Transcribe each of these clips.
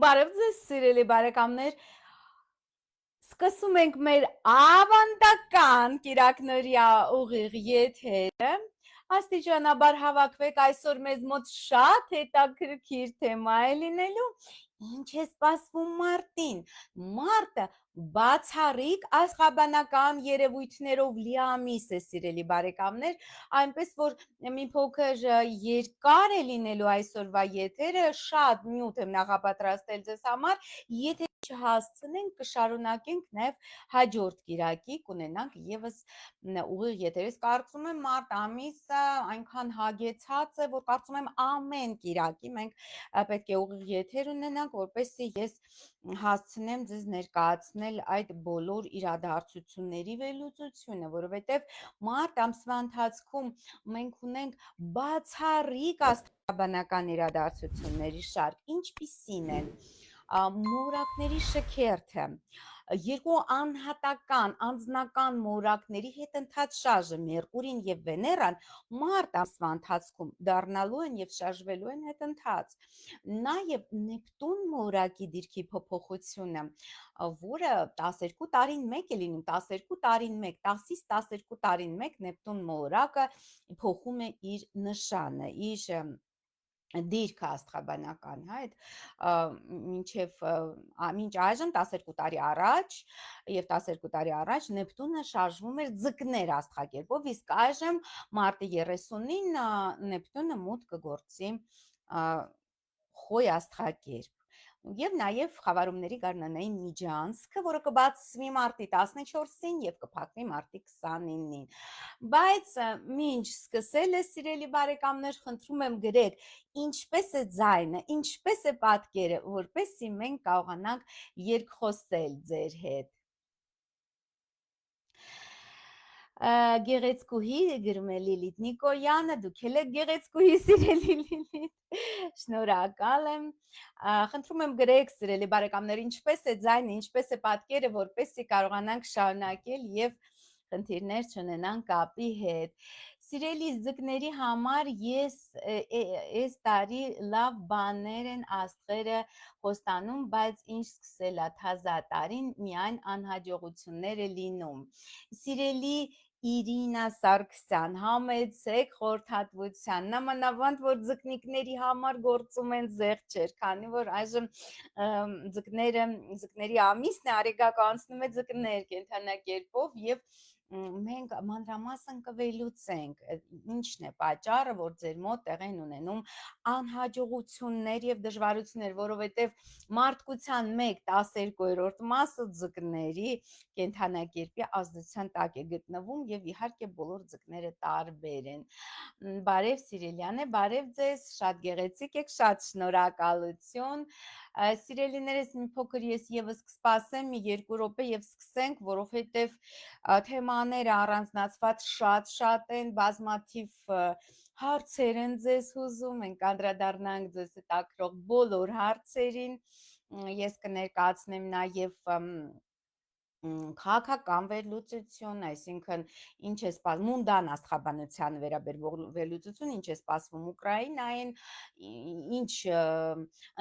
Բարև ձեզ, սիրելի բարեկամներ։ Սկսում ենք մեր ավանդական կիրակնորյա ուղիղ եթերը։ Աստիճանաբար հավաքվեք, այսօր մեզ մոտ շատ հետաքրքիր թեմա է լինելու։ Ինչ է սպասվում մարտին։ Մարտը բացառիկ աստղաբանական երևույթներով լի ամիս է, սիրելի բարեկամներ, այնպես որ մի փոքր երկար է լինելու այսօրվա եթերը, շատ նյութ եմ նախապատրաստել ձեզ համար, եթե չհասցնենք, կշարունակենք նաև հաջորդ կիրակի, կունենանք եւս ուղիղ եթեր։ Ես կարծում եմ մարտ ամիսը այնքան հագեցած է, որ կարծում եմ ամեն կիրակի մենք պետք է ուղիղ եթեր ունենանք, որպեսզի ես հասցնեմ ձեզ ներկայացնել այդ բոլոր իրադարձությունների վերլուծությունը, որովհետև մարտ ամսվա ընթացքում մենք ունենք բացառիկ աստղաբանական իրադարձությունների շարք, ինչպիսին են մորակների շքերթը, երկու անհատական անձնական մորակների հետընթաց շարժը, Մերկուրին եւ Վեներան մարտ ամսվա ընթացքում դառնալու են եւ շարժվելու են հետընթաց, նաեւ Նեպտուն մորակի դիրքի փոփոխությունը, որը 12 տարին մեկ է լինում, 12 տարին մեկ, 10-ից 12 տարին մեկ Նեպտուն մորակը փոխում է իր նշանը, իր դիրքը աստղաբանական, հա, այդ մինչ այժմ 12 տարի առաջ եւ 12 տարի առաջ Նեպտունը շարժվում էր ձկներ աստղակերպով, իսկ այժմ մարտի 30-ին Նեպտունը մուտք կգործի խոյ աստղակերպ եւ նաեւ խավարումների գարնանային միջանցքը, որը կբացվի մարտի 14-ին եւ կփակվի մարտի 29-ին։ Բայց մինչ սկսել է, սիրելի բարեկամներ, խնդրում եմ գրեք ինչպես է ձայնը, ինչպես է պատկերը, որպեսզի մենք կարողանանք երկխոսել ձեր հետ։ Գեղեցկուհի գրում է Լիլիթ Նիկոյանը, դուք էլ եք գեղեցկուհի, սիրելի Լիլիթ, շնորհակալ եմ, խնդրում եմ գրեք, սիրելի բարեկամներ, ինչպես է ձայնը, ինչպես է պատկերը, որպեսզի կարողանանք շարունակել եւ խնդիրներ չունենան կապի հետ։ Սիրելի ձկների համար այս տարի լավ բաներ են աստղերը խոստանում, բայց ինչ սկսել է թազա տարին, միայն անհաջողություններ է լինում։ Սիրելի Իրինա Սարգսյան, համեցեք խորհրդատվության, նամանավանդ որ ձկնիկների համար գործում են զեղչեր, քանի որ այժմ ձկների ամիսն է, արեգականցնում է ձկներ կենդանակերպով եւ մենք մանրամասն կվելուծենք ինչն է պատճառը, որ ձեր մոտ տեղ են ունենում անհաջողություններ եւ դժվարություններ, որովհետեւ մարդկության 1/12 մասը ձկների կենդանակերպի ազդեցության տակ է գտնվում եւ իհարկե բոլոր ձկները տարբեր են։ Բարև Սիրելյան է, բարև ձեզ, շատ գեղեցիկ եք, շատ շնորհակալություն։ Սիրելիներս, մի փոքր ես եւս կսպասեմ մի 2 րոպե եւ սկսենք, որովհետեւ թեմաները առանձնացված շատ են, բազմաթիվ հարցեր են ձեզ հուզում, մենք անդրադառնանք ձեզ հետաքրող բոլոր հարցերին, ես կներկայացնեմ նաեւ քաղաքական վերլուծություն, այսինքն ինչ է սպասվում մունդան աստղաբանության վերաբերող վերլուծություն, ինչ է սպասվում Ուկրաինային, ինչ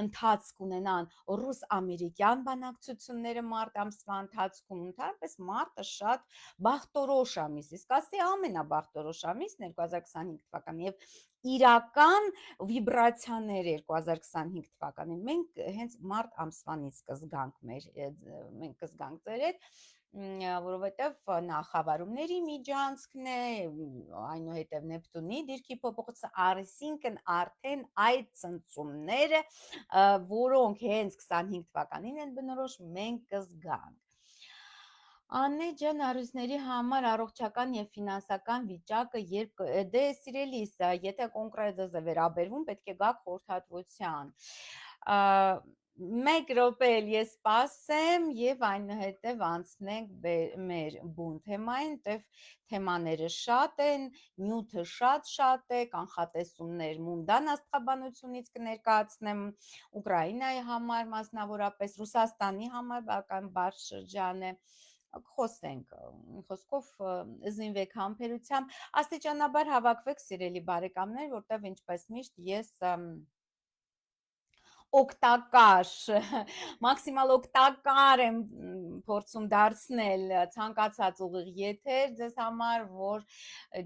ընթացք ունենան ռուս-ամերիկյան բանակցությունները մարտ ամսվա ընթացքում, ընդհանրապես մարտը շատ բախտորոշ ամիս, իսկ ասի ամենաբախտորոշ ամիսն 2025 թվականի եւ իրական վիբրացիաներ 2025 թվականին մենք հենց մարտ ամսվանից մենք կզգանք ձեր հետ, որովհետև նախավարումների միջանցքն է, այնուհետև Նեպտունի դիրքի փոփոխությունը, այսինքն արդեն այդ ցնցումները, որոնք հենց 25 թվականին են բնորոշ, մենք կզգանք։ Աննե ջան, առույցների համար առողջական եւ ֆինանսական վիճակը երբ դե սիրելիս, եթե կոնկրետ ձեզ է վերաբերվում, պետք է գաք խորհրդատվության։ 1 րոպե էլ ես սպասեմ եւ այնուհետեւ անցնենք մեր բուն թեմային, որտեվ թեմաները շատ են, նյութը շատ է, կանխատեսումներ մունդան աստղաբանությունից կներկայացնեմ Ուկրաինայի համար, մասնավորապես Ռուսաստանի համար բավական բարդ շրջան է, խոսենք, խոսքով զինվեք համբերությամբ, աստիճանաբար հավաքվեք սիրելի բարեկամներ, որտեղ ինչպես միշտ ես օգտակար, մաքսիմալ օգտակար եմ փորձում դարձնել ցանկացած ուղիղ եթեր ձեզ համար, որ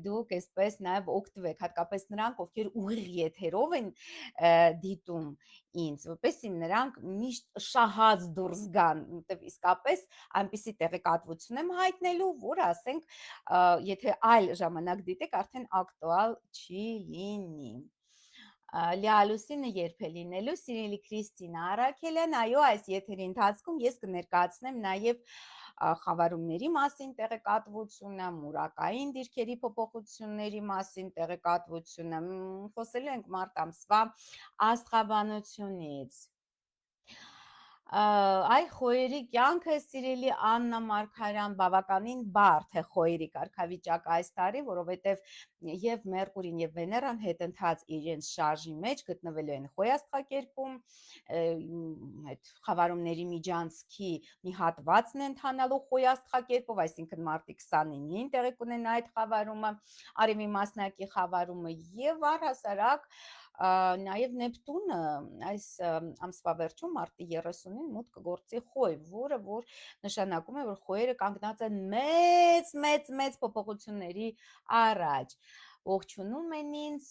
դուք այսպես նաև օգտվեք, հատկապես նրանք, ովքեր ուղիղ եթերով են դիտում ինձ, որպեսզի նրանք միշտ շահած դուրս գան, որտեղ իսկապես այնպիսի տեղեկատվություն եմ հայտնելու, որ ասենք, եթե այլ ժամանակ դիտեք, արդեն ակտուալ չի լինի։ Լիալուսինը երբ է լինելու, սիրելի Քրիստինա Արաքելյան, այո, այս եթերի ընթացքում ես կներկայացնեմ նաև խավարումների մասին տեղեկատվությունը, մուրակային դիրքերի փոփոխությունների մասին տեղեկատվությունը, խոսելու ենք մարտ ամսվա աստղաբանությունից։ Այ խոյերի կյանքը, սիրելի Աննա Մարգարյան, բավականին բարդ է խոյերի կարգավիճակը այս տարի, որովհետև եւ Մերկուրին եւ Վեներան հետընթաց իրենց շարժի մեջ գտնվելու են խոյ աստղակերպում, այդ խավարումների միջանցքի մի հատվածն է ընթանալու խոյ աստղակերպով, այսինքն մարտի 29-ին տեղի կունենա այդ խավարումը, արևի մասնակի խավարումը եւ առհասարակ նաև Նեպտունը այս ամսվա վերջում մարտի 30-ին մուտք կգործի խոյ, որը որ նշանակում է, որ խոյերը կանգնած են մեծ փոփոխությունների առաջ։ Ողջունում են ինձ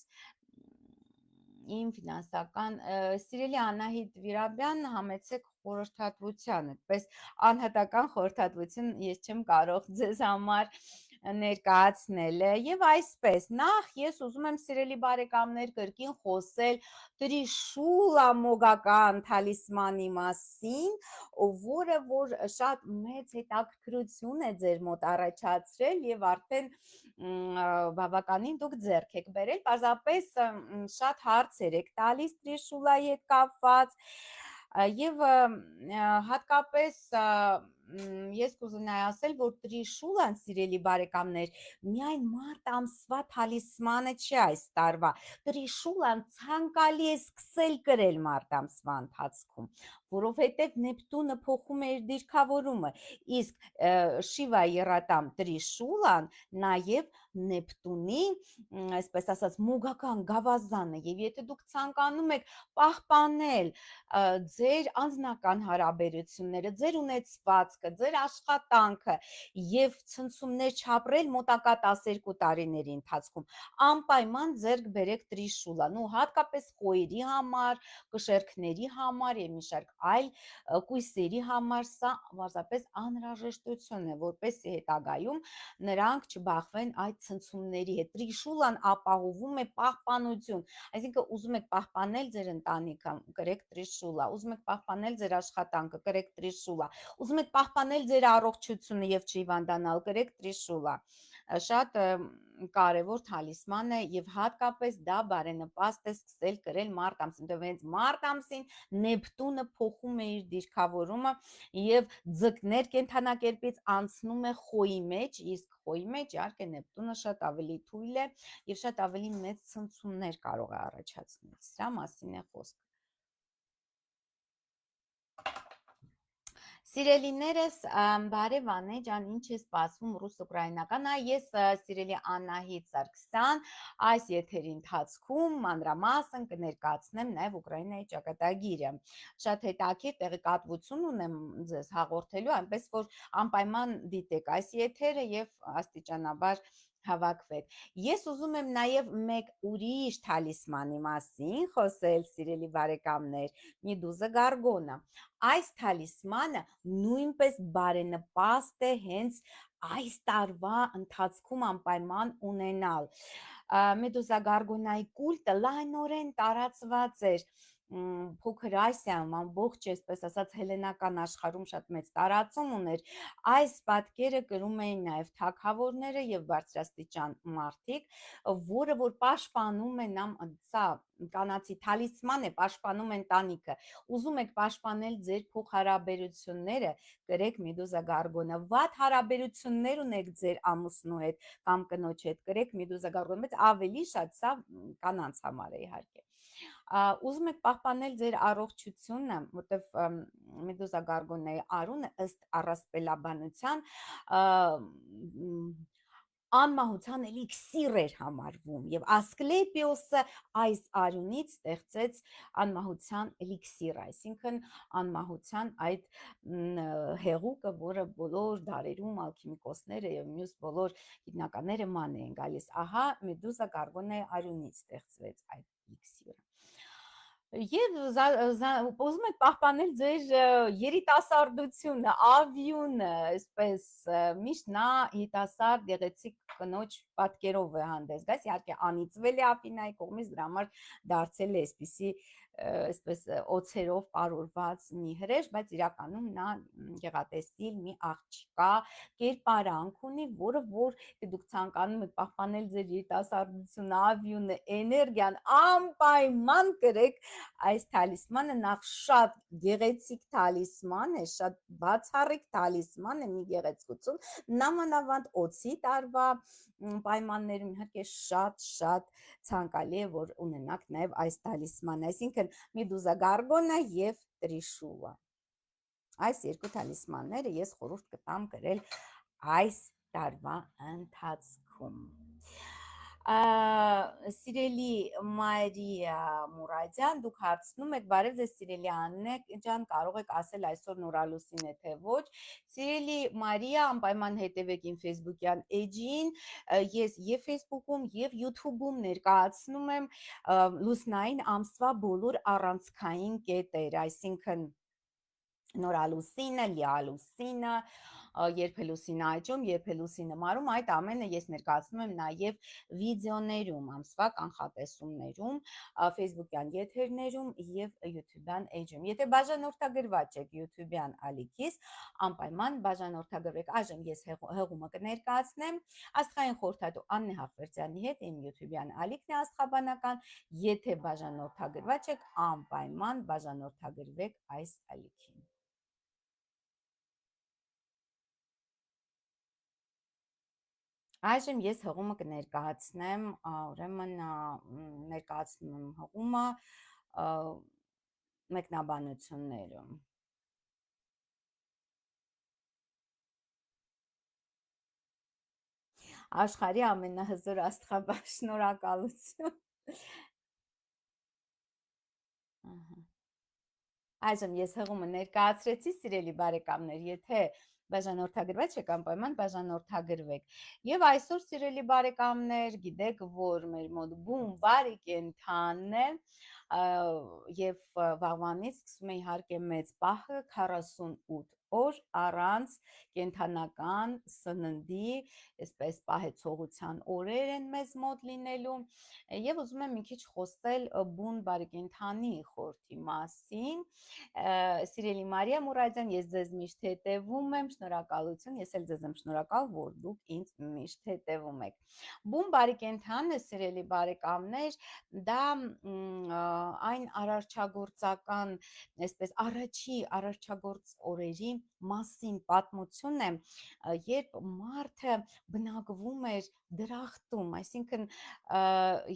իմ ֆինանսական սիրելի Անահիտ Վիրաբյան, համեցեք խորհրդատվության, այդպես անհատական խորհրդատվություն ես չեմ կարող ձեզ համար ներկայացնել եւ այսպես նախ ես ուզում եմ սիրելի բարեկամներ կրկին խոսել Տրիշուլա մոգական թալիսմանի մասին, որը որ շատ մեծ հետաքրքրություն է ձեր մոտ առաջացրել եւ արդեն բավականին դուք ձեռք եք բերել, պարզապես շատ հարցեր եք տալիս Տրիշուլայի հետ կապված եւ հատկապես ես կուզենայի ասել, որ Տրիշուլան, սիրելի բարեկամներ, միայն մարտ ամսվա թալիսմանը չի այս տարվա։ Տրիշուլան ցանկալի է սկսել կրել մարտ ամսվա ընթացքում, որովհետև Նեպտունը փոխում է իր դիրքավորումը, իսկ Շիվա եռատամ Տրիշուլան նաև Նեպտունի, այսպես ասած, մոգական գավազանը, եւ եթե դուք ցանկանում եք պահպանել ձեր անձնական հարաբերությունները, ձեր ունեցվածքը, ձեր աշխատանքը եւ ցնցումներ չապրել մոտակա 12 տարիների ընթացքում, անպայման ձեռք բերեք Տրիշուլան, ու հատկապես խոյերի համար, կշերքների համար եւ մի շարք այլ կույսերի համար սա պարզապես անհրաժեշտություն է, որպեսզի հետագայում նրանք չբախվեն այդ ցնցումների հետ։ Տրիշուլան ապահովում է պահպանություն, այսինքն ուզում եք պահպանել ձեր ընտանիքը, կրեք Տրիշուլա, ուզում եք պահպանել ձեր աշխատանքը, կրեք Տրիշուլա, ուզում եք պահպանել ձեր առողջությունը եւ չհիվանդանալ, կրեք Տրիշուլա։ Շատ կարևոր թալիսման է եւ հատկապես դա բարենպաստ է սկսել կրել մարտ ամսին, դեռ հենց մարտ ամսին Նեպտունը փոխում է իր դիրքավորումը եւ ձկներ կենթանակերպից անցնում է խոյի մեջ, իսկ խոյի մեջ իհարկե Նեպտունը շատ ավելի թույլ է եւ շատ ավելի մեծ ցնցումներ կարող է առաջացնել։ Սրա մասին է խոսքը։ Սիրելիներս, բարև Անե ջան, ինչ է սպասվում ռուս-ուկրաինական, ես սիրելի Անահիտ Սարգսյան, այս եթերի ընթացքում մանրամասն կներկայացնեմ նաև Ուկրաինայի ճակատագիրը։ Շատ հետաքրքիր տեղեկատվություն ունեմ ձեզ հաղորդելու, այնպես որ անպայման դիտեք այս եթերը եւ աստիճանաբար հավաքվեք։ Ես ուզում եմ նաև մեկ ուրիշ թալիսմանի մասին խոսել, սիրելի բարեկամներ, Մեդուզա Գարգոնը։ Այս թալիսմանը նույնպես բարենպաստ է հենց այս տարվա ընթացքում անպայման ունենալ։ Մեդուզա Գարգոնայի կուլտը լայնորեն տարածված էր Փոքր Ասիայում, ամբողջ, այսպես ասած, հելենական աշխարհում շատ մեծ տարածում ուներ։ Այս պատկերը կրում էին նաև թագավորները եւ բարձրաստիճան մարդիկ, որը որ պաշտպանում են սա կանացի թալիսման է, պաշտպանում են տանիքը։ Ուզում եք պաշտպանել ձեր փոխհարաբերությունները, կրեք Մեդուզա Գարգոնը։ Վատ հարաբերություններ ունեք ձեր ամուսնու հետ կամ կնոջ հետ, կրեք Մեդուզա Գարգոնը, բայց ավելի շատ սա կանանց համար է իհարկե։ Ուզում եք պահպանել ձեր առողջությունը, որտեվ Մեդուզա Գարգոնայի արունը ըստ առասպելաբանության անմահության էլիքսիր էր համարվում եւ Ասկլեպիոսը այս արյունից ստեղծեց անմահության էլիքսիր, այսինքն անմահության այդ հեղուկը, որը բոլոր դարերում ալքիմիկոսները եւ մյուս բոլոր գիտնականները ման էին գալիս, ահա մեդուզա գարգոնե արյունից ստեղծվեց այդ էլիքսիրը։ Եվ ուզում եք պահպանել ձեր երիտասարդությունը, ավյունը, այսպես միշտ նա երիտասարդ գեղեցիկ կնոջ պատկերով է հանդես գալիս, իհարկե անիծվել է Აფինայի կողմից, դրա համար դարձել է այսպիսի այսպես օցերով պարուրված մի հրեշ, բայց իրականում նա գեղատեսիլ մի աղջկա կերպարանք ունի, որը որ դուք ցանկանում եք պահպանել ձեր երիտասարդությունը, ավյունը, էներգիան, անպայման կրեք այս թալիսմանը, նախ շատ գեղեցիկ թալիսման է, շատ բացառիկ թալիսման է, մի գեղեցկություն, նամանավանդ օցի տարվա պայմաններում իհարկե շատ ցանկալի է, որ ունենաք նաև այս թալիսմանը, այսինքն Մեդուզա Գարգոնա եւ Տրիշուլա։ Այս երկու թալիսմանները ես խորհուրդ կտամ կրել այս տարվա ընթացքում։ Սիրելի Մարիա Մուրադյան, դուք հարցնում եք, բարև ձեզ սիրելի Աննե ջան, կարող եք ասել այսօր նորալուսին է թե ոչ։ Սիրելի Մարիա, անպայման հետևեք իմ Facebook-յան էջին, ես եւ Facebook-ում եւ YouTube-ում ներկայացնում եմ լուսնային ամսվա բոլոր առանցքային կետեր, այսինքն նորալուսինը, լիալուսինը, երբ է լուսինը աճում, երբ է լուսինը մարում, այդ ամենը ես ներկայացնում եմ նաև վիդեոներում, ամսվա կանխատեսումներում, Facebook-յան եթերներում եւ YouTube-յան էջում։ Եթե բաժանորդագրված եք YouTube-յան ալիքից, անպայման բաժանորդագրվեք։ Այժմ ես հեղումը կներկայացնեմ աստղային խորհրդատու Աննե Հաղվերդյանի հետ, իմ YouTube-յան ալիքն է աստղաբանական, եթե բաժանորդագրված եք, անպայման բաժանորդագրվեք այս ալիքին։ Այժմ ես հղումը կներկայացնեմ, ուրեմն ներկայացնում եմ հղումը մեկնաբանություններում։ Աշխարհի ամենահզոր աստղաբար, շնորհակալություն։ Այժմ ես հղումը ներկայացրեցի, սիրելի բարեկամներ, եթե բաժանորդագրված եք, անպայման բաժանորդագրվեք։ Եվ այսօր, սիրելի բարեկամներ, գիտեք, որ մեր մոտ բուն բարի կենդանն է, եւ վաղվանից սկսում է իհարկե մեծ պահը 48 օր առանց կենդանական սննդի, այսպես պահեցողության օրեր են մեզ մոտ լինելու, եւ ուզում եմ մի քիչ խոսել բուն բարի կենդանի խորհրդի մասին։ Սիրելի Մարիա Մուրադյան, ես ձեզ միշտ հետևում եմ, շնորհակալություն, ես էլ ձեզ եմ շնորհակալ, որ դուք ինձ միշտ հետևում եք։ Բուն բարի կենդանը, սիրելի բարեկամներ, դա այն արարչագործական, այսպես առաջի արարչագործ օրերի մասին պատմություն է, երբ մարդը բնակվում էր դրախտում, այսինքն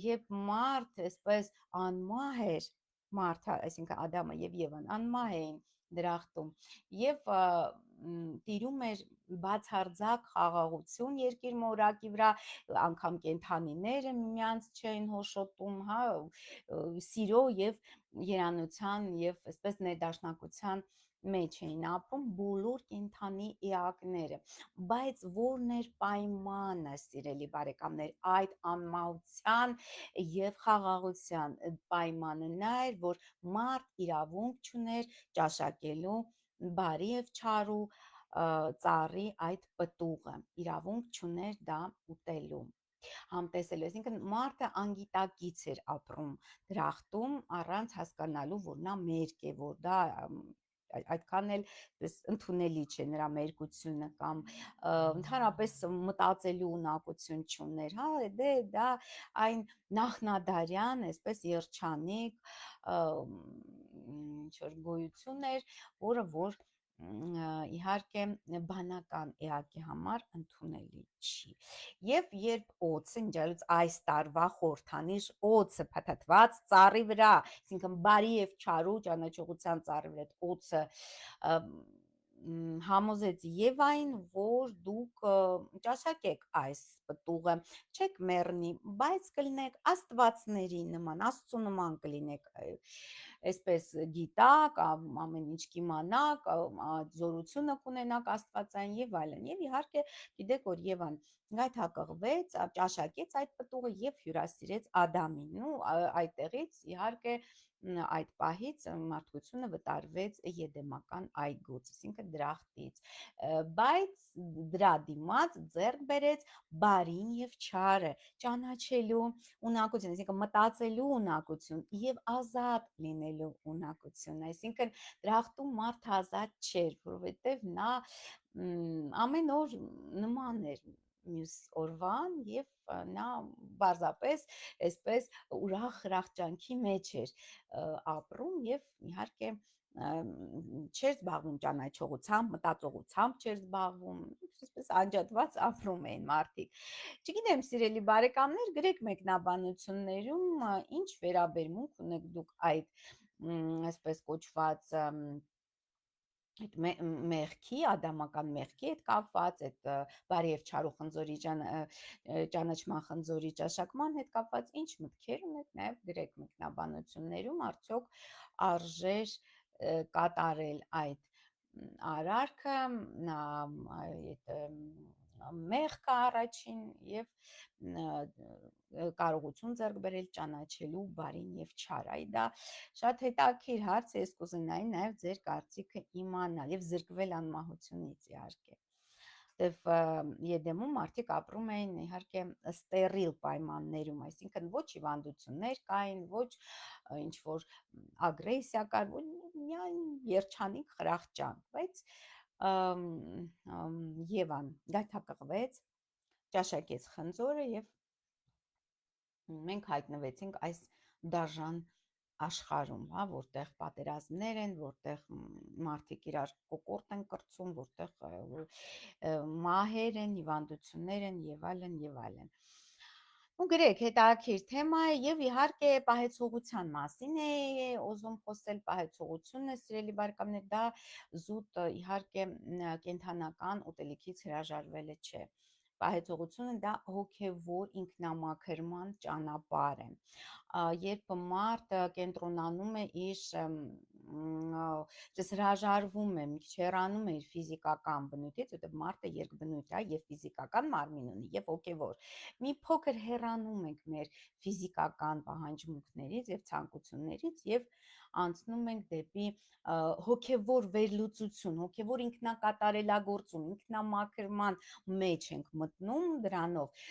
երբ մարդ այսպես անմահ էր, մարդը, այսինքն Ադամը եւ Եվան անմահ էին դրախտում եւ տիրում էր բացարձակ խաղաղություն երկիր մորակի վրա, անգամ կենդանիները միմյանց չէին հոշոտում, հա, սիրո եւ երանության եւ այսպես ներդաշնակության մեջ էին ապրում բոլոր կենդանի էակները, բայց որն էր պայմանը, սիրելի բարեկամներ, այդ անմահության եւ խաղաղության պայմանը նա էր, որ մարդ իրավունք չուներ ճաշակելու բարի եւ չարու ծառի այդ պտուղը, իրավունք չուներ դա ուտելու, համտեսելու, այսինքն մարդը անգիտակից էր ապրում դրախտում առանց հասկանալու, որ նա մերկ է, որ դա այդքան էլ ընդունելի չէ նրա մերկությունը կամ ընդհանրապես մտածելու ունակություն չուներ, հա, դա այն նախնադարյան, այսպես երջանիկ ինչ-որ գոյություն էր, որը որ իհարկե բանական էակի համար ընդունելի չի։ Եվ երբ օծը, ինչալուց այս տարվա խորհրդանիշ օծը փաթաթված ծառի վրա, այսինքն բարի եւ չարու ճանաչողության ծառի վրա, օծը համոզեց Եվային, որ դուք ճաշակեք այս պտուղը, չեք մեռնի, բայց կլինեք աստվածների նման, Աստծու նման կլինեք, այսպես գիտակ, ամեն ինչ կիմանաք, զորությունը կունենաք աստվածային եւ այլն։ Եվ իհարկե գիտեք, որ Եվան գայթակղվեց, ճաշակեց այդ պտուղը եւ հյուրասիրեց Ադամին։ Ու այդտեղից իհարկե այդ պահից մարդկությունը վտարվեց Եդեմական այգուց, այսինքն դրախտից, բայց դրա դիմաց ձեռք բերեց բարին եւ չարը, ճանաչելու ունակություն, այսինքն մտածելու ունակություն եւ ազատ լինելու ունակություն, այսինքն դրախտում մարդը ազատ չէր, որովհետեւ նա ամեն օր նման էր մյուս օրվան եւ նա բարձապես այսպես ուրախ խրախճանքի մեջ էր ապրում եւ իհարկե չէր զբաղվում ճանաչողությամբ, մտածողությամբ չէր զբաղվում, այսպես անջատված ապրում էին մարդիկ։ Չգիտեմ, սիրելի բարեկամներ, գրեք մեկնաբանություններում ինչ վերաբերմունք ունեք դուք այդ այսպես կոչված այդ մեղքի, ադամական մեղքի հետ կապված, այդ բարի եւ չարու խնձորի ճանաչման խնձորի ճաշակման հետ կապված ինչ մտքեր ունեք, նաեւ գրեք մեկնաբանություններում, արդյոք արժեր կատարել այդ արարքը, այդ մեղքը առաջին եւ կարողություն ձեռք բերել ճանաչելու բարին եւ չարը։ Դա շատ հետաքրքիր հարց է, ես կուզենայի նաև ձեր կարծիքը իմանալ եւ զրկվել անմահությունից իհարկե։ Դեվ Եդեմում մարդիկ ապրում էին իհարկե ստերիլ պայմաններում, այսինքն ոչ հիվանդություններ կային, ոչ ինչ որ ագրեսիա կար, ոչ միայն երջանիկ խրախճանք, բայց Եվան գայթակղվեց, ճաշակեց խնձորը եւ մենք հայտնվեցինք այս դաժան աշխարհում, հա, որտեղ պատերազմներ են, որտեղ մարդիկ իրար կոկորտ են կրծում, որտեղ մահեր են, հիվանդություններ են եւ այլն եւ այլն։ Ու գրեք, հետաքրքիր թեմա է եւ իհարկե պահեցողության մասին է ուզում խոսել, պահեցողությունը, սիրելի բարեկամներ, դա զուտ իհարկե կենթանական ուտելիքից հրաժարվելը չէ։ Պահեցողությունը դա հոգևոր ինքնամաքրման ճանապարհ է։ Երբ մարդը կենտրոնանում է իր հրաժարվում է, մի քիչ հեռանում է իր ֆիզիկական բնույթից, որտեղ մարդը երկբնույթ է, եւ ֆիզիկական մարմին ունի, եւ հոգևոր։ Մի փոքր հեռանում ենք մեր ֆիզիկական պահանջմունքներից եւ ցանկություններից եւ անցնում ենք դեպի հոգևոր վերլուծություն, հոգևոր ինքնակատարելագործում, ինքնամաքրման մեջ ենք մտնում դրանով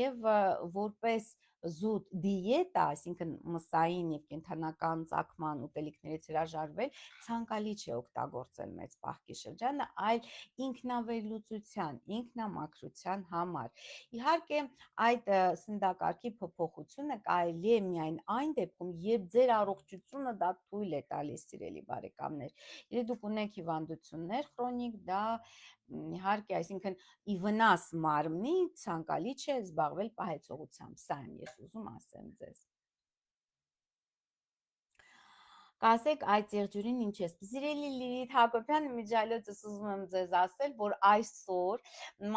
եւ որպես զուտ դիետա, այսինքն մսային եւ կենթանական ծագման ուտելիքներից հրաժարվել, ցանկալի չէ օգտագործել մեծ պահքի շրջանը, այլ ինքնավերլուծության, ինքնամաքրության համար։ Իհարկե, այդ սննդակարգի փոփոխությունը կարելի է միայն այն դեպքում, երբ ձեր առողջությունը դա թույլ է տալիս, սիրելի բարեկամներ։ Եթե դուք ունեք հիվանդություններ քրոնիկ, դա իհարկե, այսինքն ի վնաս մարմնի ցանկալի չէ զբաղվել պահեցողությամբ, սա եմ ես ուզում ասեմ ձեզ։ Կասեք այդ եղջյուրին ինչ է։ Սիրելի Լիլիթ Հակոբյան, միջայլոցս ուզում եմ ձեզ ասել, որ այսօր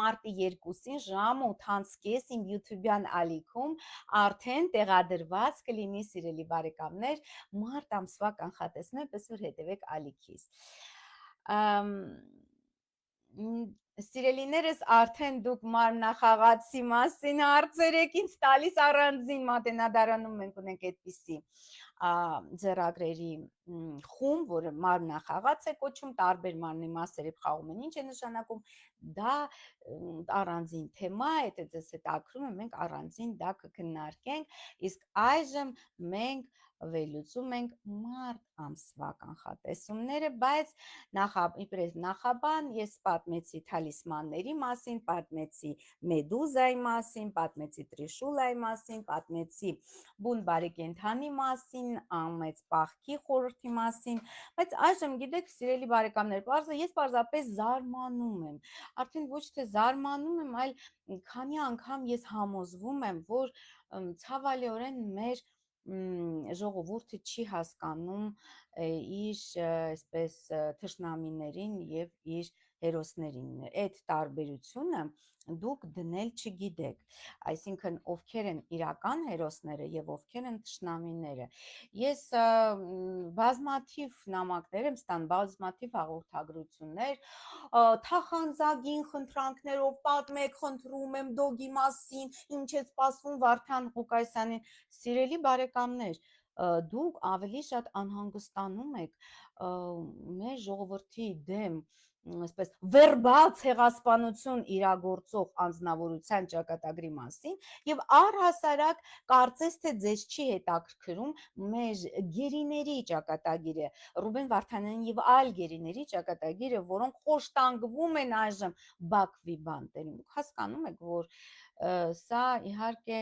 մարտի 2-ին ժամը 8:30 իմ YouTube-յան ալիքում արդեն տեղադրված կլինի, սիրելի բարեկամներ, մարտ ամսվա կանխատեսում, պես որ հետևեք ալիքիս։ Սիրելիներս, արդեն դուք մարմնախաղացի մասին հարցեր եք ինձ տալիս առանձին մատենադարանում մենք ունենք այդպիսի ձեռագրերի խումբ, որը մարմնախաղաց է կոչում, տարբեր մարմնի մասերով խաղում են, ինչ է նշանակում, դա առանձին թեմա է, եթե ձեզ հետաքրում է, մենք առանձին դա կքննարկենք, իսկ այժմ մենք վերլուծում ենք մարտ ամսվա կանխատեսումները, բայց իբրև նախաբան ես պատմեցի թալիսմանների մասին, պատմեցի մեդուզայի մասին, պատմեցի տրիշուլայի մասին, պատմեցի բուն բարի կենդանի մասին, ամեծ պահքի խորհրդի մասին, բայց այժմ գիտեք, սիրելի բարեկամներ, ես պարզապես զարմանում եմ, արդեն ոչ թե զարմանում եմ, այլ քանի անգամ ես համոզվում եմ, որ ցավալիորեն մեր ժողովուրդը չի հասկանում իր այսպես թշնամիներին եւ իր հերոսներին։ Այդ տարբերությունը դուք դնել չգիտեք, այսինքն ովքեր են իրական հերոսները եւ ովքեր են թշնամիները։ Ես բազմաթիվ նամակներ եմ ստան, բազմաթիվ հաղորդագրություններ, թախանձագին խնդրանքներով պատմեք, խնդրում եմ դոգի մասին, ինչ է սպասվում Վարդան Ղուկասյանին։ Սիրելի բարեկամներ, դուք ավելի շատ անհանգստանում եք մեր ժողովրդի դեմ, այսպես վերբալ ցեղասպանություն իրագործող անձնավորության ճակատագրի մասին եւ առհասարակ կարծես թե ձեզ չի հետաքրքրում մեր գերիների ճակատագիրը, Ռուբեն Վարդանյանի եւ այլ գերիների ճակատագիրը, որոնք խոշտանգվում են այժմ Բաքվի բանտերին։ Դուք հասկանում եք, որ սա իհարկե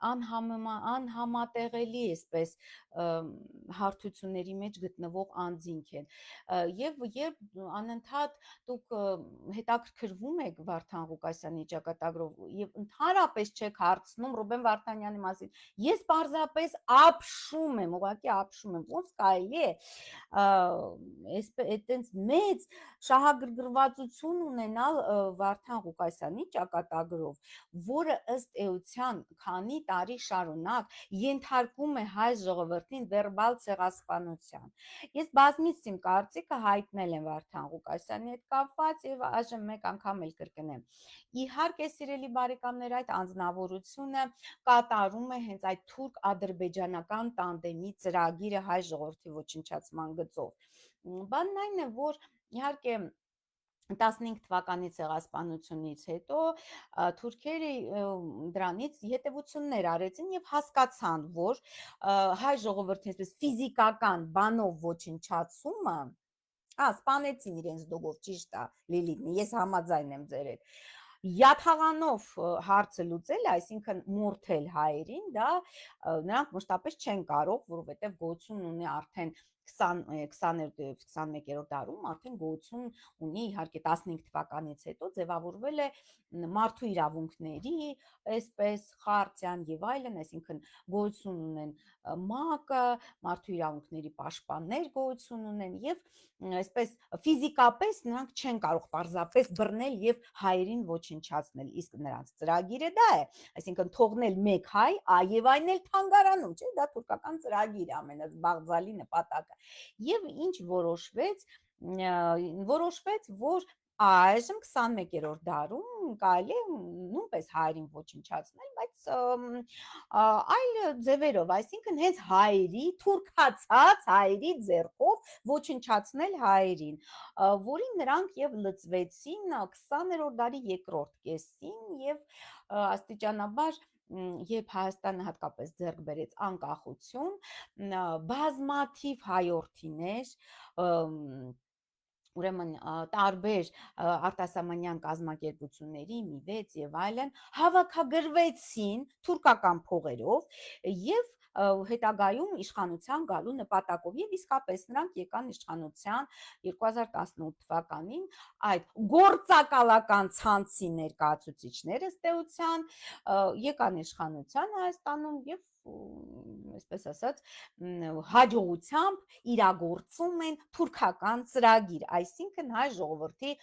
անհամատեղելի այսպես հարթությունների մեջ գտնվող անձինք են եւ երբ անընդհատ դուք հետաքրքրվում եք Վարդան Ղուկասյանի ճակատագրով եւ ընդհանրապես չեք հարցնում Ռուբեն Վարդանյանի մասին, ես պարզապես ապշում եմ, ուղղակի ապշում եմ, ոնց կարելի է այդպես մեծ շահագրգռվածություն ունենալ Վարդան Ղուկասյանի ճակատագրով, որը ըստ էության քանի տարի շարունակ ենթարկում է հայ ժողովրդին վերբալ ցեղասպանության։ Ես բազմից իմ կարծիքը հայտնել եմ Վարդան Ղուկասյանի հետ կապված եւ այժմ մեկ անգամ էլ կրկնեմ։ Իհարկե, սիրելի բարեկամներ, այդ անձնավորությունը կատարում է հենց այդ թուրք-ադրբեջանական տանդեմի ծրագիրը հայ ժողովրդի ոչնչացման գծով։ Բանն այն է, որ իհարկե 15 թվականի ցեղասպանությունից հետո թուրքերը դրանից հետևություններ արեցին եւ հասկացան, որ հայ ժողովրդի այսպես ֆիզիկական բանով ոչնչացումը, սպանեցին իրենց դոգով, ճիշտ է, Լիլիթ, ես համաձայն եմ ձեր հետ։ Յաթաղանով հարցը լուծել, այսինքն մորթել հայերին, դա նրանք մշտապես չեն կարող, որովհետև գոյություն ունի արդեն 21-րդ դարում արդեն գոյություն ունի, իհարկե 15 թվականից հետո ձևավորվել է մարդու իրավունքների այսպես խարտիան եւ այլն, այսինքն գոյություն ունեն ՄԱԿ-ը, մարդու իրավունքների պաշտպաններ գոյություն ունեն եւ այսպես ֆիզիկապես նրանք չեն կարող պարզապես բռնել եւ հայերին ոչնչացնել, իսկ նրանց ծրագիրը դա է, այսինքն թողնել մեկ հայ, եւ այն էլ թանգարանում, չէ՞, դա թուրքական ծրագիր է, ամենազբաղձալի նպատակը։ Եվ ինչ որոշվեց, որ այժմ 21-րդ դարում կարելի է նույնպես հայերին ոչնչացնել, բայց այլ ձևերով, այսինքն հենց հայերի, թուրքացած հայերի ձեռքով ոչնչացնել հայերին, որին նրանք եւ լծվեցին 20-րդ դարի երկրորդ կեսին եւ աստիճանաբար երբ Հայաստանը հատկապես ձեռք բերեց անկախություն, բազմաթիվ հայորդիներ, ուրեմն տարբեր արտասահմանյան կազմակերպությունների մի 6 եւ այլն հավաքագրվեցին թուրքական փողերով եւ հետագայում իշխանության գալու նպատակով եւ իսկապես նրանք եկան իշխանության 2018 թվականին այդ գործակալական ցանցի ներկայացուցիչները ըստ էության եկան իշխանության Հայաստանում եւ այսպես ասած հաջողությամբ իրագործում են թուրքական ծրագիր, այսինքն հայ ժողովրդի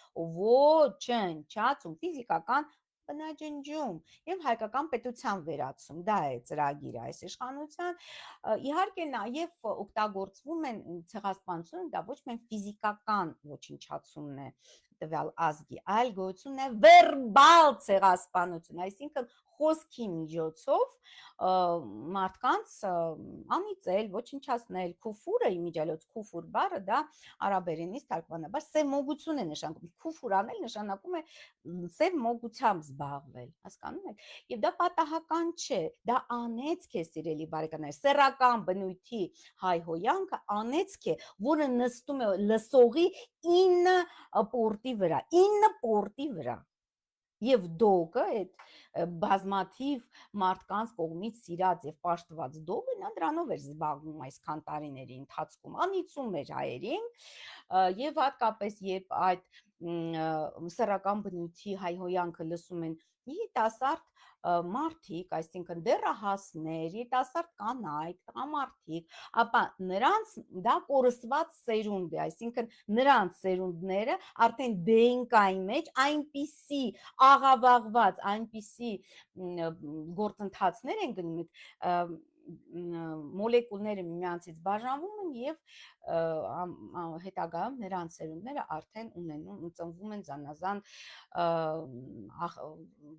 ոչնչացում, ֆիզիկական բնաջնջում եւ հայկական պետության վերացում, դա է ծրագիրը այս իշխանության, իհարկե նաեւ օգտագործվում են ցեղասպանությունը, դա ոչ միայն ֆիզիկական ոչնչացումն է տվյալ ազգի, այլ գոյություն է վերբալ ցեղասպանություն, այսինքն խոսքի միջոցով մարդկանց անիծել, ոչնչացնել, քուֆուրը իմիջիալոց քուֆուր բառը դա արաբերենից թարգմանաբար սև մոգություն է նշանակում, քուֆուր անել նշանակում է սև մոգությամբ զբաղվել, հասկանում եք, եւ դա պատահական չէ, դա անեծք է, սիրելի բարեկամներ, սեռական բնույթի հայհոյանքը անեծք է, որը նստում է լսողի 9 պորտի վրա Եվ դոգը, այդ բազմաթիվ մարդկանց կողմից սիրած եւ պաշտված դոգը, նա դրանով էր զբաղվում այսքան տարիների ընթացքում, անիծում էր հայերին եւ հատկապես երբ այդ սեռական բնույթի հայհոյանքը լսում են երիտասարդ մարդիկ, այսինքն դեռահասներ, երիտասարդ կանայք, տղամարդիկ, ապա նրանց դա կորսված սերունդ է, այսինքն նրանց սերունդները արդեն DNK-ի մեջ այնպիսի աղավաղված, այնպիսի գործընթացներ են գնում, մոլեկուլները միմյանցից բաժանվում են եւ հետագայում նրանց սերունդները արդեն ունենում ու ծնվում են զանազան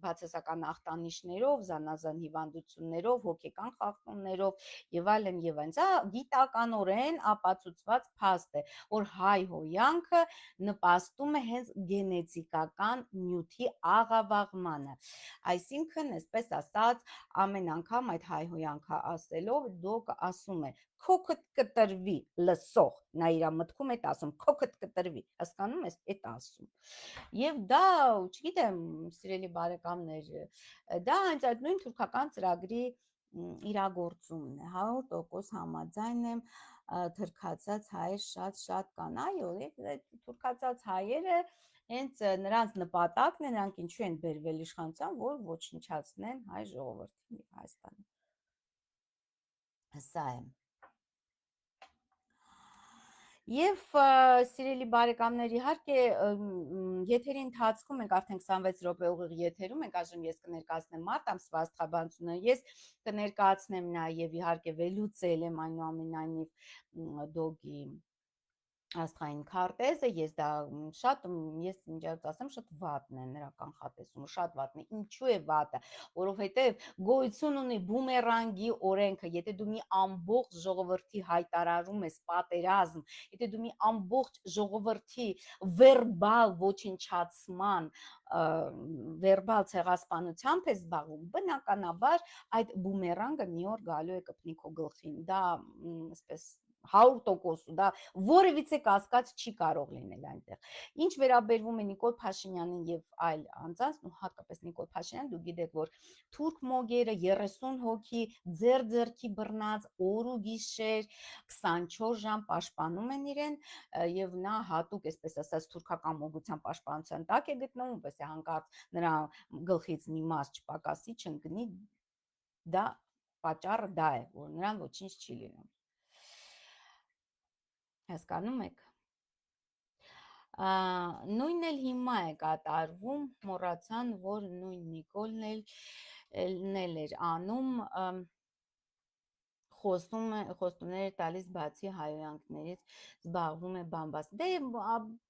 բացասական ախտանիշներով, զանազան հիվանդություններով, հոգեկան խախտումներով եւ այլն եւ այլն։ Սա գիտականորեն ապացուցված փաստ է, որ հայհոյանքը նպաստում է հենց գենետիկական նյութի աղավաղմանը։ Այսինքն, այսպես ասած, ամեն անգամ այդ հայհոյանքը ասելով դուք ասում եք քոքդ կտրվի լսող, նա իր մտքում է ասում քոքդ կտրվի, հասկանում ես, այդ ասում։ Եվ դա, չգիտեմ, սիրելի բարեկամներ, դա հենց այդ նույն թուրքական ծրագրի իրագործումն է, 100% համաձայն եմ, թուրքացած հայեր շատ կան, այո, թուրքացած հայերը հենց նրանց նպատակն է, նրանք ինչու են բերվել իշխանության, որ ոչնչացնեն հայ ժողովրդին եւ Հայաստանը։ Սա է։ Եվ սիրելի բարեկամներ, իհարկե եթերի ընթացքում ենք արդեն 26 րոպե ուղիղ եթերում ենք, այժմ ես կներկայացնեմ մարտ ամսվա աստղաբանությունը, ես կներկայացնեմ նաև իհարկե վերլուծել եմ այնուամենայնիվ դոգի աստղային քարտեզը, ես դա ես միջազգ ասեմ շատ վատն է նրա կանխատեսումը, շատ վատն է, ինչու է վատը, որովհետև գոյություն ունի բումերանգի օրենքը, եթե դու մի ամբողջ ժողովրդի հայտարարում ես պատերազմ, եթե դու մի ամբողջ ժողովրդի վերբալ ոչնչացման, վերբալ ցեղասպանությամբ ես զբաղվում, բնականաբար այդ բումերանգը մի օր գալու է կպնի քո գլխին, դա այսպես 100% դա որևիցե կասկած չի կարող լինել այնտեղ։ Ինչ վերաբերվում է Նիկոլ Փաշինյանին եւ այլ անձանց, ու հատկապես Նիկոլ Փաշինյան, դուք գիտեք, որ թուրք մոգերը 30 հոգի ձեռքի բռնած օր ու գիշեր 24 ժամ պաշտպանում են իրեն եւ նա հատուկ, այսպես ասած, թուրքական մոգության պաշտպանության տակ է գտնվում, պես է հանկարծ նրա գլխից մի մաս չպակասի, չընկնի, դա պատճառը դա է, որ նրան ոչինչ չի լինում։ Հասկանում եք։ Նույնն էլ հիմա է կատարվում, մոռացան, որ նույն Նիկոլն էր անում, խոստումներ տալիս բացի հայհոյանքներից զբաղվում է բամբաս։ Դե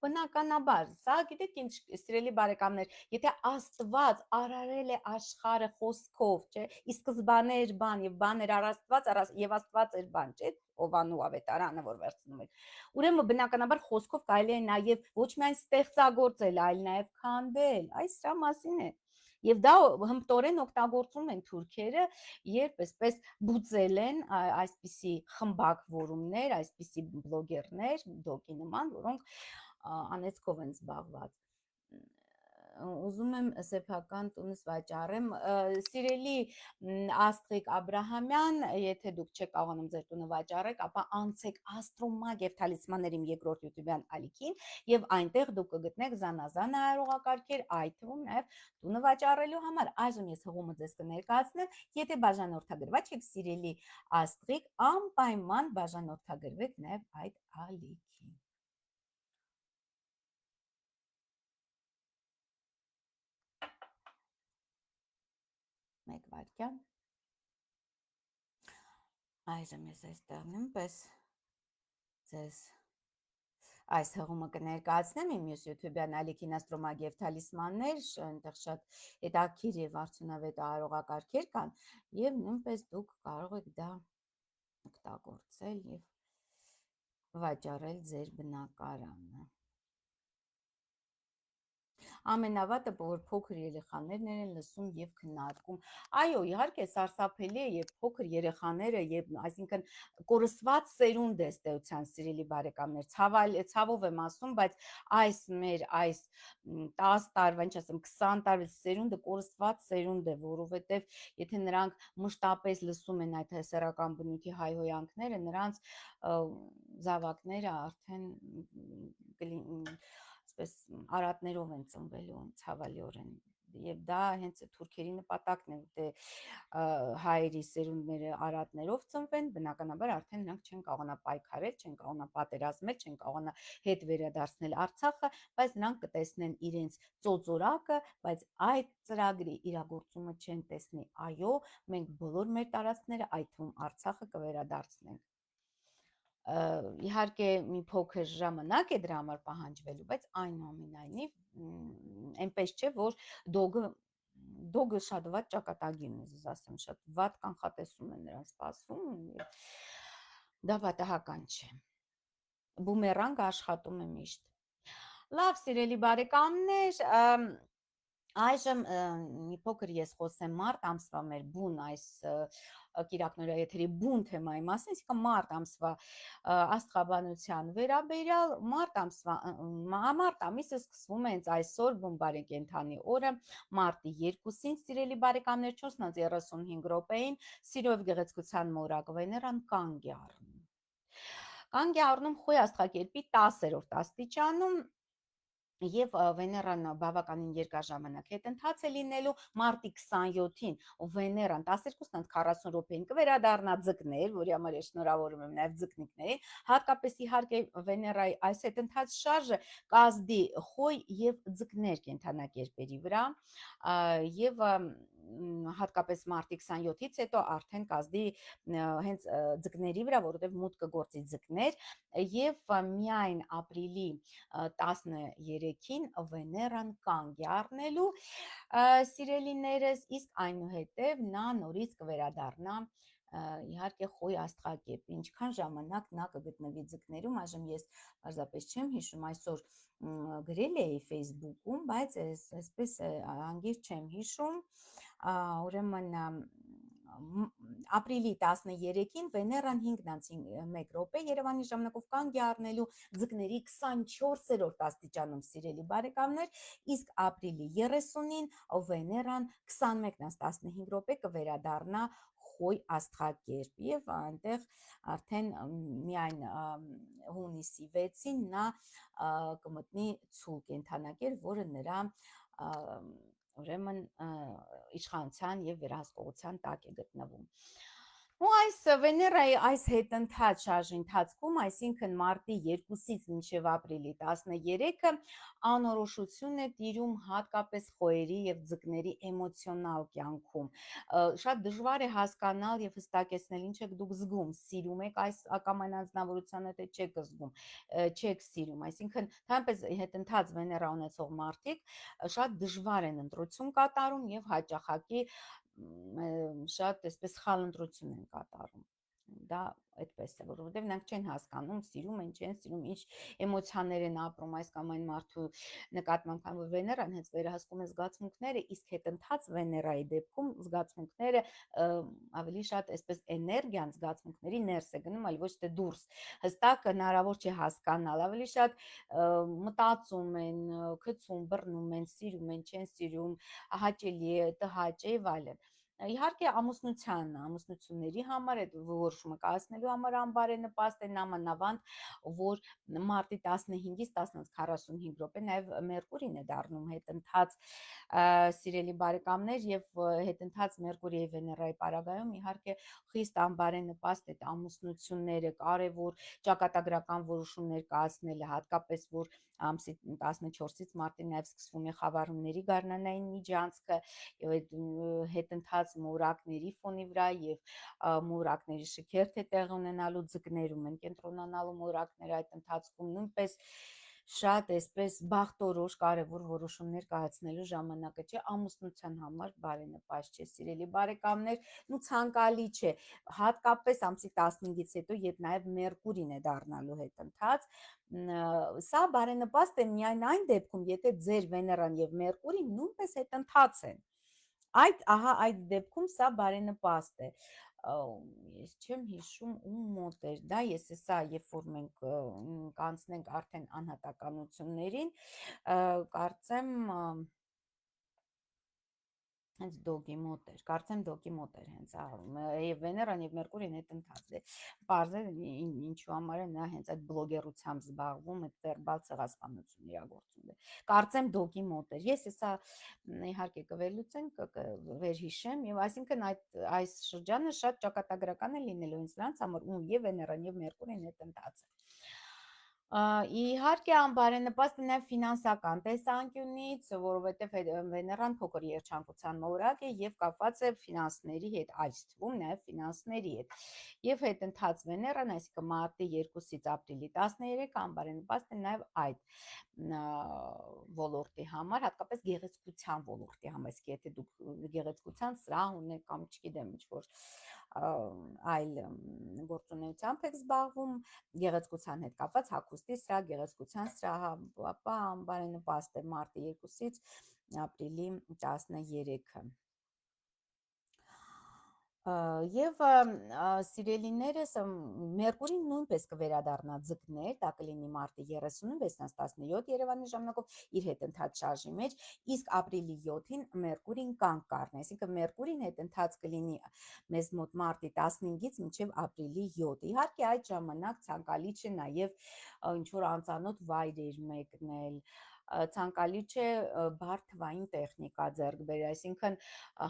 բնականաբար, սա գիտեք ինչ, սիրելի բարեկամներ, եթե Աստված արարել է աշխարհը խոսքով, չէ, ի սկզբանե էր բան եւ բան էր Աստված եւ Աստված էր բան, չէ, Հովանու ավետարանը, որ վերցնում էր։ Ուրեմն բնականաբար խոսքով կարելի է նաեւ ոչ միայն ստեղծագործել, այլ նաեւ քանդել, այս սրա մասին է։ Եվ դա հմտորեն օգտագործում են թուրքերը, երբ այսպես բուծել են այսպիսի խմբակվորումներ, այսպիսի բլոգերներ, դոկի նման, որոնք անեծքով են զբաղված։ Ուզում եմ սեփական տունս վաճառեմ, սիրելի Աստղիկ Աբրահամյան, եթե դուք չեք կարողանում ձեր տունը վաճառեք, ապա անցեք Աստրոմագ եւ Թալիսմանների երկրորդ YouTube-յան ալիքին եւ այնտեղ դուք կգտնեք զանազան հայրողակարգեր, այդ թվում նաեւ տունը վաճառելու համար։ Այժմ ես հղումը ձեզ կներկայացնեմ, եթե բաժանորդագրված եք, սիրելի Աստղիկ, անպայման բաժանորդագրվեք նաեւ այդ ալիքին։ Մեկ վայրկյան։ Այժմ ես այստեղ նույնպես ձեզ այս հղումը կներկայացնեմ իմ մյուս YouTube-յան ալիքին Աստրոմագ եւ Թալիսմաններ, այնտեղ շատ հետաքրքիր եւ արդյունավետ հայրողակարգեր կան եւ նույնպես դուք կարող եք դա օգտագործել եւ վաճառել ձեր բնակարանը։ Ամենավատը, որ փոքր երեխաներն են լսում եւ քննարկում։ Այո, իհարկե սարսափելի է, եւ փոքր երեխաները եւ այսինքն կորսված սերունդ է ըստեյության, սիրելի բարեկամներ, ցավով եմ ասում, բայց այս 10 տարվա, ինչ ասեմ, 20 տարվա սերունդը կորսված սերունդ է, որովհետեւ եթե նրանք մշտապես լսում են այդ հսերական բնույթի հայհոյանքները, նրանց զավակները արդեն այսպես արատներով են ծնվելու ցավալիորեն եւ դա հենց թուրքերի նպատակն է դե հայերի սերունդները արատներով ծնվեն բնականաբար արդեն նրանք չեն կարողանա պայքարել, չեն կարողանա պատերազմել, չեն կարողանա հետ վերադարձնել Արցախը, բայց նրանք կտեսնեն իրենց ծոծորակը, բայց այդ ծրագրի իրագործումը չեն տեսնի։ Այո, մենք բոլոր մեր տարածքները, այդ թվում Արցախը կվերադարձնենք։ Իհարկե մի փոքր ժամանակ է դրա համար պահանջվելու, բայց այնուամենայնիվ այնպես չէ, որ դոգը շատ վատ ճակատագին է, ես ասեմ, շատ վատ կանխատեսում են նրան սպասում, դա պատահական չէ։ Բումերանգը աշխատում է միշտ։ Լավ, սիրելի բարեկամներ, այժմ մի փոքր ես խոսեմ մարտ ամսվա մեր բուն այս կիրակնօրյա եթերի բուն թեմայի մասին, այսինքն մարտ ամսվա աստղաբանության վերաբերյալ մարտ ամիսը սկսվում է հենց այսօր բուն բարեկենդանի օրը մարտի 2-ին, սիրելի բարեկամներ, 4:35 րոպեին սիրով գեղեցկության մորակ Վեներան կանգ է առնում։ Կանգ է առնում Խոյ աստղակերպի 10-րդ աստիճանում եւ Վեներան բավականին երկար ժամանակ հետընթաց է լինելու մարտի 27-ին Վեներան 12:40 րոպեին կվերադառնա ձկներ, որի համար ես շնորհավորում եմ նաեւ ձկնիկներին, հատկապես իհարկե Վեներայի այս հետընթաց շարժը կազդի Խոյ եւ ձկներ կենդանակերպերի վրա եւ հատկապես մարտի 27-ից հետո արդեն կազդի հենց ձկների վրա, որովհետեւ մուտք կգործի ձկներ եւ միայն ապրիլի 13-ին Վեներան կանգ է առնելու սիրելիներս, իսկ այնուհետև նա նորից կվերադառնա իհարկե Խոյ աստղակերպ, ինչքան ժամանակ նա կգտնվի ձկներում, այժմ ես պարզապես չեմ հիշում, այսօր գրել էի Facebook-ում, բայց այսպես անգիր չեմ հիշում, ուրեմն ապրիլի 13-ին Վեներան 5:01 րոպե Երևանի ժամանակով կանգ է առնելու ձկների 24-րդ աստիճանում, սիրելի բարեկամներ, իսկ ապրիլի 30-ին Վեներան 21:15 րոպե կվերադառնա Խոյ աստղակերպ եւ այնտեղ արդեն միայն հունիսի 6-ին նա կմտնի ցուլ կենդանակերպ, որը նրա ուրեմն իշխանության եւ վերահսկողության տակ է գտնվում։ Ու այս Վեներայի այս հետընթաց շարժի ընթացքում, այսինքն մարտի 2-ից մինչև ապրիլի 13-ը անորոշություն է տիրում հատկապես խոյերի եւ ձկների էմոցիոնալ կյանքում։ Շատ դժվար է հասկանալ եւ հստակեցնել ինչ եք դուք զգում, սիրում եք այս ակամայն անձնավորությանը, թե չեք զգում, չեք սիրում, այսինքն թամպես հետընթաց Վեներա ունեցող մարդիկ շատ դժվար են ընտրություն կատարում եւ հաճախակի շատ այսպես սխալ ընտրություն են կատարում, դա այդպես է, որովհետև նրանք չեն հասկանում, սիրում են, չեն սիրում, ինչ էմոցիաներ են ապրում այս կամ այն մարդու նկատմամբ, քանի որ Վեներան հենց վերահսկում է զգացմունքները, իսկ հետընթաց Վեներայի դեպքում զգացմունքները ավելի շատ այսպես էներգիան զգացմունքների ներս է գնում, այլ ոչ թե դուրս, հստակ հնարավոր չէ հասկանալ, ավելի շատ մտածում են, գցում, բռնում են, սիրում են, չեն սիրում, հաճելի է, տհաճ է եւ այլն։ Իհարկե ամուսնությունների համար այդ որոշումը կայացնելու համար անբարենպաստ է նամանավանդ, որ մարտի 15-ից 10:45 րոպե նաև Մերկուրին է դառնում հետընթաց, սիրելի բարեկամներ, եւ հետընթաց Մերկուրիի եւ Վեներայի պարագայում իհարկե խիստ անբարենպաստ է ամուսնությունները, կարևոր ճակատագրական որոշումներ կայացնելը, հատկապես որ ամսի 14-ից մարտի նաև սկսվում է խավարումների գարնանային միջանցքը եւ այդ հետընթաց մորակների ֆոնի վրա եւ մորակների շքերթ է տեղ ունենալու ձկներում են կենտրոնանալու մորակները այդ ընթացքում նույնպես շատ այսպես բախտորոշ կարևոր որոշումներ կայացնելու ժամանակը չէ, ամուսնության համար բարենպաստ չէ, սիրելի բարեկամներ, ու ցանկալի չէ, հատկապես ամսի 15-ից հետո, երբ նաև Մերկուրին է դառնալու հետընթաց, սա բարենպաստ է միայն այն դեպքում, եթե ձեր Վեներան եւ Մերկուրին նույնպես հետընթաց են։ Այդ դեպքում սա բարենպաստ է, ես չեմ հիշում ում մոտ էր, դա ես հեսա, երբ որ մենք կանցնենք արդեն անհատականություններին, կարծեմ Հենց դոգի մոտ էր, կարծեմ դոգի մոտ էր հենց եւ Վեներան եւ Մերկուրին հետ ընթաց է։ Պարզել ինչու համար է նա հենց այդ բլոգերությամբ զբաղվում, այդ վերբալ ցեղասպանություն իրագործում է։ Կարծեմ դոգի մոտ էր։ Ես հեսա իհարկե կվերլուծենք, վերհիշեմ եւ այսինքն այս շրջանը շատ ճակատագրական է լինելու ինձ նրանց համար, ում եւ Վեներան եւ Մերկուրին հետ ընթաց է։ Իհարկե անբարենպաստ է նաև ֆինանսական տեսանկյունից, որովհետև Վեներան փոքր երջանկության մոլորակ է եւ կապված է ֆինանսների հետ, այս թվում նաև ֆինանսների հետ։ Եվ հետընթաց Վեներան, այսինքն մարտի 2-ից ապրիլի 13 անբարենպաստ է նաև այդ ոլորտի համար, հատկապես գեղեցկության ոլորտի համար, իսկ եթե դուք գեղեցկության սրահ ունեք կամ չգիտեմ ինչ-որ այլ գործունեությամբ եք զբաղվում, գեղեցկության հետ կապված հագուստի սրահ, գեղեցկության սրահ, ապա անբարենպաստ է մարտի 2-ից ապրիլի 13-ը։ Եվ սիրելիներս Մերկուրին նույնպես կվերադառնա ձկներ, դա կլինի մարտի 36-ից 17 Երևանի ժամանակով իր հետընթաց շարժի մեջ, իսկ ապրիլի 7-ին Մերկուրին կանգ կառնի, այսինքն Մերկուրին հետընթաց կլինի մեզ մոտ մարտի 15-ից մինչև ապրիլի 7։ Իհարկե այդ ժամանակ ցանկալի չէ նաև ինչ-որ անծանոթ վայրեր մեկնել, ցանկալի չէ բարդ թվային տեխնիկա ձեռք բերել, այսինքն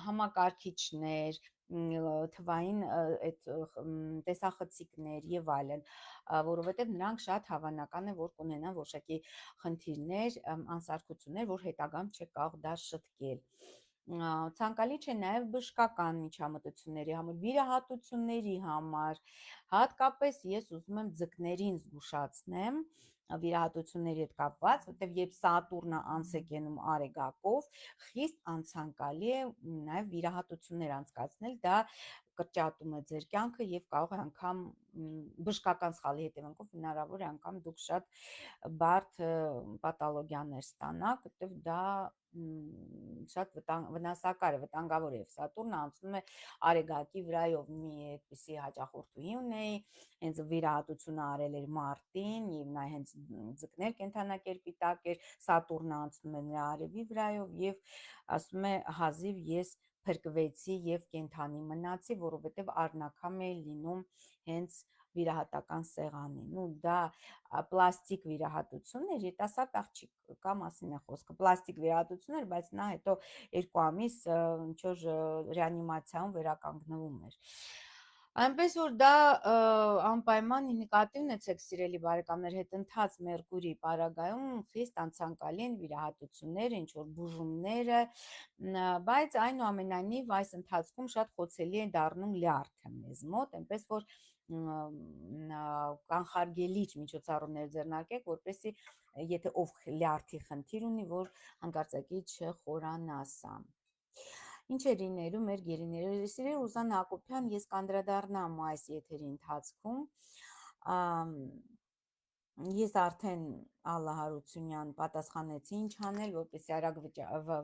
համակարգիչներ, թվային այդ տեսախցիկներ եւ այլն, որովհետեւ նրանք շատ հավանական է որ կունենան որոշակի խնդիրներ, անսարքություններ, որ հետագայում չեք կարող դա շտկել։ Ցանկալի չէ նաև բժշկական միջամտությունների համար, վիրահատությունների համար, հատկապես ես ուզում եմ ձկներին զգուշացնեմ վիրահատությունների հետ կապված, որտեղ երբ Սատուրնը անց է կենում Արեգակով, խիստ անցանկալի է նաև վիրահատություններ անցկացնել, դա կրճատում է ձեր կյանքը եւ կարող է անգամ բժշկական սխալի հետևանքով հնարավոր է անգամ դուք շատ բարդ պաթոլոգիաներ ստանաք, որտեղ դա շատ վնասակար է, վտանգավոր է։ Սատուրնը անցնում է Արեգակի վրայով, մի այդպիսի հաճախորդուհի ունեի, հենց վիրահատությունը արել էր մարտին եւ նա հենց ձկներ կենթանակերպի տակ էր, Սատուրնը անցնում է նրա արևի վրայով եւ ասում է հազիվ ես փրկվեցի եւ կենթանի մնացի, որովհետեւ առնակամ է լինում հենց վիրահատական սեղանին։ Ու դա պլաստիկ վիրահատությունն էր, երիտասարդ աղջկա մասին է խոսքը, պլաստիկ վիրահատություններ, բայց նա հետո 2 ամիս ինչ-որ ռեանիմացիայում վերականգնվում էր։ Այնպես որ դա անպայման նկատի ունեցեք սիրելի բարեկամներ, հետընթաց Մերկուրի պարագայում խիստ անցանկալի են վիրահատությունները, ինչ որ բուժումները, բայց այնուամենայնիվ այս ընթացքում շատ խոցելի է դառնում լյարդը մեզ մոտ, այնպես որ կանխարգելիչ միջոցառումներ ձեռնարկեք, որպեսզի եթե ով լյարդի խնդիր ունի, որ հանկարծակի չխորանա սա։ Ինչ է լինելու մեր գերիները, սիրելի Ռուզան Հակոբյան, ես կանդրադառնամ այս եթերի ընթացքում, ես արդեն Ալլա Հարությունյան պատասխանեցի ինչ անել, որպեսզի արագ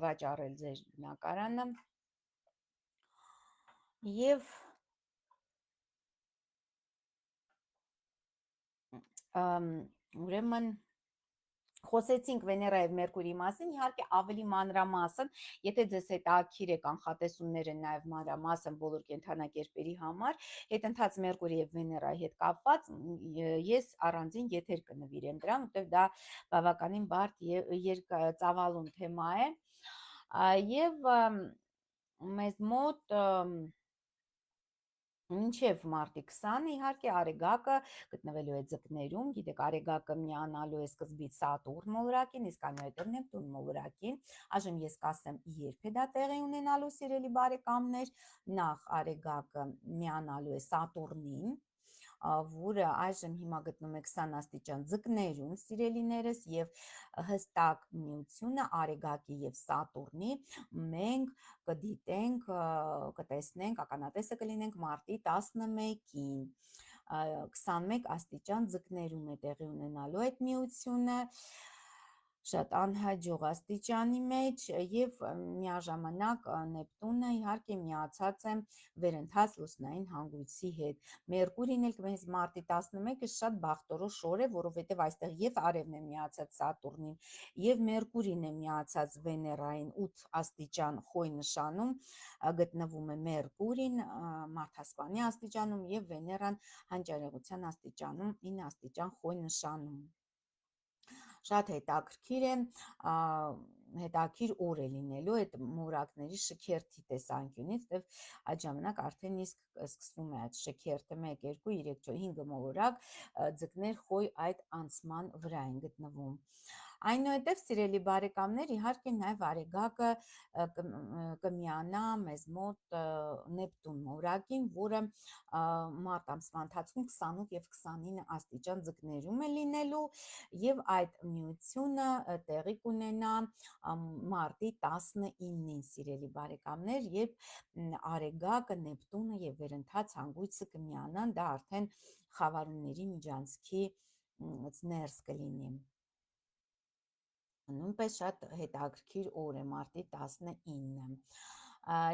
վաճառել ձեր բնակարանը եւ ուրեմն խոսեցինք Վեներա եւ Մերկուրի մասին, իհարկե ավելի մանրամասն, եթե ձեզ հետաքրքիր է կանխատեսումները նաև մանրամասն բոլոր կենթանակերպերի համար, հետընթաց Մերկուրի եւ Վեներայի հետ կապված ես առանձին եթեր կնվիրեմ դրան, որտեղ դա բավականին բարդ եւ ծավալուն թեմա է, եւ մեզ մոտ մինչև մարտի 20-ը իհարկե Արեգակը գտնվելու է ձկներում, գիտեք Արեգակը միանալու է սկզբից Սատուրն մոլորակին, իսկ այնուհետև Նեպտուն մոլորակին, այժմ ես կասեմ երբ է դա տեղի ունենալու սիրելի բարեկամներ, նախ Արեգակը միանալու է Սատուրնին, որը այժմ հիմա գտնում է 20 աստիճան ձկներում սիրելիներս եւ հստակ միությունը Արեգակի եւ Սատուրնի մենք կդիտենք, կտեսնենք, ականատեսը կլինենք մարտի 11-ին, 21 աստիճան ձկներում է տեղի ունենալու այդ միությունը, շատ անհաջող աստիճանի մեջ եւ միաժամանակ Նեպտունը իհարկե միացած է վերընթաց լուսնային հանգույցի հետ։ Մերկուրին էլ մեզ մարտի 11-ը շատ բախտորոշ օր է, որովհետեւ այստեղ եւ Արևն է միացած Սատուրնին, եւ Մերկուրին է միացած Վեներային 8 աստիճան Խոյ նշանում գտնվում է Մերկուրին մարդասպանի աստիճանում եւ Վեներան հանճարեղության աստիճանում 9 աստիճան Խոյ նշանում։ Շատ հետաքրքիր է, հետաքրքիր օր է լինելու այդ մուրակների շքերթի տեսանկյունից, եւ այդ ժամանակ արդեն իսկ սկսվում է այդ շքերթը 1 2 3 4 5 մուրակ ձկներ Խոյ այդ անցման վրա են գտնվում։ Այնուհետև, սիրելի բարեկամներ, իհարկե նաև Արեգակը կմիանա մեզ մոտ Նեպտուն մուրակին, որը մարտ ամսվա ընթացքում 28 եւ 29 աստիճան ձկներում է լինելու, եւ այդ միությունը տեղի կունենա մարտի 19-ին, սիրելի բարեկամներ, երբ Արեգակը, Նեպտունը եւ վերընթաց հանգույցը կմիանան, դա արդեն խավարումների միջանցքի ներս կլինի։ Նույնպես շատ հետաքրքիր օր է մարտի 19-ը։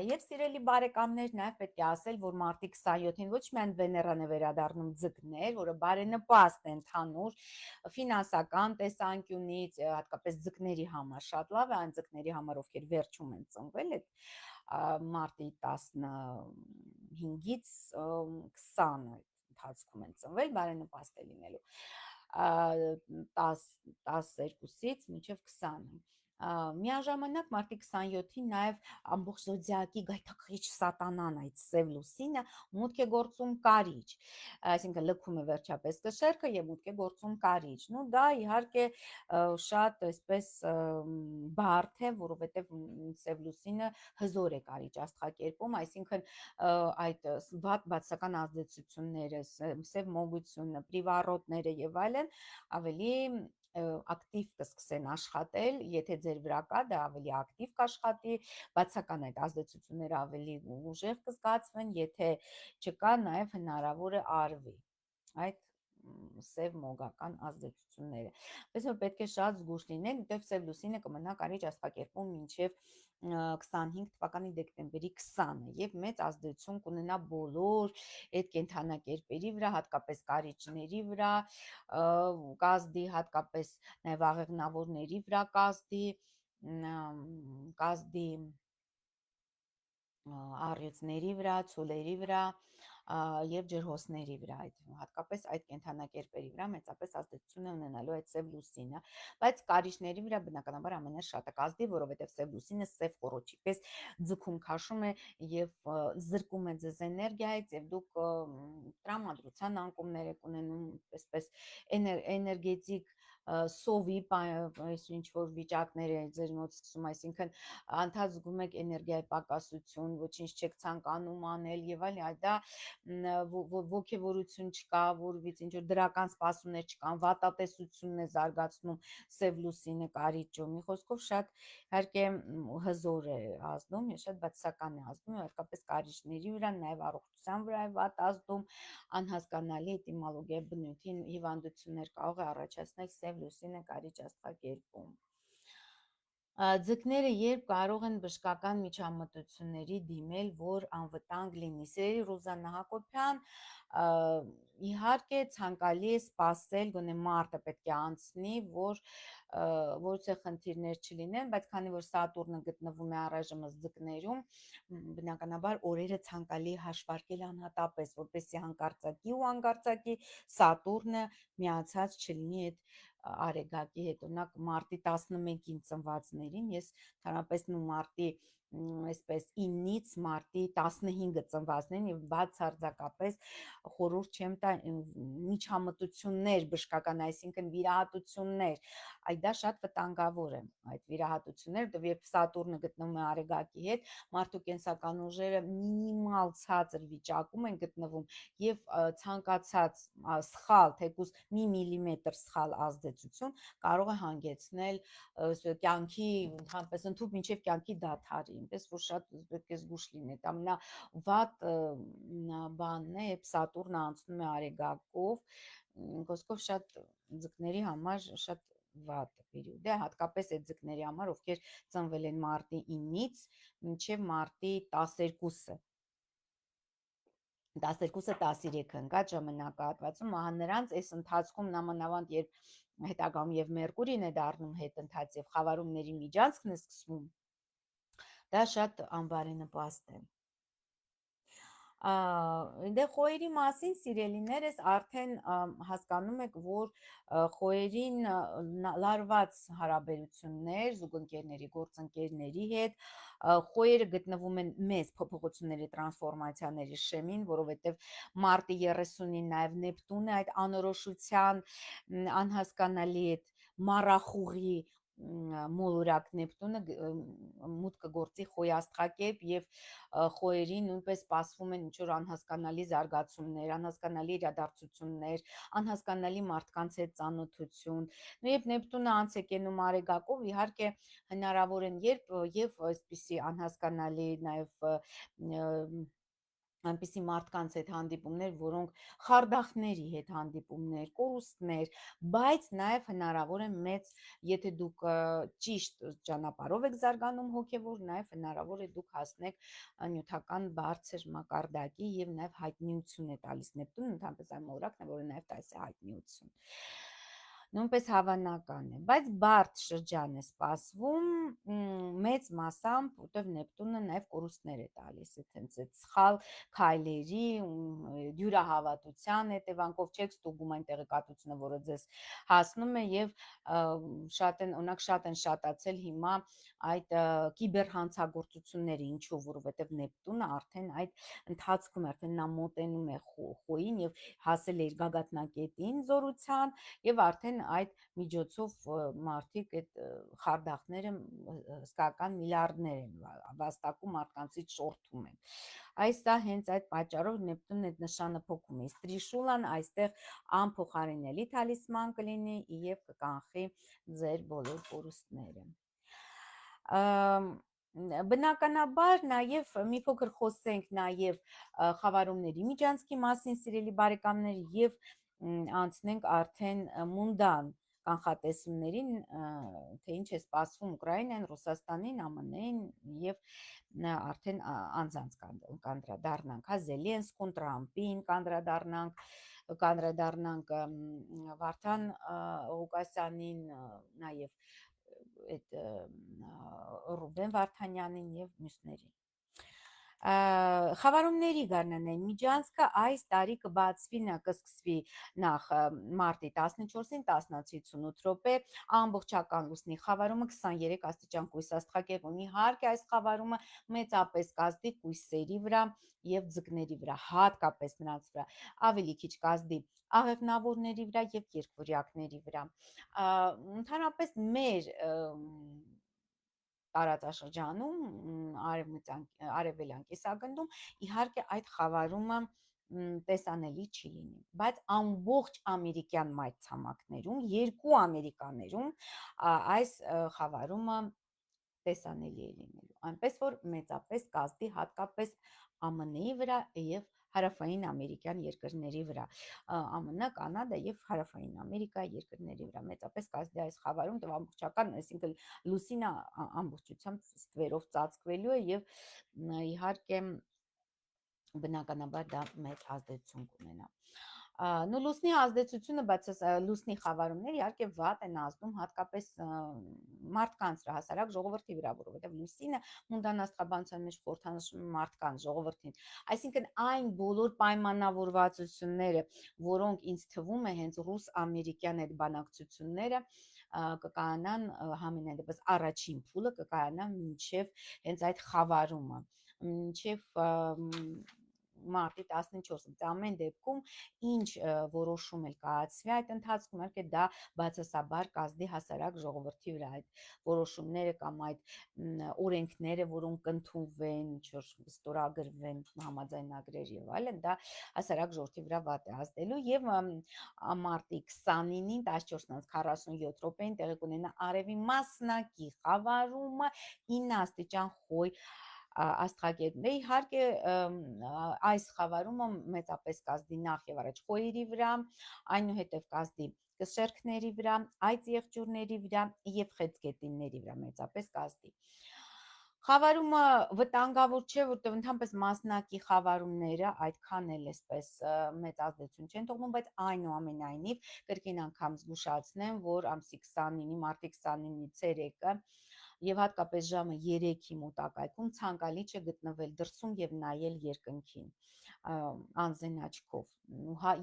Եվ սիրելի բարեկամներ, նաև պետք է ասել, որ մարտի 27-ին ոչ միայն Վեներան է վերադառնում ձկներ, որը բարենպաստ է ընդհանուր ֆինանսական տեսանկյունից, հատկապես ձկների համար շատ լավ է, այն ձկների համար, ովքեր վերջում են ծնվել, այդ մարտի 15-ից 20 ընթացքում են ծնվել, բարենպաստ է լինելու 12-ից մինչև 20-ը։ Միաժամանակ մարտի 27-ին նաև ամբողջ զոդիակի գայթակղիչ սատանան, այդ սև լուսինը մուտք է գործում կարիճ, այսինքն լքում է վերջապես կշեռքը եւ մուտք է գործում կարիճ։ Ну դա իհարկե շատ այսպես բարդ է, որովհետեւ սև լուսինը հզոր է կարիճ աստղակերպում, այսինքն այդ վատ բացական ազդեցությունները, սև մոգությունը, պրիվառոտները եւ այլն ավելի ակտիվ կսկսեն աշխատել, եթե ձեր վրա կա, դա ավելի ակտիվ կաշխատի, բացական այդ ազդեցությունները ավելի ուժեղ կզգացվեն, եթե չկա, նաև հնարավոր է արվի այդ սև մոգական ազդեցությունները։ Պես որ պետք է շատ զգուշ լինել, որտեղ սև լուսինը կմնա կարիճ աստղակերպում մինչև 25 թվականի դեկտեմբերի 20-ը եւ մեծ ազդեցություն կունենա բոլոր այդ կենդանակերպերի վրա, հատկապես կարիճների վրա կազդի, հատկապես նաև աղեղնավորների վրա կազդի առյուծների վրա, ցոլերի վրա եւ ջրհոսների վրա, հատկապես այդ կենդանակերպերի վրա մեծապես ազդեցություն է ունենալու այդ սև լուսինը, բայց կարիճների վրա բնականաբար ամենաշատը կազդի, որովհետեւ սև լուսինը սև խոռոչի պես ձգում քաշում է եւ զրկում է ձեզ էներգիայից եւ դուք տրամադրության անկումներ եք ունենում, այսպես էներգետիկ սովի ինչ որ վիճակներ է ձեր մոտ սկսում, այսինքն անդադ զգում եք էներգիայի պակասություն, ոչինչ չեք ցանկանում անել եւ այլն, դա ոգևորություն չկա, որից ինչ որ դրական սպասումներ չկան, վատատեսությունն է զարգացնում սև լուսինը կարիճում, մի խոսքով շատ իհարկե հզոր է ազդում, շատ բացասական է ազդում, հատկապես կարիճների վրա, նաև առողջության վրա է վատ ազդում, անհասկանալի էտիմոլոգիայի բնույթի հիվանդություններ կարող է առաջացնել սև լուսինը կարիճ աստղակերպում։ Ձկները երբ կարող են բժշկական միջամտությունների դիմել, որ անվտանգ լինի։ Սիրելի Ռուզաննա Հակոբյան, իհարկե ցանկալի է սպասել, գոնե մարտը պետք է անցնի, որ որոշ խնդիրներ չլինեն, բայց քանի որ Սատուրնը գտնվում է առայժմ ձկներում, բնականաբար օրերը ցանկալի հաշվարկել անհատապես, որպեսզի հանկարծակի ու անկարծակի Սատուրնը միացած չլինի այդ Արեգակի հետ, օրինակ մարտի 11-ին ծնվածներին, ես ընդհանրապես մարտի այսպես 9-ից մարտի 15-ը ծնվածներին եւ բացարձակապես խորհուրդ չեմ տա միջամտություններ բժշկական, այսինքն վիրահատություններ, այդ դա շատ վտանգավոր է, այդ վիրահատությունները, որտեղ երբ Սատուրնը գտնվում է Արեգակի հետ, մարդու կենսական ուժերը մինիմալ ցածր վիճակում են գտնվում եւ ցանկացած սխալ, թեկուզ մի միլիմետր սխալ ազդեցություն կարող է հանգեցնել կյանքի, ընդհանրապես ընդհուպ մինչև կյանքի դադարի, այնպես որ շատ պետք է զգուշ լինեք, ամենավատ բանն է, երբ Սատուրնը անցնում է Արեգակով, խոսքով շատ ձկների համար շատ վատ պերիոդ է, հատկապես այդ ձկների համար, ովքեր ծնվել են մարտի 9-ից մինչև մարտի 12-ը։ 12-ը 13-ը ընկած ժամանակահատվածում նրանց այս ընթացքում նամանավանդ երբ հետագայում եւ Մերկուրին է դառնում հետընթաց եւ խավարումների միջանցքն է սկսվում, դա շատ անբարենպաստ է։ Դե խոյերի մասին սիրելիներս արդեն հասկանում եք, որ խոյերին լարված հարաբերություններ զուգընկերների, գործընկերների հետ, խոյերը գտնվում են մեծ փոփոխությունների, տրանսֆորմացիաների շեմին, որովհետև մարտի 30-ին նաև Նեպտունը այդ անորոշության անհասկանալի այդ մառախուղի մոլորակ Նեպտունը մուտքը գործի խոյ աստղակերպ եւ խոյերին նույնպես սպասվում են ինչ-որ անհասկանալի զարգացումներ, անհասկանալի իրադարձություններ, անհասկանալի մարդկանց հետ ծանոթություն։ Երբ Նեպտունը անց է կենում Արեգակով, իհարկե հնարավոր են եւ այսպիսի անհասկանալի նաեւ այնպիսի մարդկանց հետ հանդիպումներ, որոնք խարդախների հետ հանդիպումներ, կորուստներ, բայց նաև հնարավոր է մեծ, եթե դուք ճիշտ ճանապարհով եք զարգանում հոգևոր, նաև հնարավոր է դուք հասնեք նյութական բարձր մակարդակի եւ նաև հայտնիություն է տալիս Նեպտունը, ընդհանրապես այն մոլորակն է, որը նաև տալիս է հայտնիություն։ Նույնպես հավանական է, բայց բարդ շրջան է սպասվում մեծ մասամբ, որտեղ Նեպտունը նաև կորուստներ է տալիս, հենց այդ սխալ քայլերի, դյուրահավատության հետևանքով չեք ստուգում այն տեղեկատվությունը, որը ձեզ հասնում է եւ շատ են շատացել հիմա այդ կիբերհանցագործությունները, ինչու, որովհետեւ Նեպտունը արդեն այդ ընթացքում արդեն նա մոտենում է խոյին եւ հասել է իր գագաթնակետին զորության եւ արդեն այդ միջոցով մարդիկ այդ խարդախները հսկական միլիարդներ են վաստակում մարդկանցից շորթում են։ Այս դա հենց այդ պատճառով Նեպտունն այդ նշանը փոխում է։ Տրիշուլան այստեղ անփոխարինելի թալիսման կլինի եւ կկանխի ձեր բոլոր կորուստները։ Բնականաբար նաև մի փոքր խոսենք նաև խավարումների միջանցքի մասին, սիրելի բարեկամներ, եւ անցնենք արդեն մունդան կանխատեսումներին, թե ինչ է սպասվում Ուկրաինային, Ռուսաստանին, ԱՄՆ-ին եւ արդեն անձանց կանդրադառնանք, Զելենսկուն, Տրամպին կանդրադառնանք Վարդան Ղուկասյանին, նաև այդ Ռուբեն Վարդանյանին եւ մյուսներին։ Խավարումների գարնանային միջանցքը այս տարի կբացվի, կսկսվի նախ մարտի 14-ին 10:58 րոպե, ամբողջական լուսնի խավարումը 23 աստիճան կույս աստղակերպում։ Իհարկե այս խավարումը մեծապես կազդի կույսերի վրա եւ ձկների վրա, հատկապես նրանց վրա, ավելի քիչ կազդի աղեղնավորների վրա եւ երկվորյակների վրա։ Ընդհանրապես մեր տարածաշրջանում արևելյան կիսագնդում իհարկե այդ խավարումը տեսանելի չի լինի, բայց ամբողջ ամերիկյան մայրցամաքներում, երկու Ամերիկաներում այս խավարումը տեսանելի է լինելու, այնպես որ մեծապես կազդի հատկապես ԱՄՆ-ի վրա եւ հարավային ամերիկյան երկրների վրա, ԱՄՆ, Կանադա եւ հարավային Ամերիկա երկրների վրա մեծապես կազդի այս խավարում, եւ ամբողջական, այսինքն լուսինը ամբողջությամբ ստվերով ծածկվելու է եւ իհարկե բնականաբար դա մեծ ազդեցություն կունենա։ Լուսնի ազդեցությունը, բայց լուսնի խավարումները իհարկե վատ են ազդում հատկապես մարդկանց վրա, հասարակ ժողովրդի վրա, որովհետև լուսինը մունդան աստղաբանության մեջ խորհրդանշում է մարդկանց, ժողովրդին։ Այսինքն այն բոլոր պայմանավորվածությունները, որոնք ինձ թվում է հենց ռուս-ամերիկյան այդ բանակցությունները կկայանան համենայն դեպս առաջին փուլը կկայանա մինչև հենց այդ խավարումը, մինչև մարտի 14-ից ամեն դեպքում ինչ որոշում էլ կայացվի այդ ընթացքում, իհարկե դա բացասաբար կազդի հասարակ ժողովրդի վրա, այդ որոշումները կամ այդ օրենքները, որոնք կընդունվեն, ինչ-որ ստորագրվեն համաձայնագրեր եւ այլն, դա հասարակ ժողովրդի վրա վատ է ազդելու եւ մարտի 29-ին 14:47 րոպեին տեղի կունենա արևի մասնակի խավարումը 9 աստիճան խոյ աստղագետներ։ Իհարկե այս խավարումը մեծապես կազդի նախ եւ առաջ խոյերի վրա, այնուհետև կազդի կշերքների վրա, այծ եղջյուրների վրա եւ խեցգետինների վրա մեծապես կազդի։ Խավարումը վտանգավոր չէ, որտեղ ընդհանրապես մասնակի խավարումները այդքան էլ էսպես մեծ ազդեցություն չեն թողնում, բայց այնուամենայնիվ կրկին անգամ զգուշացնեմ, որ ամսի 29-ի, մարտի 29-ի ցերեկը եւ հատկապես ժամը 3-ի մոտակայքում ցանկալի չէ գտնվել դրսում եւ նայել երկնքին անզեն աչքով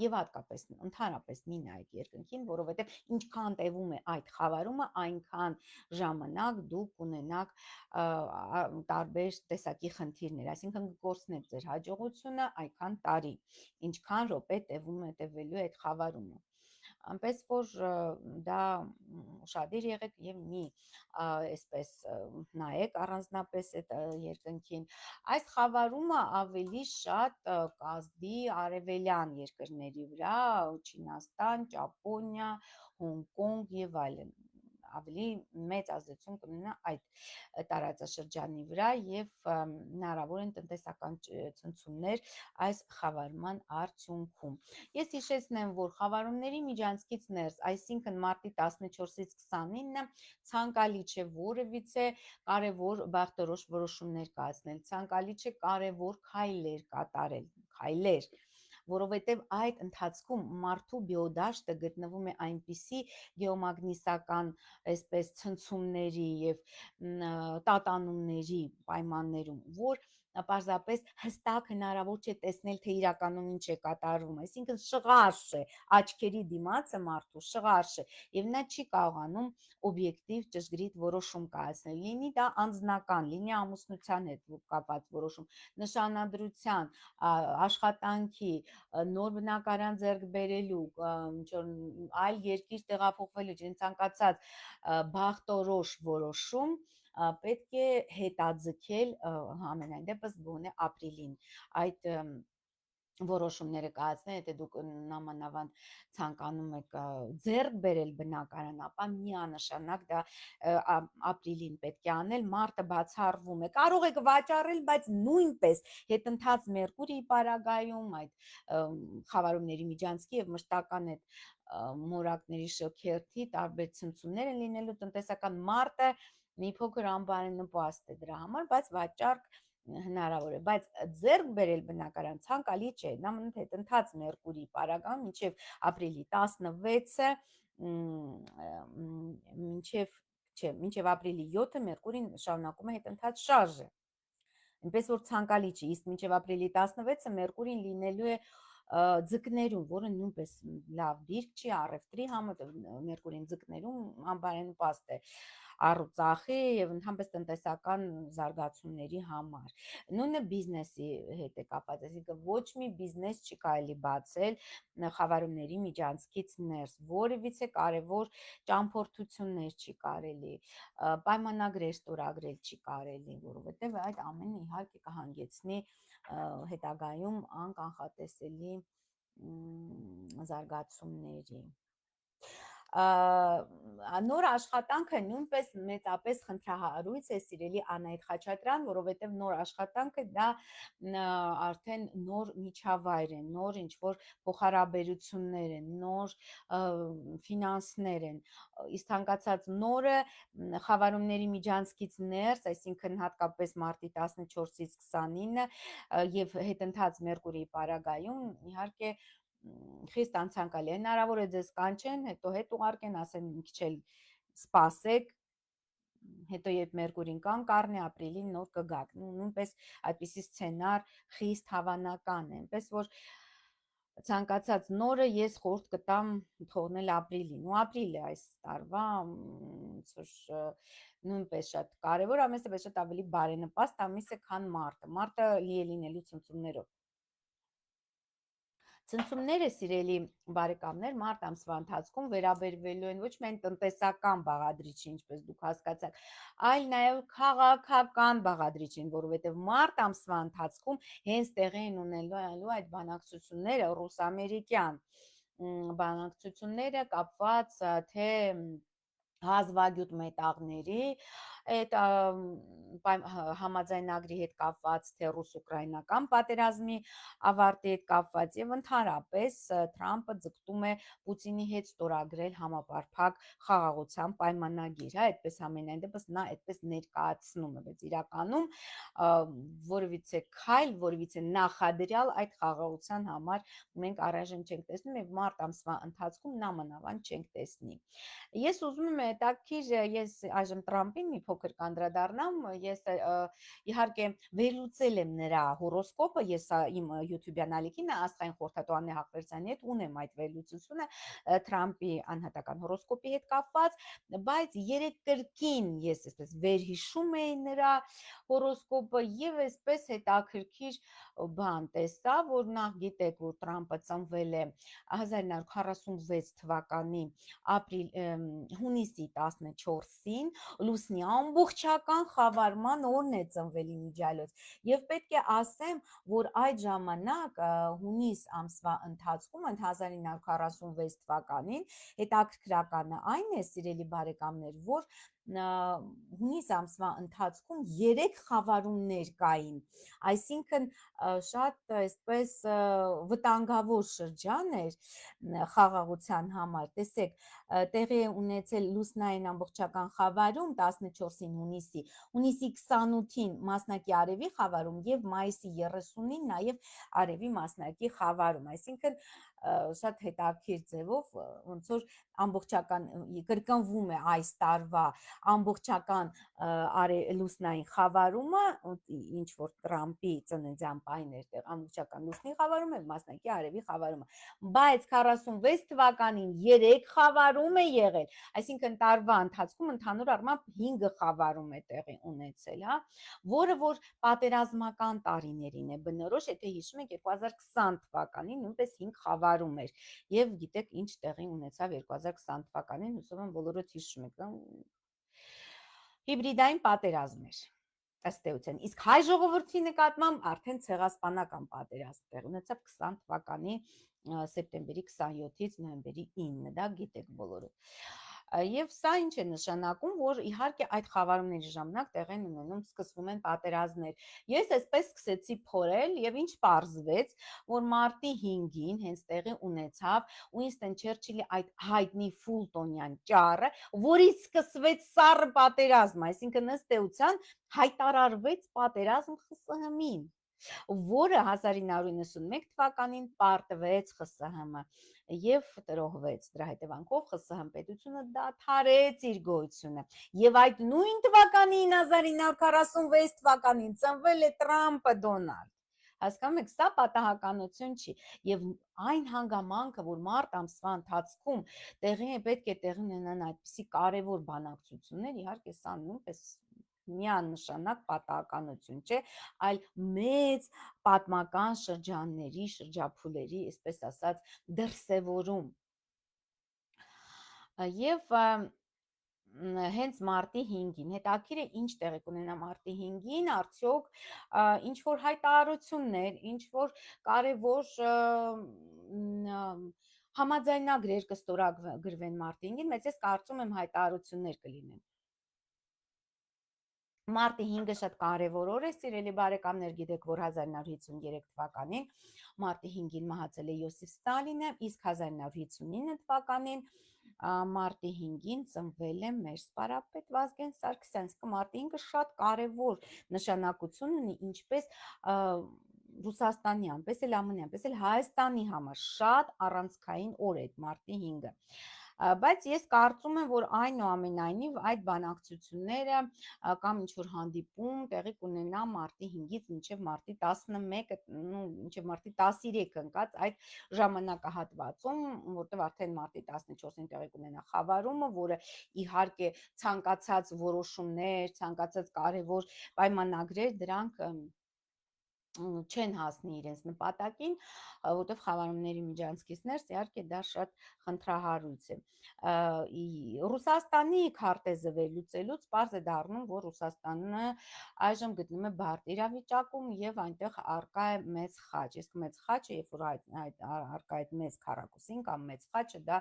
եւ հատկապես ընդհանրապես մի նայեք երկնքին, որովհետեւ ինչքան տևում է այդ խավարումը, այնքան ժամանակ դուք կունենաք տարբեր տեսակի խնդիրներ, այսինքն կկորցնեք ձեր հաջողությունը այնքան տարի, ինչքան րոպե տևելու է այդ խավարումը։ Այնպես որ դա ուշադիր եղեք եւ մի այսպես նայեք առանձնապես այդ երկնքին։ Այս խավարումը ավելի շատ կազդի արևելյան երկրների վրա, Չինաստան, Ճապոնիա, Հոնկոնգ եւ այլն, ավելի մեծ ազդեցություն կունենա այդ տարածաշրջանի վրա եւ հնարավոր են տնտեսական ցնցումներ այս խավարման արդյունքում։ Ես հիշեցնեմ, որ խավարումների միջանցքից ներս, այսինքն մարտի 14-ից 29-ը ցանկալի չէ որևիցե կարևոր բախտորոշ որոշումներ կայացնել, ցանկալի չէ կարևոր քայլեր կատարել, որովհետև այդ ընթացքում մարդու բիոդաշտը գտնվում է այնպիսի գեոմագնիսական այսպես ցնցումների եւ տատանումների պայմաններում, որ պարզապես հստակ հնարավոր չէ տեսնել, թե իրականում ինչ է կատարվում, այսինքն շղարշ է, աչքերի դիմացը մարդու շղարշ է եւ նա չի կարողանում օբյեկտիվ ճշգրիտ որոշում կայացնել, լինի դա անձնական, լինի ամուսնության հետ կապված որոշում, նշանադրության, աշխատանքի, նոր բնակարան ձեռք բերելու, այլ երկիր տեղափոխվելու, ցանկացած բախտորոշ որոշում պետք է հետաձգել ամենայն դեպս գոնե ապրիլին այդ որոշումները կայացնել, եթե դուք նամանավանդ ցանկանում եք ձեռք բերել բնակարան, ապա միանշանակ դա ապրիլին պետք է անել, մարտը բացառվում է, կարող եք վաճառել, բայց նույնպես հետընթաց Մերկուրիի պարագայում այդ խավարումների միջանցքի եւ մշտական այդ մորակների շքերթի տարբեր ցնցումներ են լինելու, տնտեսական մարտը մի փոքր անբարենպաստ է դրա համար, բայց վաճառք հնարավոր է, բայց ձեռք բերել բնակարան ցանկալի չէ, նա հետընթաց Մերկուրիի պարագայում մինչև ապրիլի 16-ը մինչև ապրիլի 7-ը Մերկուրին շարունակում է հետընթաց շարժը, այնպես որ ցանկալի չի, իսկ մինչև ապրիլի 16-ը Մերկուրին լինելու է ձկներում, որը նույնպես լավ դիրք չի առևտրի համար, Մերկուրին ձկներում անբարենպաստ է առուծախի եւ ընդհանրապես տնտեսական զարգացումների համար։ Նույնը բիզնեսի հետ է կապված, այսինքն ոչ մի բիզնես չի կարելի բացել խավարումների միջանցքից ներս, որևիցե կարևոր ճամփորդություններ չի կարելի, պայմանագրեր ստորագրել չի կարելի, որովհետեւ այդ ամենը իհարկե կհանգեցնի հետագայում անկանխատեսելի զարգացումների։ Նոր աշխատանքը նույնպես մեծապես խնդրահարույց է, սիրելի Անահիտ Խաչատրյան, որովհետև նոր աշխատանքը դա արդեն նոր միջավայր է, նոր ինչ-որ փոխհարաբերություններ են, նոր ֆինանսներ են, իսկ հանգացած նորը խավարումների միջանցքից ներս, այսինքն հատկապես մարտի 14-ից 29-ը եւ հետընթաց Մերկուրիի պարագայում իհարկե խիստ անցանկալի է, հնարավոր է ձեզ կանչեն, հետո հետ ուղարկեն, ասեն մի քիչ էլ սպասեք, հետո երբ Մերկուրին կանգ առնի, ապրիլին նոր կգաք, նույնպես այդպիսի սցենար խիստ հավանական է, այնպես որ ցանկացած նորը ես խորհուրդ կտամ թողնել ապրիլին, ու ապրիլը այս տարվա նույնպես շատ կարևոր, ամենից շատ ավելի բարենպաստ ամիս է, քան մարտը լի է լինելու ցնցումներով։ Ցնցումները, սիրելի բարեկամներ, մարտ ամսվա ընթացքում վերաբերվելու են ոչ միայն տնտեսական բաղադրիչին, ինչպես դուք հասկացաք, այլ նաև քաղաքական բաղադրիչին, որովհետև մարտ ամսվա ընթացքում հենց տեղի են ունենալու այդ բանակցությունները ռուս-ամերիկյան բանակցությունները կապված թե հազվագյուտ մետաղների այդ համաձայնագրի հետ կապված թե ռուս-ուկրաինական պատերազմի ավարտի հետ կապված եւ ընդհանրապես Թրամփը ձգտում է Պուտինի հետ ստորագրել համապարփակ խաղաղության պայմանագիր, հա, այդպես ամենայն դեպս նա այդպես ներկայացնում է, բայց իրականում որևիցե քայլ, որևիցե նախադրյալ այդ խաղաղության համար մենք առայժմ չենք տեսնում եւ մարտ ամսվա ընթացքում նամանավանդ չենք տեսնի։ Ես ուզում եմ հետաքրքիր ես այժմ Տրամփին մի փոքր կանդրադառնամ, ես իհարկե վերլուծել եմ նրա հորոսկոպը, ես իմ YouTube-յան ալիքին Աստղային խորհրդատու Աննե Հաղվերցյանի հետ ունեմ այդ վերլուծությունը Տրամփի անհատական հորոսկոպի հետ կապված, բայց երեք կրկին ես այսպես վերհիշում էի նրա հորոսկոպը եւ այսպես հետաքրքիր բան տեսա, որ նախ գիտեք, որ Տրամփը ծնվել է 1946 թվականի հունիսի 14-ին, լուսնի ամբողջական խավարման օրն է ծնվել իմիջիալոց եւ պետք է ասեմ, որ այդ ժամանակ հունիս ամսվա ընթացքում 1946 թվականին հետաքրքրականը այն է, սիրելի բարեկամներ, որ հունիս ամսվա ընթացքում 3 խավարումներ կային, այսինքն շատ այսպես վտանգավոր շրջան էր խաղաղության համար, տեսեք, տեղի է ունեցել լուսնային ամբողջական խավարում 14-ին հունիսի 28-ին մասնակի արևի խավարում եւ մայիսի 30-ին նաեւ արևի մասնակի խավարում, այսինքն շատ հետաքրքիր ձևով ոնց որ ամբողջական կրկնվում է այս տարվա ամբողջական լուսնային խավարումը, ինչ որ Տրամփի ծննդյան պահին էր տեղ ամբողջական լուսնի խավարումը եւ մասնակի արևի խավարումը, բայց 46 թվականին 3 խավարում է եղել, այսինքն տարվա ընթացքում ընդհանուր առմամբ 5 խավարում է տեղի ունեցել, հա, որը որ պատերազմական տարիներին է բնորոշ, եթե հիշում եք 2020 թվականին նույնպես 5 խավարում էր եւ գիտեք ինչ տեղի ունեցավ 2020 թվականին, հուսով եմ բոլորդ հիշում եք, հիբրիդային պատերազմ էր ըստ էության, իսկ հայ ժողովրդի նկատմամբ արդեն ցեղասպանական պատերազմ տեղ ունեցավ 20 թվականի սեպտեմբերի 27-ից նոյեմբերի 9-ը, դա գիտեք բոլորը։ Եվ սա ինչ է նշանակում, որ իհարկե այդ խավարումների ժամանակ տեղ են ունենում, սկսվում են պատերազմներ։ Ես այսպես սկսեցի փորել եւ ինչ պարզվեց, որ մարտի 5-ին հենց տեղի ունեցավ Ուինստոն Չերչիլի այդ հայտնի Ֆուլտոնյան ճառը, որից սկսվեց սառը պատերազմ, այսինքն ըստ էության հայտարարվեց պատերազմ ԽՍՀՄ-ին, որը 1991 թվականին պարտվեց ԽՍՀՄ եւ տրոհվեց, դրա հետևանքով ԽՍՀՄ պետությունը դադարեց իր գոյությունը եւ այդ նույն թվականին 1946 թվականին ծնվել է Տրամփը Դոնալդ, հասկանում եք, սա պատահականություն չի եւ այն հանգամանքը, որ մարտ ամսվա ընթացքում պետք է տեղի ունենան այդպիսի կարևոր բանակցություններ, իհարկե սա նույնպես միանշանակ պատահականություն չէ, այլ մեծ պատմական շրջանների, շրջափուլերի, այսպես ասած, դրսևորում։ Եվ հենց մարտի 5-ին, հետաքրքիր է ինչ տեղի կունենա մարտի 5-ին, արդյոք ինչ որ հայտարարություններ, ինչ որ կարևոր համաձայնագրեր կստորագրվեն մարտի 5-ին, բայց ես կարծում եմ հայտարարություններ կլինեն։ Մարտի 5-ը շատ կարևոր օր է, սիրելի բարեկամներ, գիտեք, որ 1953 թվականին մարտի 5-ին մահացել է Յոսիֆ Ստալինը, իսկ 1959 թվականին մարտի 5-ին ծնվել է մեր սպարապետ Վազգեն Սարգսյան, իսկ մարտի 5-ը շատ կարևոր նշանակություն ունի, ինչպես Ռուսաստանի, այնպես էլ ԱՄՆ-ի, այնպես էլ Հայաստանի համար շատ առանցքային օր է այդ մարտի 5-ը։ Բայց ես կարծում եմ, որ այնուամենայնիվ այդ բանակցությունները կամ ինչ-որ հանդիպում տեղի կունենա մարտի 5-ից մինչև մարտի 11-ը, մինչև մարտի 13-ը ընկած այդ ժամանակահատվածում, որտեղ արդեն մարտի 14-ին տեղի կունենա խավարումը, որը իհարկե ցանկացած որոշումներ, ցանկացած կարևոր պայմանագրեր, դրանք չեն հասնի իրենց նպատակին, որտեվ խավարումների միջանցքից իհարկե դա շատ խնդրահարույց է։ Ռուսաստանի քարտեզը վերլուծելուց պարզ է դառնում, որ Ռուսաստանը այժմ գտնվում է բարդ իրավիճակում եւ այնտեղ արկա է մեծ խաչ։ Իսկ մեծ խաչը, երբ որ արկա այդ մեծ քառակուսին կամ մեծ խաչը, դա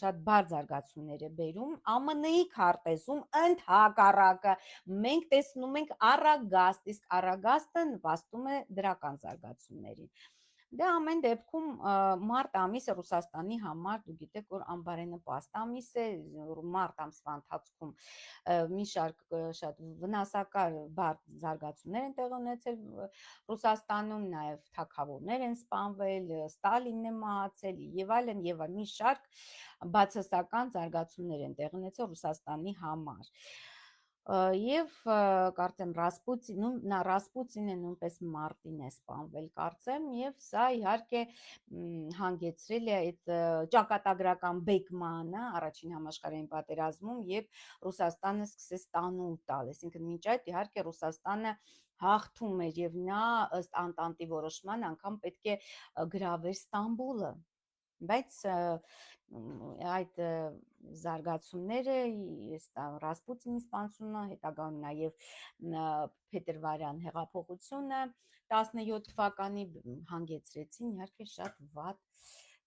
շատ բարձ զարգացումներ է բերում։ ԱՄՆ-ի քարտեզում ընդհակառակը մենք տեսնում ենք առագաստ, իսկ առագաստը նպաստում է դրական զարգացումներին։ Դե ամեն դեպքում մարտ ամիսը Ռուսաստանի համար դու գիտեք, որ անբարենպաստ ամիս է, մարտ ամսվա ընթացքում մի շարք շատ վնասակար բարդ զարգացումներ են տեղի ունեցել Ռուսաստանում, նաև թագավորներ են սպանվել, Ստալինն է մահացել եւ այլն մի շարք բացասական զարգացումներ են տեղի ունեցել Ռուսաստանի համար։ Եվ կարծեմ Ռասպուտինը նույնպես մարտին է սպանվել, կարծեմ, եւ սա իհարկե հանգեցրել է այդ ճակատագրական բեկմանը առաջին համաշխարհային պատերազմում, երբ Ռուսաստանը սկսեց տանուլ տալ, այսինքն մինչ այդ իհարկե Ռուսաստանը հաղթում էր եւ նա ըստ Անտանտի որոշման անգամ պետք է գրավեր Ստամբուլը, բայց այդ զարգացումները, Ռասպուտինի սպանությունը, հետագայում նաև փետրվարյան հեղափոխությունը 17 թվականի հանգեցրեցին իհարկե շատ վատ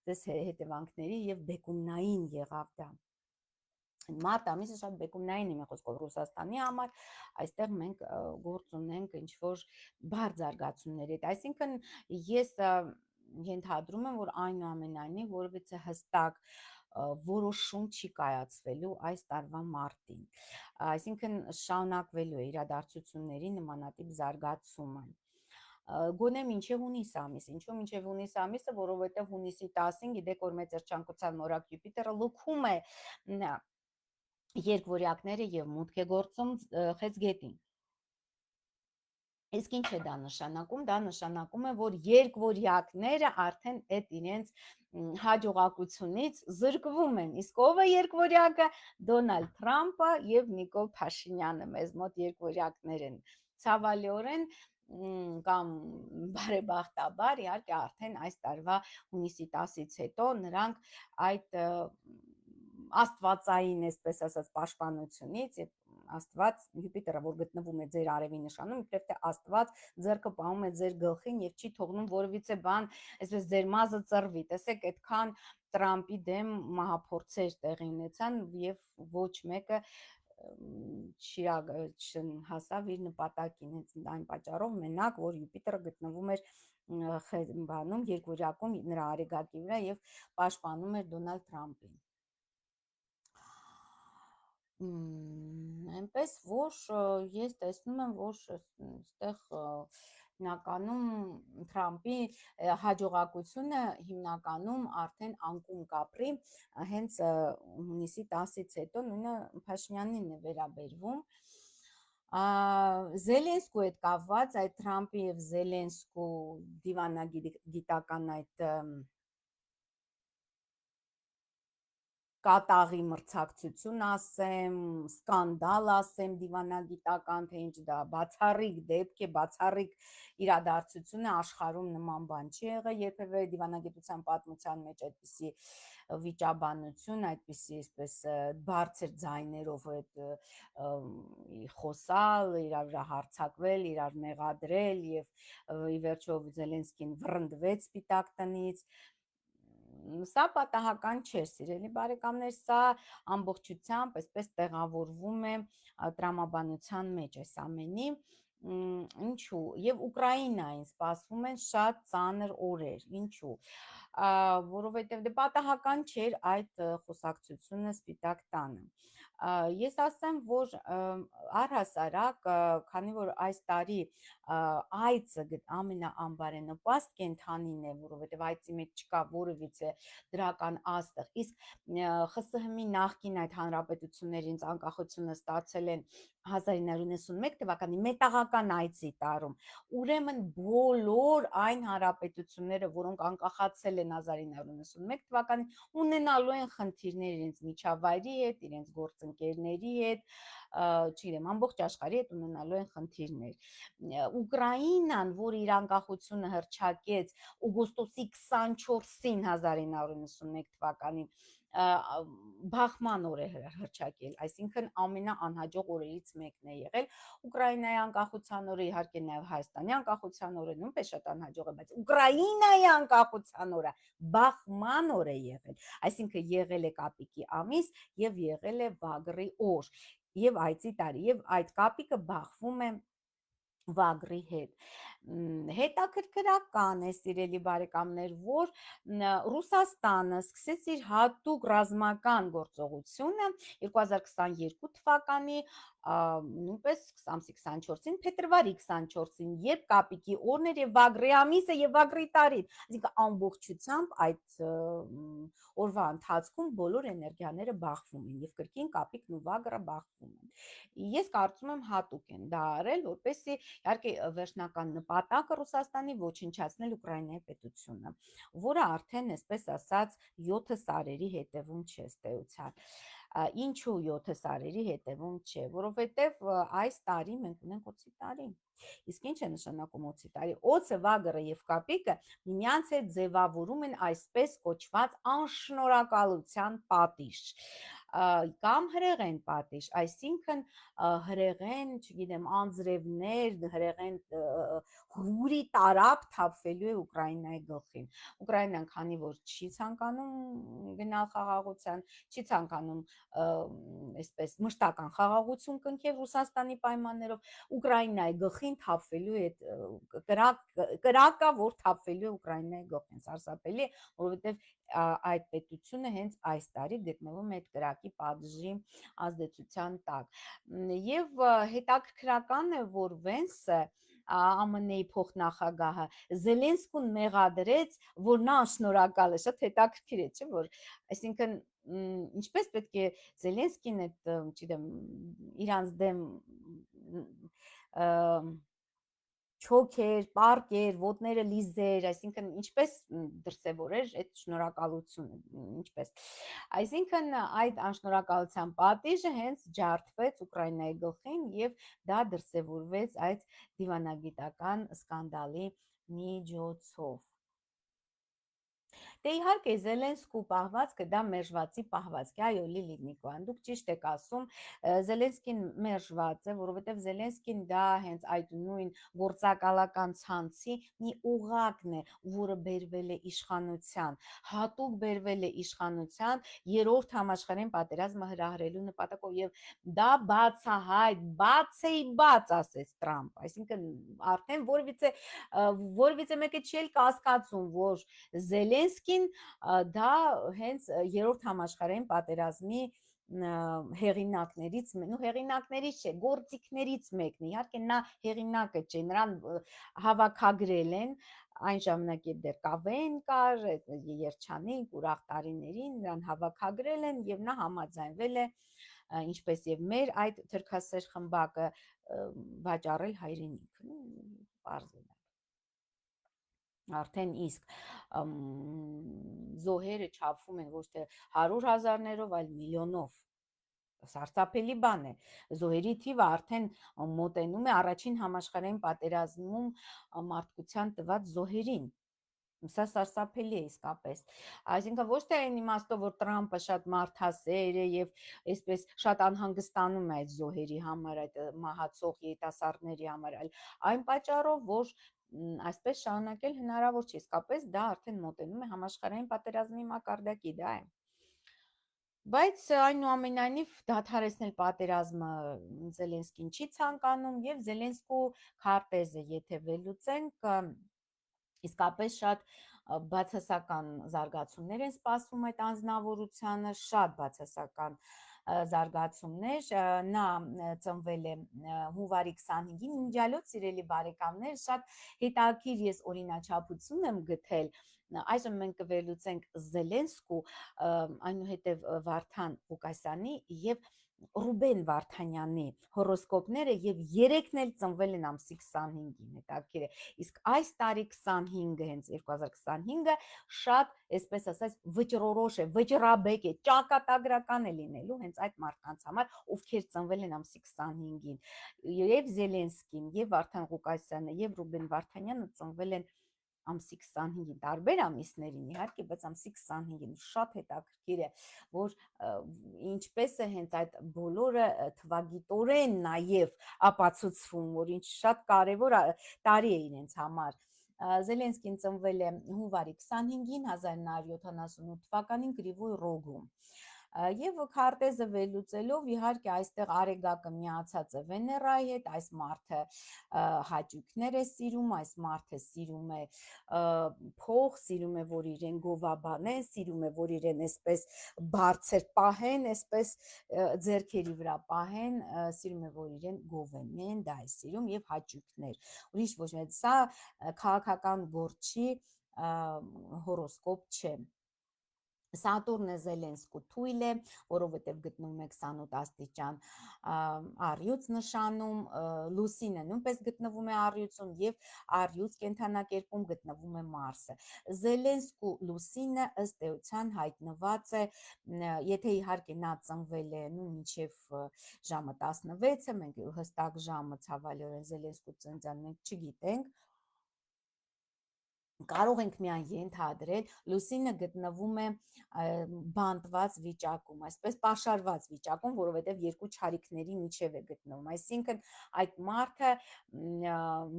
հետևանքների եւ բեկումնային եղավ դա։ Մարտ ամիսը շատ բեկումնային է, մի խոսքով Ռուսաստանի համար, այստեղ մենք գործ ունենք ինչ-որ բարդ զարգացումների հետ, այսինքն ես ենթադրում եմ, որ այնուամենայնիվ որևիցե հստակ որոշում չի կայացվելու այս տարվա մարտին, այսինքն շարունակվելու է իրադարձությունների նմանատիպ զարգացումը։ Գոնե մինչև հունիս ամիս, ինչու մինչև հունիս ամիսը, որովհետև հունիսի 10-ին գիտեք, որ մեծերչանկության մորակ Յուպիտերը լքում է երկվորյակները եւ մուտք է գործում Խեցգետին։ Իսկ ինչ է դա նշանակում, դա նշանակում է, որ երկվորյակները արդեն այդ իրենց հաջողակությունից զրկվում են, իսկ ով է երկվորյակը, Դոնալդ Թրամփը եւ Նիկոլ Փաշինյանը, մեզ մոտ երկվորյակներ են, ցավալիորեն կամ բարեբախտաբար իհարկե արդեն այս տարվա հունիսի 10-ից հետո նրանք այդ աստվածային, այսպես ասած, պաշտպանությունից եւ Աստված Յուպիտերը, որ գտնվում է ձեր արևի նշանում, իբրև թե Աստված ձեռքը պահում է ձեր գլխին եւ չի թողնում որևիցե բան, այսպես ձեր մազը ծռվի։ Տեսեք, այդքան Տրամփի դեմ մահափորձեր տեղի ունեցան եւ ոչ մեկը չհասավ իր նպատակին, հենց այն պատճառով մենակ, որ Յուպիտերը գտնվում էր բանում երկվորյակում նրա արեգակի վրա եւ պաշտպանում էր Դոնալդ Թրամփին։ Այնպես որ ես տեսնում եմ, որ այստեղ հիմնականում Թրամփի հաջողակությունը հիմնականում արդեն անկում կապրի հենց հունիսի 10-ից հետո նույնը Փաշինյանին է վերաբերվում։ Զելենսկու հետ կապված այդ Թրամփի եւ Զելենսկու դիվանագիտական այդ կատաղի մրցակցություն ասեմ, սկանդալ ասեմ դիվանագիտական, թե ինչ դա բացառիկ դեպք է, բացառիկ իրադարձություն է, աշխարհում նման բան չի եղել երբևէ դիվանագիտության պատմության մեջ այդպիսի վիճաբանություն, այդպիսի այսպես բարձր ձայներով այդ խոսալ, իրար վրա հարձակվել, իրար մեղադրել եւ ի վերջո Զելենսկին վռնդվեց Սպիտակ տնից։ Սա պատահական չէ, սիրելի բարեկամներ, սա ամբողջությամբ այսպես տեղավորվում է տրամաբանության մեջ այս ամենի, ինչու, եւ Ուկրաինային սպասվում են շատ ծանր օրեր, ինչու, որովհետեւ դե պատահական չէր այդ խոսակցությունը Սպիտակ տանը։ Ես ասեմ, որ առհասարակ, քանի որ այս տարի այծը ամենաանբարենպաստ կենդանին է, որովհետև այծի մեջ չկա որևիցե դրական աստղ, իսկ ԽՍՀՄ-ի նախկին այդ հանրապետություններից անկախությունը ստացել են 1991 թվականի մետաղական այծի տարում, ուրեմն բոլոր այն հանրապետությունները, որոնք անկախացել են 1991 թվականին, ունենալու են խնդիրներ իրենց միջավայրի հետ, իրենց գործընկերների հետ, չգիտեմ, ամբողջ աշխարհի հետ ունենալու են խնդիրներ։ Ուկրաինան, որ իր անկախությունը հռչակեց օգոստոսի 24-ին 1991 թվականին, բախման օր է հռչակել, այսինքն ամենաանհաջող օրերից մեկն է եղել։ Ուկրաինայի անկախության օրը, իհարկե նաև Հայաստանի անկախության օրը նույնպես շատ անհաջող է, բայց Ուկրաինայի անկախության օրը բախման օր է եղել, այսինքն եղել է կապիկի ամիս եւ եղել է վագրի օր եւ այծի տարի, եւ այդ կապիկը բախվում է վագրի հետ։ Հետաքրքրական է, սիրելի բարեկամներ, որ Ռուսաստանը սկսեց իր հատուկ ռազմական գործողությունը 2022 թվականի նույնպես ամսի 24-ին, փետրվարի 24-ին, երբ կապիկի օրն էր եւ վագրի ամիսը եւ վագրի տարին, այսինքն ամբողջությամբ այդ օրվա ընթացքում բոլոր էներգիաները բախվում են եւ կրկին կապիկն ու վագրը բախվում են։ Ես կարծում եմ հատուկ են դա արել, որպեսզի իհարկե վերջնական նպատակը Ռուսաստանի ոչնչացնել Ուկրաինայի պետությունը, որը արդեն, այսպես ասած, 7 սարերի հետևում չէ ստեյության։ Ինչու 7 սարերի հետևում չէ, որովհետև այս տարի մենք ունենք օծի տարի։ Իսկ ինչ է նշանակում օծի տարի։ Օծը, վագրը եւ կապիկը միմյանց հետ ձևավորում են այսպես կոչված անշնորհակալության պատիժ կամ հրեղեն պատիժ, այսինքն հրեղեն, չգիտեմ, անձրևներ, հրեղեն հուրի տարապ թափվելու է Ուկրաինայի գլխին։ Ուկրաինան, քանի որ չի ցանկանում գնալ խաղաղության, չի ցանկանում այսպես մշտական խաղաղություն կնքել Ռուսաստանի պայմաններով, Ուկրաինայի գլխին թափվելու է կրակը, որ թափվելու է Ուկրաինայի գլխին, սարսափելի է, որովհետև այդ պետությունը հենց այս տարի գտնվում է այդ կրակի պատժի ազդեցության տակ։ Եվ հետաքրքրական է, որ Վենսը ԱՄՆ-ի փոխնախագահը Զելենսկուն մեղադրեց, որ նա անշնորհակալ է, շատ հետաքրքիր է, չէ՞, որ այսինքն ինչպես պետք է Զելենսկին այդ, չգիտեմ, իրանց դեմ չոքեր, պարկեր, ոտները լիզեր, այսինքն ինչպես դրսևորեր այդ շնորհակալությունը, ինչպես։ Այսինքն այդ անշնորհակալության պատիժը հենց ջարդվեց Ուկրաինայի գլխին եւ դա դրսևորվեց այդ դիվանագիտական սկանդալի միջոցով։ Դե իհարկե Զելենսկու պահվածքը դա մերժվածի պահվածք է, այո, Լիլիթ Նիկոյան, դուք ճիշտ եք ասում, Զելենսկին մերժված է, որովհետև Զելենսկին դա հենց այդ նույն գործակալական ցանցի մի ուղակն է, որը բերվել է իշխանության, հատուկ բերվել է իշխանության երրորդ համաշխարհային պատերազմը հրահրելու նպատակով եւ դա բացահայտ, բաց ասեց Տրամպ, այսինքն արդեն որևիցե մեկը չի էլ կասկածում, որ Զելենսկին դա հենց երրորդ համաշխարհային պատերազմի հեղինակներից չէ, գործիքներից մեկն է, իհարկե նա հեղինակը չէ, նրան հավաքագրել են, այն ժամանակ երբ դեռ Կավեն կար, Երջանիկ, ուրախ տարիներին, նրան հավաքագրել են եւ նա համաձայնվել է, ինչպես եւ մեր այդ թրքասեր խմբակը վաճառել հայրենիք, պարզ է։ Արդեն իսկ զոհերը չափվում են ոչ թե 100,000-ներով, այլ միլիոնով, սարսափելի բան է, զոհերի թիվը արդեն մոտենում է առաջին համաշխարհային պատերազմում մարդկության տված զոհերին, սա սարսափելի է իսկապես, այսինքն ոչ թե այն իմաստով, որ Տրամպը շատ մարդասեր է եւ այսպես շատ անհանգստանում է այդ զոհերի համար, այդ մահացող երիտասարդների համար, այլ այն պատճառով, որ այսպես շարունակել հնարավոր չէ, իսկապես դա արդեն մոտենում է համաշխարհային պատերազմի մակարդակի, դա է։ Բայց այնուամենայնիվ դադարեցնել պատերազմը Զելենսկին չի ցանկանում եւ Զելենսկու քարտեզը, եթե վերլուծենք, իսկապես շատ բացասական զարգացումներ են սպասվում այդ անձնավորությանը, շատ բացասական զարգացումներ, նա ծնվել է հունվարի 25-ին, իմջալոց սիրելի բարեկամներ, շատ հետաքրքիր ես օրինաչափություն եմ գտել Այժմ մենք կվերլուծենք Զելենսկու, այնուհետև Վարդան Ղուկասյանի եւ Ռուբեն Վարդանյանի հորոսկոպները եւ երեքն էլ ծնվել են ամսի 25-ին, հետաքրքիր է։ Իսկ այս տարի 25-ը, հենց 2025-ը շատ, այսպես ասած, վճռորոշ է, վճռաբեկ է, ճակատագրական է լինելու հենց այդ մարդկանց համար, ովքեր ծնվել են ամսի 25-ին։ Եվ Զելենսկին, եւ Վարդան Ղուկասյանը, եւ Ռուբեն Վարդանյանը ծնվել են ամսի 25-ին, տարբեր ամիսներին իհարկե, բայց ամսի 25-ին շատ հետաքրքիր է, որ ինչպես է հենց այդ բոլորը թվագիտորեն նաև ապացուցվում, որ ինչ շատ կարևոր տարի է իրենց համար։ Զելենսկին ծնվել է հունվարի 25-ին 1978 թվականին Կրիվոյ Ռոգում։ Եվ քարտեզը վերլուծելով իհարկե այստեղ արեգակը միացած է Վեներայի հետ, այս մարդը հաճույքներ է սիրում, այս մարդը սիրում է փող, սիրում է, որ իրեն գովաբանեն, սիրում է, որ իրեն այսպես բարձր պահեն, այսպես ձեռքերի վրա պահեն, սիրում է, որ իրեն գովեն, դա է սիրում եւ հաճույքներ։ Ուրիշ ոչ մեկ, սա քաղաքական գործի հորոսկոպ չէ։ Սատուրնը Զելենսկու թույլ է, որովհետև գտնվում է 28 աստիճան առյուծ նշանում, Լուսինը նույնպես գտնվում է առյուծում եւ առյուծ կենթանակերպում գտնվում է Մարսը։ Զելենսկու Լուսինը ըստ էության հայտնված է, եթե իհարկե նա ծնվել է մինչև ժամը 16-ը, մենք հստակ ժամը ցավալիորեն Զելենսկու ծննդյան մենք չգիտենք, կարող ենք միայն ենթադրել, Լուսինը գտնվում է բանտված վիճակում, այսպես պաշարված վիճակում, որովհետև երկու չարիքների միջև է գտնվում, այսինքն այդ մարդը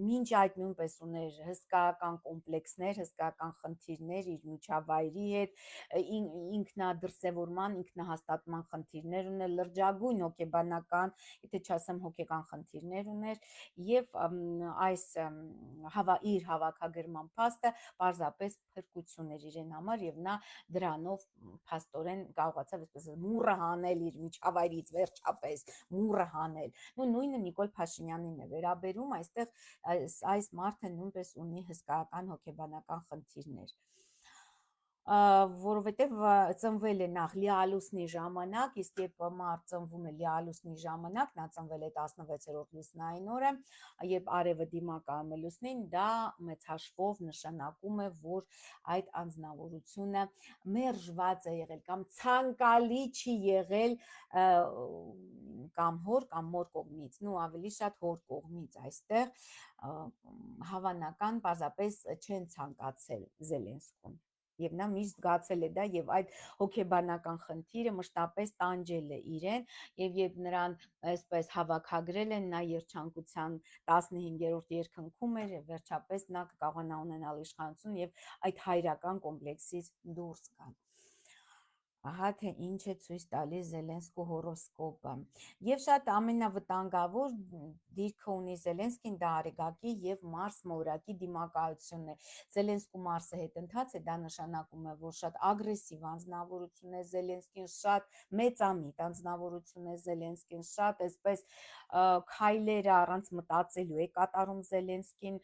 մինչ այդ նույնպես ուներ հսկայական կոմպլեքսներ, հսկայական խնդիրներ իր միջավայրի հետ, ինքնադրսևորման, ինքնահաստատման խնդիրներ ուներ, լրջագույն հոգեբանական, եթե չասեմ հոգեկան խնդիրներ ուներ, եւ այս իր հավաքագրման փաստը պարզապես փրկություն էր իրեն համար եւ նա դրանով փաստորեն կարողացավ այսպես մուրը հանել իր միջավայրից վերջապես մուրը հանել։ Նույնը Նիկոլ Փաշինյանին է վերաբերում, այստեղ այս մարդը նույնպես ունի հսկայական հոգեբանական խնդիրներ, որովհետև ծնվել է նախ լիալուսնի ժամանակ, իսկ երբ մարդ ծնվում է լիալուսնի ժամանակ, նա ծնվել է 16-րդ լուսնային օրը, երբ արևը դիմակայում է լուսնին, դա մեծ հաշվով նշանակում է, որ այդ անձնավորությունը մերժված է եղել կամ ցանկալի չի եղել կամ հոր կամ մոր կողմից, ավելի շատ հոր կողմից այստեղ հավանական պարզապես չեն ցանկացել Զելենսկուն։ Եվ նա միշտ զգացել է դա եւ այդ հոգեբանական խնդիրը մշտապես տանջել է իրեն եւ երբ նրան այսպես հավաքագրել են, նա երջանկության 15-րդ երկնքում էր եւ վերջապես նա կկարողանա ունենալ իշխանություն եւ այդ հայրական կոմպլեքսից դուրս գալ։ Ահա թե ինչ է ցույց տալիս Զելենսկու հորոսկոպը։ Եվ շատ ամենավտանգավոր դիրքը ունի Զելենսկին, դա Արեգակի եւ Մարս մորակի դիմակայությունն է։ Զելենսկու Մարսը հետընթաց է, դա նշանակում է, որ շատ ագրեսիվ անձնավորություն է Զելենսկին, շատ մեծամիտ անձնավորություն է Զելենսկին, շատ այսպես քայլերը առանց մտածելու է կատարում Զելենսկին,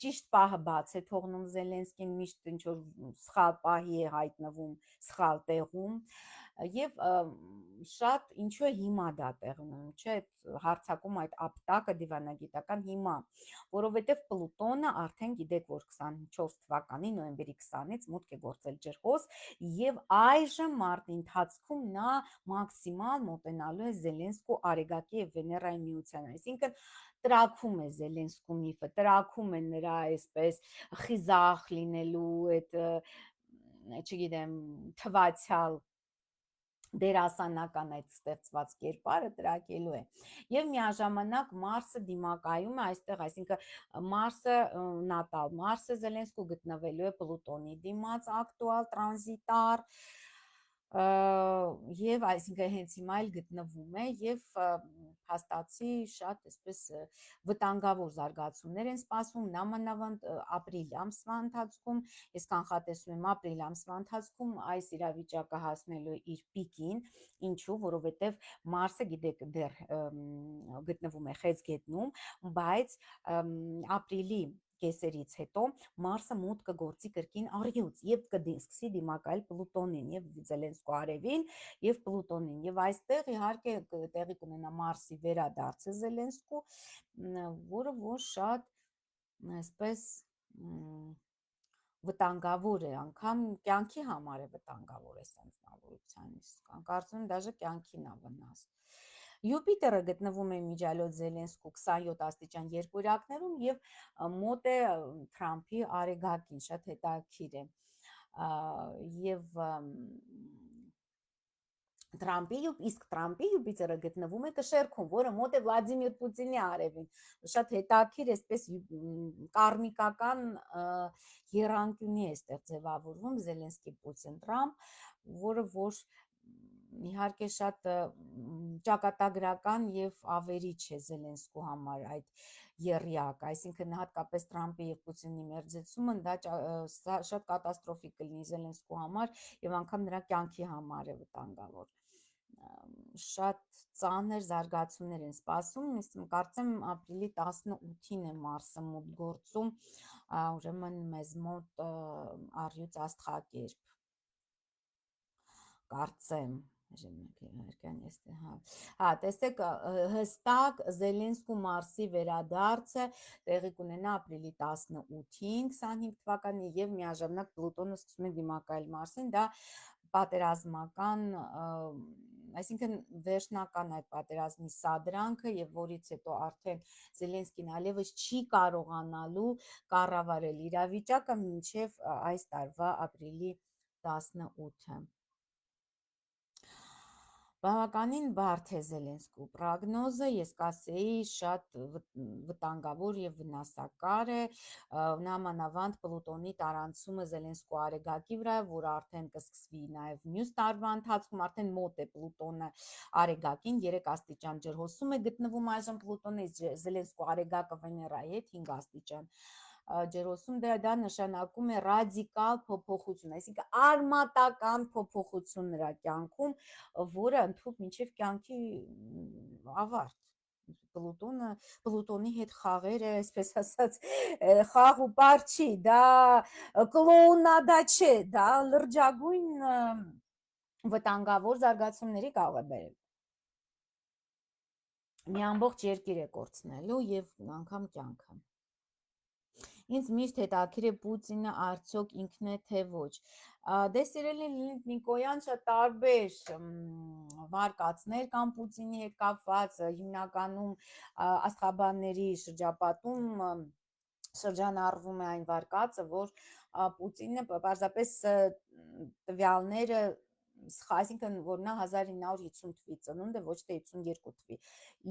ճիշտ պահը բաց է թողնում Զելենսկին, միշտ ինչ որ սխալ պահի է հայտնվում սխալ տեղում եւ շատ ինչու է հիմա դա տեղի ունենում, չէ, հարցակում այդ ապտակը դիվանագիտական հիմա, որովհետեւ Պլուտոնը արդեն գիտեք, որ 24 թվականի նոյեմբերի 20-ից մուտք է գործել ջրհոս եւ այժմ մարտի ընթացքում նա մաքսիմալ մոտենալու է Զելենսկու Արեգակի եւ Վեներայի միությանը, այսինքն տրակում է Զելենսկու միֆը, տրակում է նրա այսպես խիզախ լինելու այդ չգիտեմ, թվացյալ դերասանական այդ ստեղծված կերպարը տրակելու է եւ միաժամանակ Մարսը դիմակայում է այստեղ, այսինքն Մարսը նատալ Մարսը Զելենսկու գտնվելու է Պլուտոնի դիմաց ակտուալ տրանզիտար եւ այսինքն հենց հիմա էլ գտնվում է եւ փաստացի շատ այսպես վտանգավոր զարգացումներ են սպասվում նամանավանդ ապրիլ ամսվա ընթացքում, ես կանխատեսում եմ ապրիլ ամսվա ընթացքում այս իրավիճակը հասնելու է իր պիկին, ինչու, որովհետեւ Մարսը գիտեք դեռ գտնվում է Խեցգետնում, բայց ապրիլի կեսերից հետո Մարսը մոտ կգործի կրկին առյուծ եւ կսկսի դիմակայել Պլուտոնին եւ Զելենսկու արևին եւ Պլուտոնին եւ այստեղ իհարկե տեղի կունենա Մարսի վերադարձը Զելենսկու, որը որ շատ այսպես վտանգավոր է, անգամ կյանքի համար է վտանգավոր է սենցնավորությանից, կարծում եմ դաժե կյանքին է վնաս։ Յուպիտերը գտնվում է միջալոց Զելենսկու 27 աստիճան երկուրակներում եւ մոտ է Թրամփի արեգակին, շատ հետաքրքիր է։ Եվ Թրամփի Յուպիտերը գտնվում է կշերքում, որը մոտ է Վլադիմիր Պուտինի արևին։ Շատ հետաքրքիր էսպես կարմիկական եռանկյունի է այստեղ ձևավորվում Զելենսկի Պուտին Թրամփ, որը որ իհարկե շատ ճակատագրական եւ ավերիչ է Զելենսկու համար այդ եռյակ, այսինքն հատկապես Թրամփի եւ Պուտինի մերձեցումը դա շատ կատաստրոֆիկ կլինի Զելենսկու համար եւ անգամ նրա կյանքի համար է վտանգավոր։ Շատ ծանր զարգացումներ են սպասում, կարծեմ ապրիլի 18-ին է Մարսը մոտ գործում, ուրեմն մեզ մոտ առյուծ աստղակերպ, կարծեմ, տեսեք հստակ Զելենսկու Մարսի վերադարձը տեղի կունենա ապրիլի 18-ին 25 թվականի եւ միաժամանակ Պլուտոնը սկսում է դիմակայել Մարսին, դա պատերազմական, այսինքն վերջնական այդ պատերազմի սադրանքը եւ որից հետո արդեն Զելենսկին այլևս չի կարողանալու կառավարել իրավիճակը մինչեւ այս տարվա ապրիլի 18-ը։ Բավականին բարդ է Զելենսկու պրոգնոզը, ես կասեի շատ վտանգավոր եւ վնասակար է, նամանավանդ Պլուտոնի տարանցումը Զելենսկու արեգակի վրա, որ արդեն կսկսվի նաեւ մյուս տարվա ընթացքում, արդեն մոտ է Պլուտոնը արեգակին, 3 աստիճան ջրհոսում է գտնվում այժմ Պլուտոնի, Զելենսկու արեգակը Վեներայի հետ 5 աստիճան ջրհոսում, դա նշանակում է ռադիկալ փոփոխություն, այսինքն արմատական փոփոխություն նրա կյանքում, որը ընդհուպ մինչև կյանքի ավարտ։ Պլուտոնի հետ խաղերը, այսպես ասած, խաղ ու պար չի, դա կլոունադա չէ, դա լրջագույն վտանգավոր զարգացումների կարող է բերել։ Մի ամբողջ երկիր է կորցնելու եւ անգամ կյանքը։ Ինձ միշտ հետաքրքիր է Պուտինը արդյոք ինքն է թե ոչ։ Դե սիրելի Լիլիթ Նիկոյան, շատ տարբեր վարկածներ կան Պուտինի հետ կապված, հիմնականում աստղաբանների շրջապատում շրջանառվում է այն վարկածը, որ Պուտինը պարզապես տվյալները այսինքն որ նա 1950 թվի ծնունդ է, ոչ թե 52 թվի։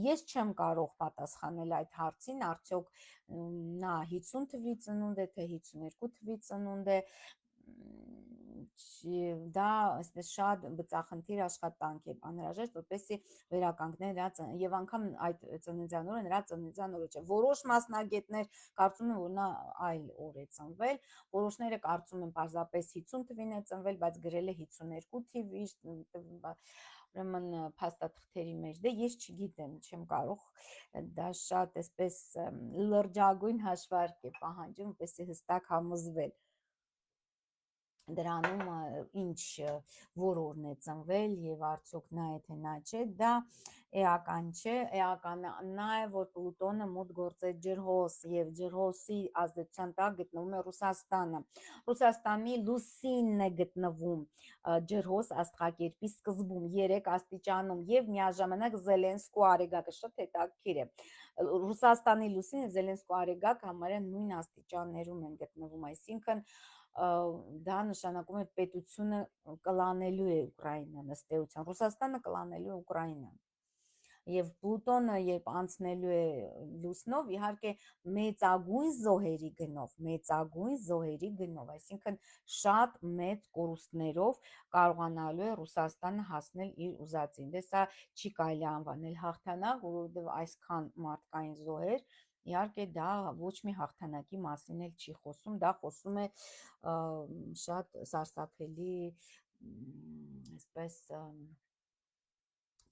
Ես չեմ կարող պատասխանել այդ հարցին, արդյոք նա 50 թվի ծնունդ է, թե 52 թվի ծնունդ է, դա այսպես շատ բծախնդիր աշխատանք է անհրաժեշտ, որպեսզի վերականգնեն նրա եւ անգամ այդ ծննդյան օրը նրա ծննդյան օրը չէ։ Որոշ մասնագետներ կարծում են, որ նա այլ օր է ծնվել, որոշները կարծում են պարզապես 50 թվին է ծնվել, բայց գրել է 52 թիվ, ուրեմն փաստաթղթերի մեջ, դե ես չգիտեմ, չեմ կարող, դա շատ այսպես լրջագույն հաշվարկ է պահանջում, որպեսզի հստակ համոզվել դրանում ինչ որ օրն է ծնվել եւ արդյոք նա է թե նա չէ, դա էական չէ, էականը նա է, որ Պլուտոնը մոտ գործեց ջրհոս եւ ջրհոսի ազդեցության տակ գտնվում է Ռուսաստանը։ Ռուսաստանի լուսինն է գտնվում ջրհոս աստղակերպի սկզբում 3 աստիճանում եւ միաժամանակ Զելենսկու արեգակը շատ հետաքրքիր է։ Ռուսաստանի լուսինը Զելենսկու արեգակը համարյա նույն աստիճաններում են գտնվում, այսինքն դա նշանակում է պետությունը կլանելու է Ուկրաինան ըստ էության, Ռուսաստանը կլանելու է Ուկրաինան։ Եվ Պլուտոնը երբ անցնելու է լուսնով, իհարկե մեծագույն զոհերի գնով, այսինքն շատ մեծ կորուստներով կարողանալու է Ռուսաստանը հասնել իր ուզածին։ Դե սա չի կարելի անվանել հաղթանակ, որովհետև այսքան մարդկային զոհեր, իհարկե դա ոչ մի հաղթանակի մասին էլ չի խոսում, դա խոսում է շատ սարսափելի այսպես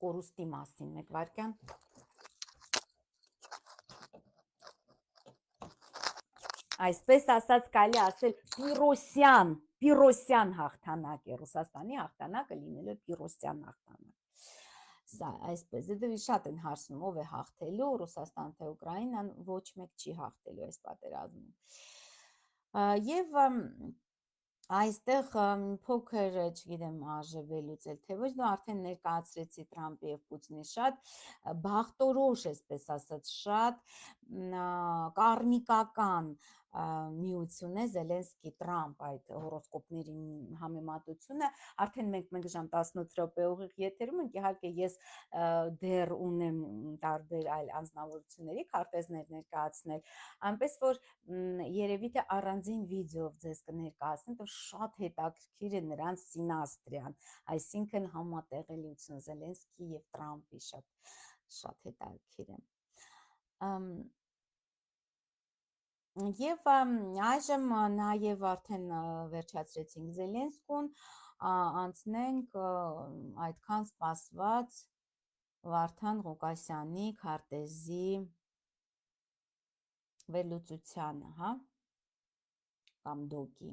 կորուստի մասին, մեկ վայրկյան։ Այսպես ասած կարելի ասել Պիրոսյան հաղթանակ է, Ռուսաստանի հաղթանակը լինելու Պիրոսյան հաղթանակ։ Սա այսպես, դե շատ են հարցնում, ով է հաղթելու, Ռուսաստան թե Ուկրաինան, ոչ մեկ չի հաղթելու այս պատերազմում։ Եվ այստեղ փոքր, չգիտեմ, արժևելուց էլ թե ոչ, դու արդեն ներկայացրեցի Տրամպի եւ Պուտինի շատ բախտորոշ, այսպես ասած, շատ կարմիկական միություն է Զելենսկի-Տրամպ այդ հորոսկոպների համեմատությունը, արդեն մենք 1 ժամ 18 րոպե ուղիղ եթերում ենք, իհարկե ես դեռ ունեմ տարբեր այլ անձնավորությունների քարտեզներ ներկայացնել, այնպես որ երևի թե առանձին վիդեոով ձեզ կներկայացնեմ, որ շատ հետաքրքիր է նրանց սինաստրիան, այսինքն համատեղելիությունը Զելենսկի եւ Տրամպի շատ հետաքրքիր է։ Եվ այժմ նաև արդեն վերջացրեցինք Զելենսկուն, անցնենք այդքան սպասված Վարդան Ղուկասյանի քարտեզի վերլուծությանը, հա, կամ դոկի։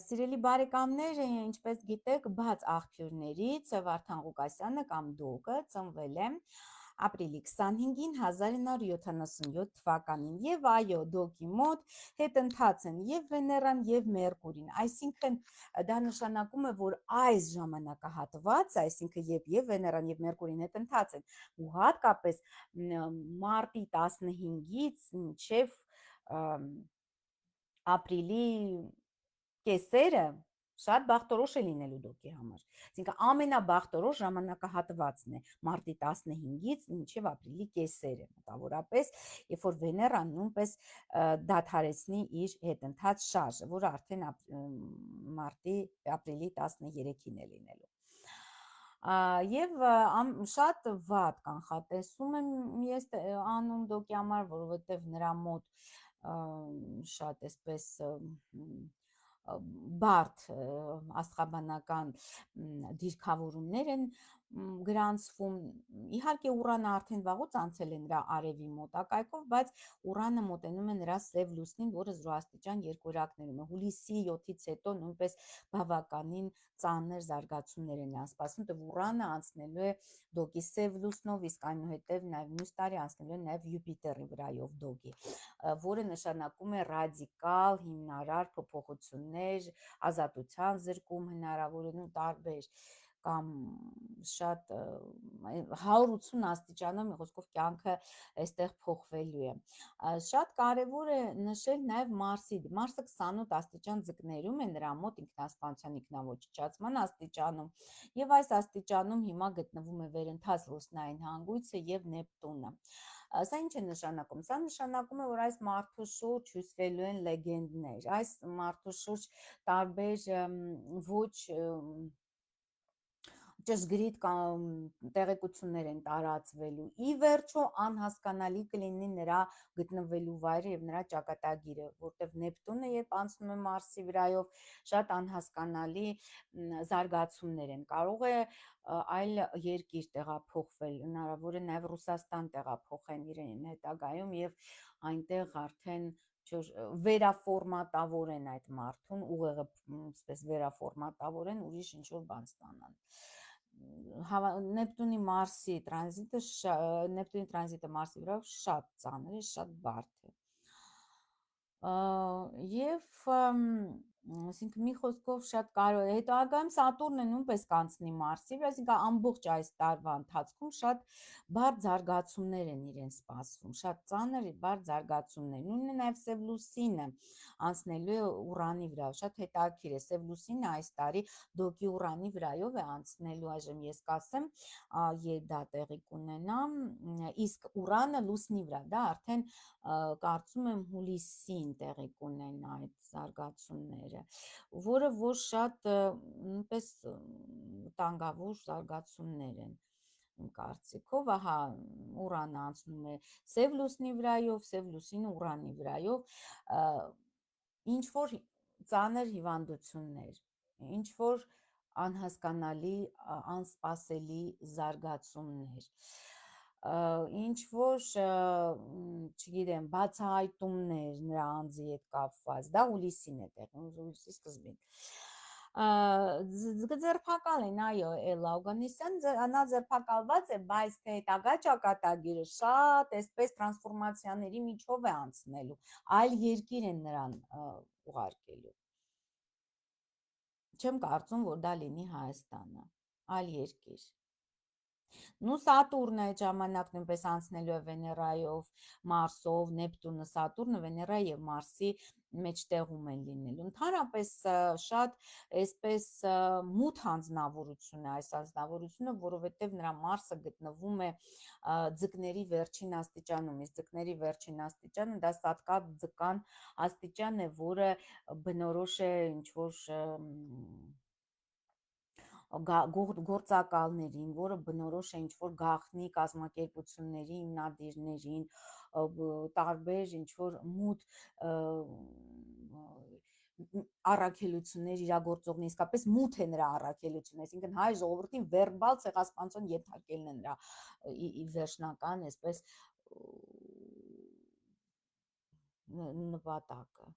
Սիրելի բարեկամներ, ինչպես գիտեք, բաց աղբյուրներից Վարդան Ղուկասյանը կամ դոկը ծնվել է ապրիլի 25-ին 1977 թվականին եւ այո, դոկի մոտ հետընթաց են եւ Վեներան եւ Մերկուրին, այսինքն դա նշանակում է, որ այս ժամանակահատված, այսինքն եւ Վեներան եւ Մերկուրին հետընթաց են, ու հատկապես մարտի 15-ից մինչեւ ապրիլի կեսերը շատ բախտորոշ է լինելու դոկի համար, այսինքն ամենաբախտորոշ ժամանակահատվածն է մարտի 15-ից մինչև ապրիլի կեսերը, մոտավորապես, երբ որ Վեներան նույնպես դադարեցնի իր հետընթաց շարժը, որը արդեն ապրիլի 13-ին է լինելու։ Եվ շատ վատ կանխատեսում եմ ես անում դոկի համար, որովհետև նրա մոտ շատ այսպես բարդ աստղաբանական դիրքավորումներ են գրանցվում, իհարկե Ուրանը արդեն վաղուց անցել է նրա արևի մոտակայքով, բայց Ուրանը մոտենում է նրա սև լուսնին, որը զրոաստիճան երկորակներում է, հուլիսի 7-ից հետո նույնպես բավականին ծանր զարգացումներ են նրան սպասում, և Ուրանը անցնելու է դոկի սև լուսնով, իսկ այնուհետև նաև մյուս տարի անցնելու է նաև Յուպիտերի վրայով դոկի, որը նշանակում է ռադիկալ հիմնարար փոփոխություններ, ազատության զրկում հնարավորություն տարբեր կամ շատ 180 աստիճանով, մի խոսքով կյանքը այստեղ փոխվելու է։ Շատ կարևոր է նշել նաև Մարսի, Մարսը 28 աստիճան ձկներում է նրա մոտ ինքնասպանության ինքնաոչնչացման աստիճանում, եւ այս աստիճանում հիմա գտնվում է վերընթաց լուսնային հանգույցը եւ Նեպտունը։ Սա ինչ է նշանակում։ Սա նշանակում է, որ այս մարդու շուրջ հյուսվելու են լեգենդներ, այս մարդու շուրջ տարբեր ոչ ճշգրիտ տեղեկություններ են տարածվելու, ի վերջո անհասկանալի կլինի նրա գտնվելու վայրը եւ նրա ճակատագիրը, որտեղ Նեպտունը երբ անցնում է Մարսի վրայով, շատ անհասկանալի զարգացումներ են, կարող է այլ երկիր տեղափոխվել, հնարավոր է նաեւ Ռուսաստան տեղափոխեն իրեն հետագայում եւ այնտեղ արդեն վերաֆորմատավորեն այդ մարդուն, ուղեղը այսպես վերաֆորմատավորեն, ուրիշ ինչ-որ բան ստանան։ Նեպտունի տրանզիտը Մարսի վրա շատ ծանր է, շատ բարդ է։ Եվ այսինքն մի խոսքով շատ կարևոր է, հետագայում Սատուրնը նույնպես կանցնի Մարսի վրա, այսինքն ամբողջ այս տարվա ընթացքում շատ բարդ զարգացումներ են իրեն սպասվում, շատ ծանր բարդ զարգացումներ, նույնն է նաև Սև լուսինը անցնելու է Ուրանի վրա, շատ հետաքրքիր է, Սև լուսինը այս տարի դոկի Ուրանի վրայով է անցնելու, այժմ ես կասեմ, երբ դա տեղի կունենա, իսկ Ուրանը լուսնի վրա, դա արդեն կարծում եմ հուլիսին տեղի կունենա այդ զարգացումները, որը որ շատ նույնպես տանգավոր զարգացումներ են իմ կարծիքով, ահա Ուրանը անցնում է Սև լուսնի վրայով, Սև լուսինը Ուրանի վրայով, ինչ որ ծանր հիվանդություններ, ինչ որ անհասկանալի, անսպասելի զարգացումներ, ինչ որ չգիտեմ, բացահայտումներ նրա անձի հետ կապված, դա հուլիսին է տեղում, հուլիսի սկզբին։ Ձերբակալին, այո, Էլլա Օգանեսյան, նա ձերբակալված է, բայց թե հետագա ճակատագիրը շատ այսպես տրանսֆորմացիաների միջով է անցնելու, այլ երկիր են նրան ուղարկելու։ Չեմ կարծում, որ դա լինի Հայաստանը, այլ երկիր։ Նու Սատուրնը այդ ժամանակ նույնպես անցնելու է Վեներայով, Մարսով, Նեպտունը, Սատուրնը, Վեներա եւ Մարսի մեջտեղում են լինելու։ Ընդհանրապես շատ այսպես մութ անձնավորություն է այս անձնավորությունը, որովհետեւ նրա Մարսը գտնվում է ձկների վերջին աստիճանում, իսկ ձկների վերջին աստիճանը դա Սատկա ձկան աստիճան է, որը բնորոշ է ինչ որ գործակալներին, որը բնորոշ է ինչ-որ գաղտնի կազմակերպությունների հիմնադիրներին, տարբեր ինչ-որ մութ առաքելություններ իրագործողն իսկապես մութ է նրա առաքելությունը, այսինքն հայ ժողովրդին վերբալ ցեղասպանություն ենթարկելն է նրա վերջնական այսպես նպատակը։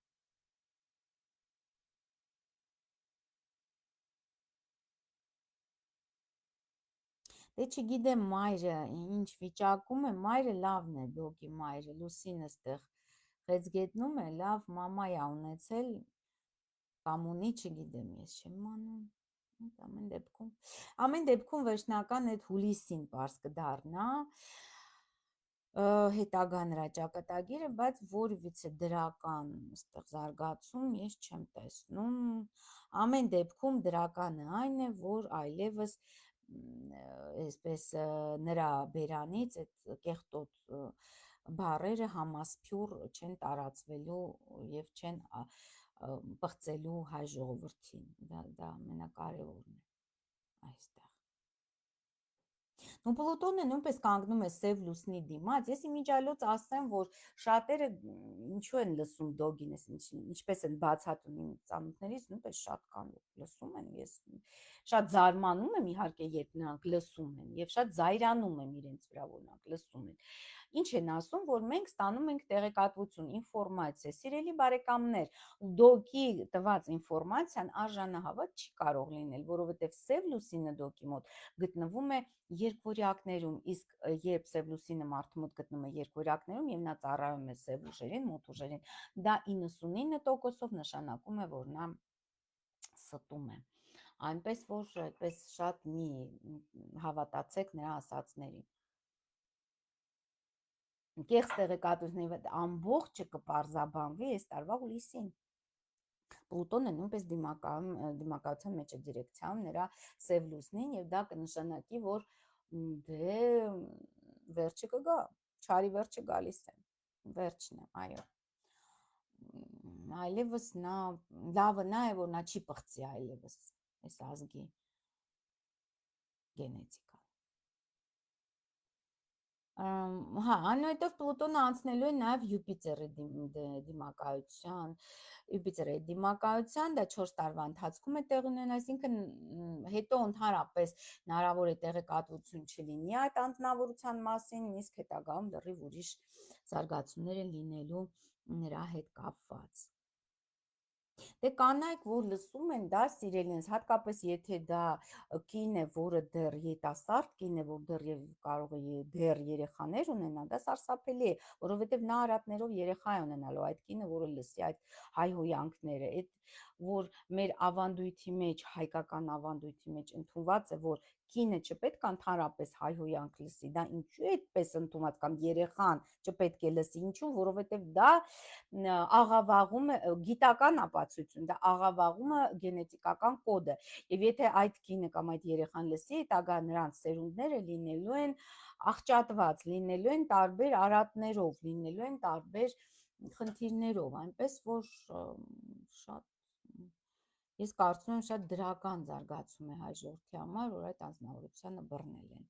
Դե չգիտեմ մայրը ինչ վիճակում է, մայրը լավն է, դոգի մայրը, Լուսինը ստեղ խեցգետնում է, լավ մամա է ունեցել, կամ ունի, չգիտեմ, ես չեմ անում, ամեն դեպքում վերջնական այդ հուլիսին պարզ կդառնա, հետագա նրա ճակատագիրը, բայց որևիցե դրական այստեղ զարգացում ես չեմ տեսնում, ամեն դեպքում դրականը այն է, որ այլևս այսպես նրա բերանից այդ կեղտոտ բառերը համասփյուռ չեն տարածվելու եւ չեն պղծելու հայ ժողովրդին, դա ամենակարևորն է այստեղ։ Ու Պլուտոնը նույնպես կանգնում է սև լուսնի դիմաց, ես իմիջիալոց ասեմ, որ շատերը ինչու են լսում դոգին, ինչպես են բացատրում իմ ծանոթներից, նույնպես շատ կան լսում են, ես շատ զարմանում եմ իհարկե, երբ նրանք լսում են եւ շատ զայրանում եմ իրենց վրա, որ նրանք լսում են։ Ինչ են ասում, որ մենք ստանում ենք տեղեկատվություն, ինֆորմացիա։ Սիրելի բարեկամներ, դոգի տված ինֆորմացիան արժանահավատ չի կարող լինել, որովհետեւ սև լուսինը դոգի մոտ գտնվում է երկվորյակներում, իսկ երբ սև լուսինը մարդու մոտ գտնում է երկվորյակներում եւ նա ծառայում է սև ուժերին, մութ ուժերին, դա 99%-ով նշանակում է, որ նա ստում է։ Այնպես որ այդպես շատ մի հավատացեք նրա ասածներին։ Կեղծ տեղեկատվությունների ամբողջը կպարզաբանվի այս տարվա հուլիսին։ Պլուտոնը նույնպես դիմակայության մեջ է դիրեկցիայում նրա սև լուսնին եւ դա կնշանակի, որ դե վերջը կգա, չարի վերջը գալիս է, վերջն է, այո։ Այլևս նա լավը նա է, որ նա չի պղծի այլևս այս ազգի գենետիկան։ Հա, այնուհետև Պլուտոնը անցնելու է նաև Յուպիտերի դիմակայության, դա 4 տարվա ընթացքում է տեղի ունենա, այսինքն հետո ընդհանրապես հնարավոր է տեղեկատվություն չլինի այդ անձնավորության մասին, իսկ հետագայում լրիվ ուրիշ զարգացումներ են լինելու նրա հետ կապված։ Դե կանայք, որ լսում են, դա սիրելին, հատկապես եթե դա կին է, որը դեռ երիտասարդ կին է, որ դեռ կարող է դեռ երեխաներ ունենա, դա սարսափելի է, որովհետև նա արատներով երեխա է ունենալու այդ կինը, որը լսի այդ հայհոյանքները, այդ որ մեր ավանդույթի մեջ, հայկական ավանդույթի մեջ ընդունված է, որ կինը չպետք է ընդհանրապես հայհոյանք լսի, դա ինչու է այդպես ընդունված կամ երեխան չպետք է լսի, ինչու, որովհետև դա աղավաղում է գիտական ապացույցություն, դա աղավաղում է գենետիկական կոդը, եւ եթե այդ կինը կամ այդ երեխան լսի, հետագա նրանց սերունդները լինելու են աղճատված, լինելու են տարբեր արատներով, լինելու են տարբեր խնդիրներով, այնպես որ շատ ես կարծում եմ շատ դրական զարգացում է հայ ժողովրդի համար, որ այդ անձնավորությանը բռնել են։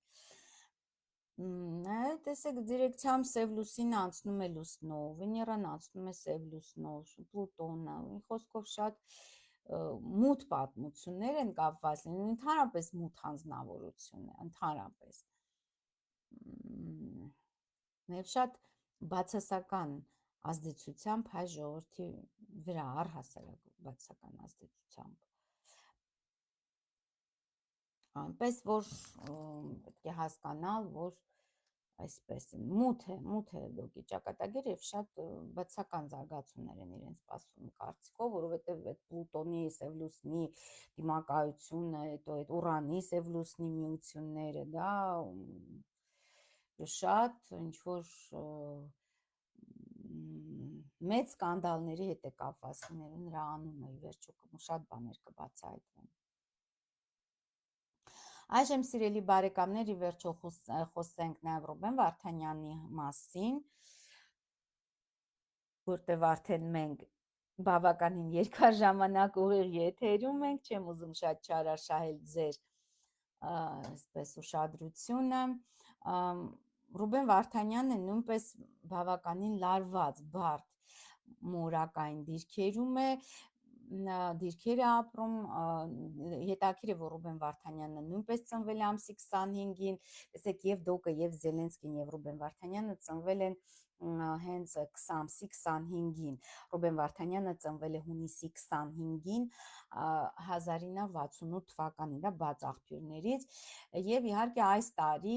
Տեսեք, դիրեկցիայում սև լուսինը անցնում է լուսնով, Վեներան անցնում է սև լուսնով, Պլուտոնը, մի խոսքով շատ մութ պատմություններ են կապված, ընդհանրապես մութ անձնավորություն է, ընդհանրապես։ Եվ շատ բացասական ազդեցությամբ հայ ժողովրդի վրա, առհասարակ բացասական ազդեցությամբ։ Այնպես որ պետք է հասկանալ, որ այսպես մութ է լոգի ճակատագիր եւ շատ բացական զարգացումներ են իրեն սպասում կարծիքով, որովհետեւ այդ Պլուտոնի Սևլուսնի դիմակայությունը, հետո այդ Ուրանի Սևլուսնի միությունները, դա շատ ինչ որ մեծ սկանդալների հետ է կապված նրա անունը, ի վերջո շատ բաներ կբացահայտվեն։ Այժմ սիրելի բարեկամներ, ի վերջո խոսենք նաև Ռուբեն Վարդանյանի մասին, որտեղ արդեն մենք բավականին երկար ժամանակ ուղիղ եթերում ենք, չեմ ուզում շատ չարաշահել ձեր այսպես ուշադրությունը։ Ռուբեն Վարդանյանը նույնպես բավականին լարված, բարդ մորակային դիրքերում է, դիրքեր է ապրում, հետաքրքիր է, որ Ռուբեն Վարդանյանը նույնպես ծնվել է ամսի 25-ին, տեսեք եւ Դոկը եւ Զելենսկին եւ Ռուբեն Վարդանյանը ծնվել են հենց ամսի 25-ին, Ռուբեն Վարդանյանը ծնվել է հունիսի 25-ին 1968 թվականին, դա բաց աղբյուրներից, եւ իհարկե այս տարի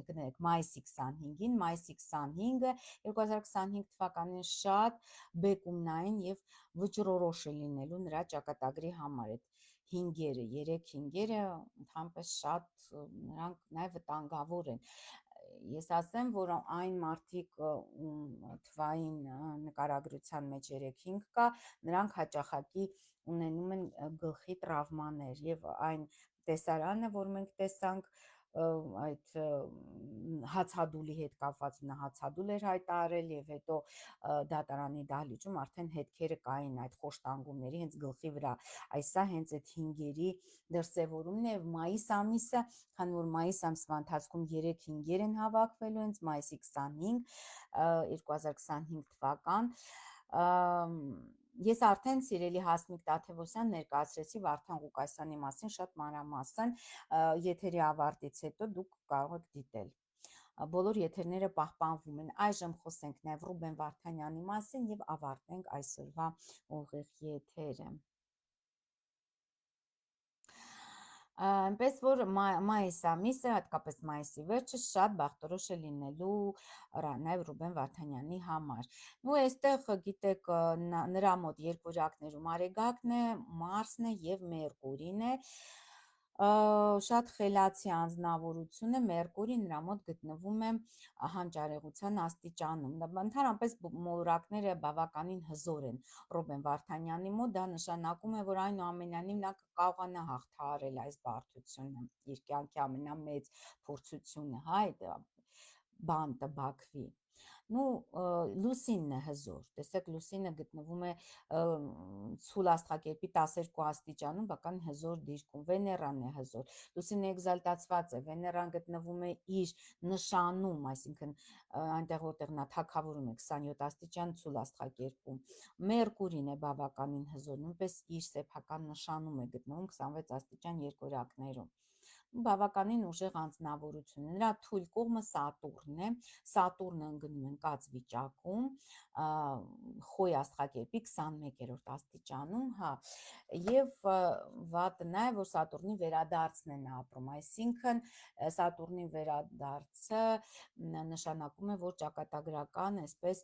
կներեք մայիսի 25-ին, մայիսի 25-ը 2025 թվականին շատ բեկումնային եւ վճռորոշ է լինելու նրա ճակատագրի համար այդ 3 հինգերը ընդհանրապես շատ նրանք նաև վտանգավոր են։ Ես ասեմ, որ այն մարդիկ թվային նկարագրության մեջ 3-5 կա, նրանք հաճախակի ունենում են գլխի տրավմաներ եւ այն տեսարանը, որ մենք տեսանք այդ հացադուլի հետ կապված, նա հացադուլ էր հայտարարել եւ հետո դատարանի դահլիճում արդեն հետքերը կային այդ խոշտանգումների հենց գլխի վրա, այսա հենց այդ հինգերի դրսևորումն է մայիս ամիսը, քանի որ մայիս ամսվա ընթացքում 3 հինգեր են հավաքվելու, հենց մայիսի 25 2025 թվական Ես արդեն սիրելի Հասմիկ Տաթևոսյան ներկայացրեցի Վարդան Ղուկասյանի մասին շատ մանրամասն, եթերի ավարտից հետո դուք կարող եք դիտել։ Բոլոր եթերները պահպանվում են։ Այժմ խոսենք նաև Ռուբեն Վարդանյանի մասին եւ ավարտենք այսօրվա ուղիղ եթերը։ Այնպես որ մայիս ամիսը, հատկապես մայիսի վերջը շատ բախտորոշ է լինելու նաև Ռուբեն Վարդանյանի համար։ Ու այստեղ գիտեք նրա մոտ երկորյակներում Արեգակն է, Մարսն է եւ Մերկուրին է։ Շատ խելացի անձնավորություն է, Մերկուրին նրա մոտ գտնվում է հանճարեղության աստիճանում։ Ընդհանրապես մոլորակները բավականին հզոր են Ռուբեն Վարդանյանի մոտ, դա նշանակում է, որ այնուամենայնիվ նա կկարողանա հաղթահարել այս բարդությունը, իր կյանքի ամենամեծ փորձությունը, հա, այդ բանտը Բաքվի։ Լուսինն է հզոր, տեսեք լուսինը գտնվում է ցուլ աստղակերպի 12 աստիճանում, բավական հզոր դիրքում, Վեներան է հզոր, լուսինը էկզալտացված է, Վեներան գտնվում է իր նշանում, այսինքն այնտեղ որտեղ նա թագավորում է 27 աստիճան ցուլ աստղակերպում, Մերկուրին է բավականին հզոր, նույնպես իր սեփական նշանում է գտնվում 26 աստիճան երկորյակներում, բավականին ուժեղ անձնավորություն է, նրա թույլ կողմը Սատուրնն է, Սատուրնը ընկնում է կաց վիճակում, Խոյ աստղակերպի 21-րդ աստիճանում, հա, եւ վատը նա է, որ Սատուրնի վերադարձն է նա ապրում, այսինքն Սատուրնի վերադարձը նշանակում է, որ ճակատագրական այսպես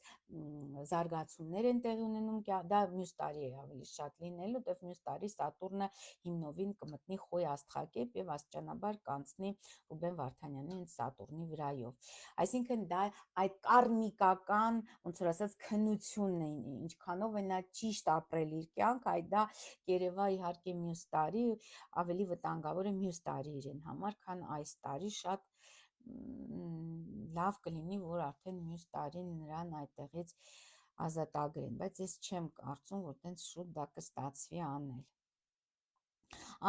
զարգացումներ են տեղի ունենում, դա մյուս տարի է ավելի շատ լինելու, դեռ մյուս տարի Սատուրնը հիմնովին կմտնի Խոյ աստղակերպ եւ աստիճանաբար կանցնի Ռուբեն Վարդանյանի Սատուրնի վրայով։ Այսինքն դա այդ կարմիկական, ոնց որ ասած, քննությունն է, ինչքանով է նա ճիշտ ապրել իր կյանք, այդ դա կերևա իհարկե մյուս տարի ավելի վտանգավոր է մյուս տարի իրեն համար, քան այս տարի շատ լավ կլինի, որ արդեն մյուս տարին նրան այդտեղից ազատագրեն, բայց ես չեմ կարծում, որ տենց շուտ դա կստացվի անել։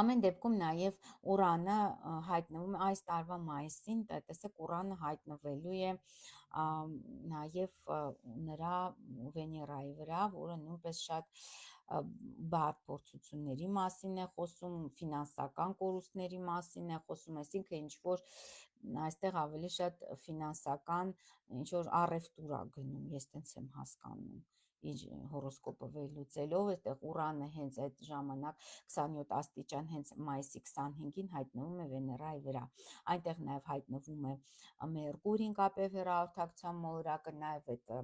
Ամեն դեպքում նաև Ուրանը հայտնվում է այս տարվա մայիսին, տեսեք Ուրանը հայտնվելու է նաև նրա Վեներայի վրա, որը նույնպես շատ բարդ փորձությունների մասին է խոսում, ֆինանսական կորուստների մասին է խոսում, այսինքն ինչ որ այստեղ ավելի շատ ֆինանսական ինչ որ առևտուր է գնում, ես տենց եմ հասկանում իր հորոսկոպը վերլուծելով, այդտեղ Ուրանը հենց այդ ժամանակ 27 աստիճան հենց մայիսի 25-ին հայտնվում է Վեներայի վրա։ Այնտեղ նաև հայտնվում է Մերկուրին կապև հեռահաղորդակցության մոլորակը, նաև այդ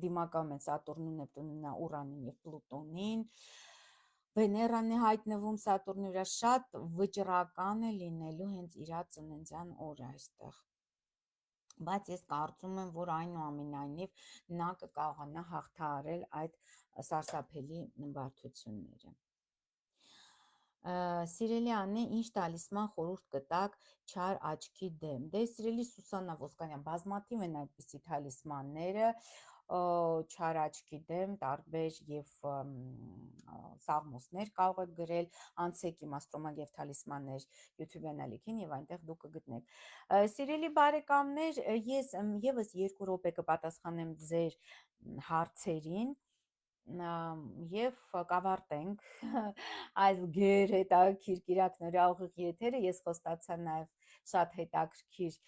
դիմակայում են Սատուրնին, Նեպտունին, Ուրանին և Պլուտոնին։ Վեներան է հայտնվում Սատուրնի վրա, շատ վճռական է լինելու հենց իր ծննդյան օրը այստեղ։ Բայց ես կարծում եմ, որ այնուամենայնիվ նա կկարողանա հաղթահարել այդ սարսափելի բարդությունները։ Սիրելի Աննե, ինչ տալիսման խորհուրդ կտաք չար աչքի դեմ։ Դե սիրելի Սուսաննա Ոսկանյան, բազմաթիվ են այդպիսի տալիսմանները չար աչքի դեմ, տարբեր եւ սաղմոսներ կարող եք գրել, անցեք իմ աստրոմագիվ տալիսմաններ YouTube-յան ալիքին եւ այնտեղ դուք կգտնեք։ Սիրելի բարեկամներ, ես եւս 2 րոպե կպատասխանեմ ձեր հարցերին եւ կավարտենք այս հետաքրքիր Կիրակնորյա ուղիղ եթերը։ Ես խոստացա նաեւ շատ հետաքրքիր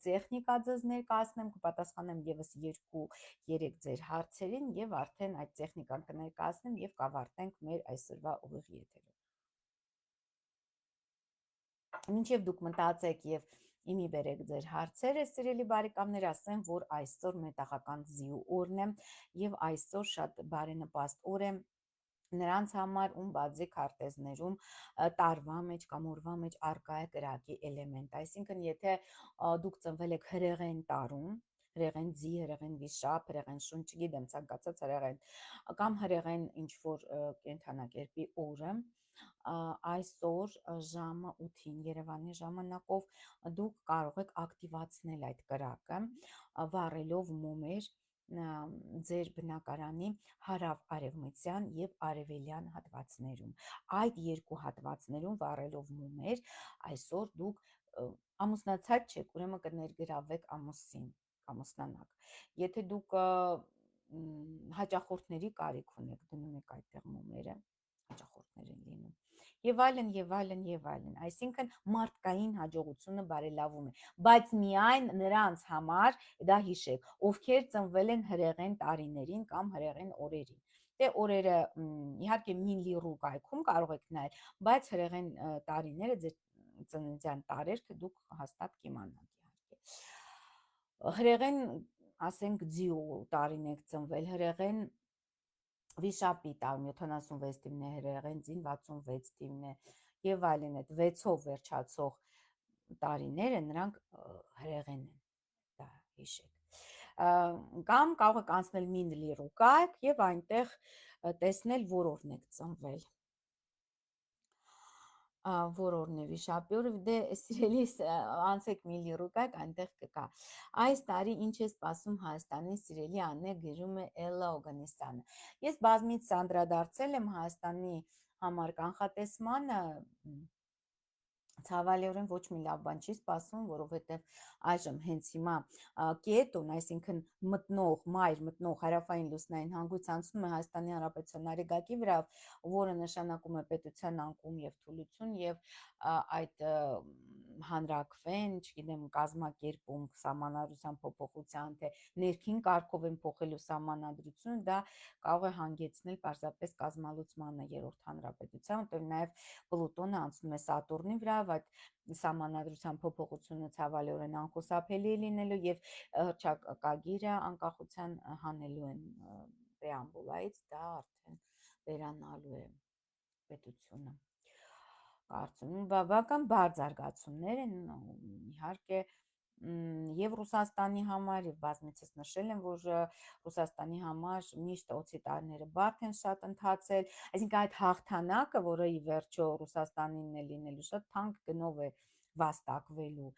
տեխնիկա ձեզ ներկայացնեմ, կպատասխանեմ եւս 2-3 ձեր հարցերին եւ արդեն այդ տեխնիկան կներկայացնեմ եւ կավարտենք մեր այսօրվա ուղիղ եթերը։ Մինչև դուք մտածեք եւ իմի բերեք ձեր հարցերը, սիրելի բարեկամներ, ասեմ, որ այսօր մետաղական ձիու օրն է եւ այսօր շատ բարենպաստ օր է նրանց համար, ում բաձի քարտեզներում տարվա մեջ կամ օրվա մեջ առկա է կրակի էլեմենտ, այսինքն եթե դուք ծնվել եք հրեղեն տարում, հրեղեն ձի, հրեղեն վիշապ, հրեղեն շուն, չգիտեմ, ցանկացած հրեղեն կամ հրեղեն ինչ որ կենդանակերպի օրը, այսօր ժամը 8-ին Երևանի ժամանակով դուք կարող եք ակտիվացնել այդ կրակը, վառելով մոմեր ձեր բնակարանի հարավ-արևմտյան եւ արևելյան հատվածներում։ Այդ երկու հատվածներում վառելով մոմեր, այսօր դուք ամուսնացած չեք, ուրեմն կներգրավեք ամուսին, կամուսնանաք։ Եթե դուք հաճախորդների կարիք ունեք, դնում եք այդտեղ մոմերը, հաճախորդներ են լինում, եւ այլն եւ այլն եւ այլն, այսինքն մարդկային հաջողությունը բարելավում է, բայց միայն նրանց համար, դա հիշեք, ովքեր ծնվել են հրեղեն տարիներին կամ հրեղեն օրերին։ Դե օրերը իհարկե միլիռու կայքում կարող եք նայել, բայց հրեղեն տարիները ձեր ծննդյան տարերքը դուք հաստատ կիմանաք իհարկե։ Հրեղեն, ասենք ձիու տարին եք ծնվել, հրեղեն վիշապի տարում 76 թիվն է, հրեղեն ձին 66 թիվն է եւ այլն, այդ 6-ով վերջացող տարիները նրանք հրեղեն են, դա հիշեք։ Կամ կարող եք անցնել միլիռու կայք եւ այնտեղ տեսնել որ օրն եք ծնվել, որ օրն է վիշապի օրը, դե սիրելիս անցեք միլիռու կայք, այնտեղ կկա։ Այս տարի ինչ է սպասում Հայաստանի, սիրելի Աննե, գրում է Էլլա Օգանեսյանը։ Ես բազմից անդրադարձել եմ Հայաստանի համար կանխատեսմանը, ցավալիորեն ոչ մի լավ բան չի սպասվում, որովհետև այժմ հենց հիմա կետոն, այսինքն մայր մտնող հարավային լուսնային հանգույց անցնում է Հայաստանի Հանրապետության արեգակի վրա, որը նշանակում է պետության անկում եւ թուլություն եւ այդ հանրակրվեն, չգիտեմ, կազմակերպում սահմանադրության փոփոխության, թե ներքին կարգով են փոխելու սահմանադրությունը, դա կարող է հանգեցնել պարզապես կազմալուծմանը երրորդ հանրապետության, որտեղ նաեւ Պլուտոնը անցնում է Սատուրնի վրա, այդ սահմանադրության փոփոխությունը ցավալիորեն անխուսափելի է լինելու եւ հռչակագիրը անկախության հանելու են պրեամբուլայից, դա արդեն վերանալու է պետությունը։ Կարծում եմ բավական բարձ զարգացումներ են, իհարկե եւ Ռուսաստանի համար եւ բազմիցս նշել եմ, որ Ռուսաստանի համար միշտ օծի տարիները բարդ են շատ ընթացել, այսինքն այդ հաղթանակը, որը ի վերջո Ռուսաստանինն է լինելու, շատ թանկ գնով է վաստակվելու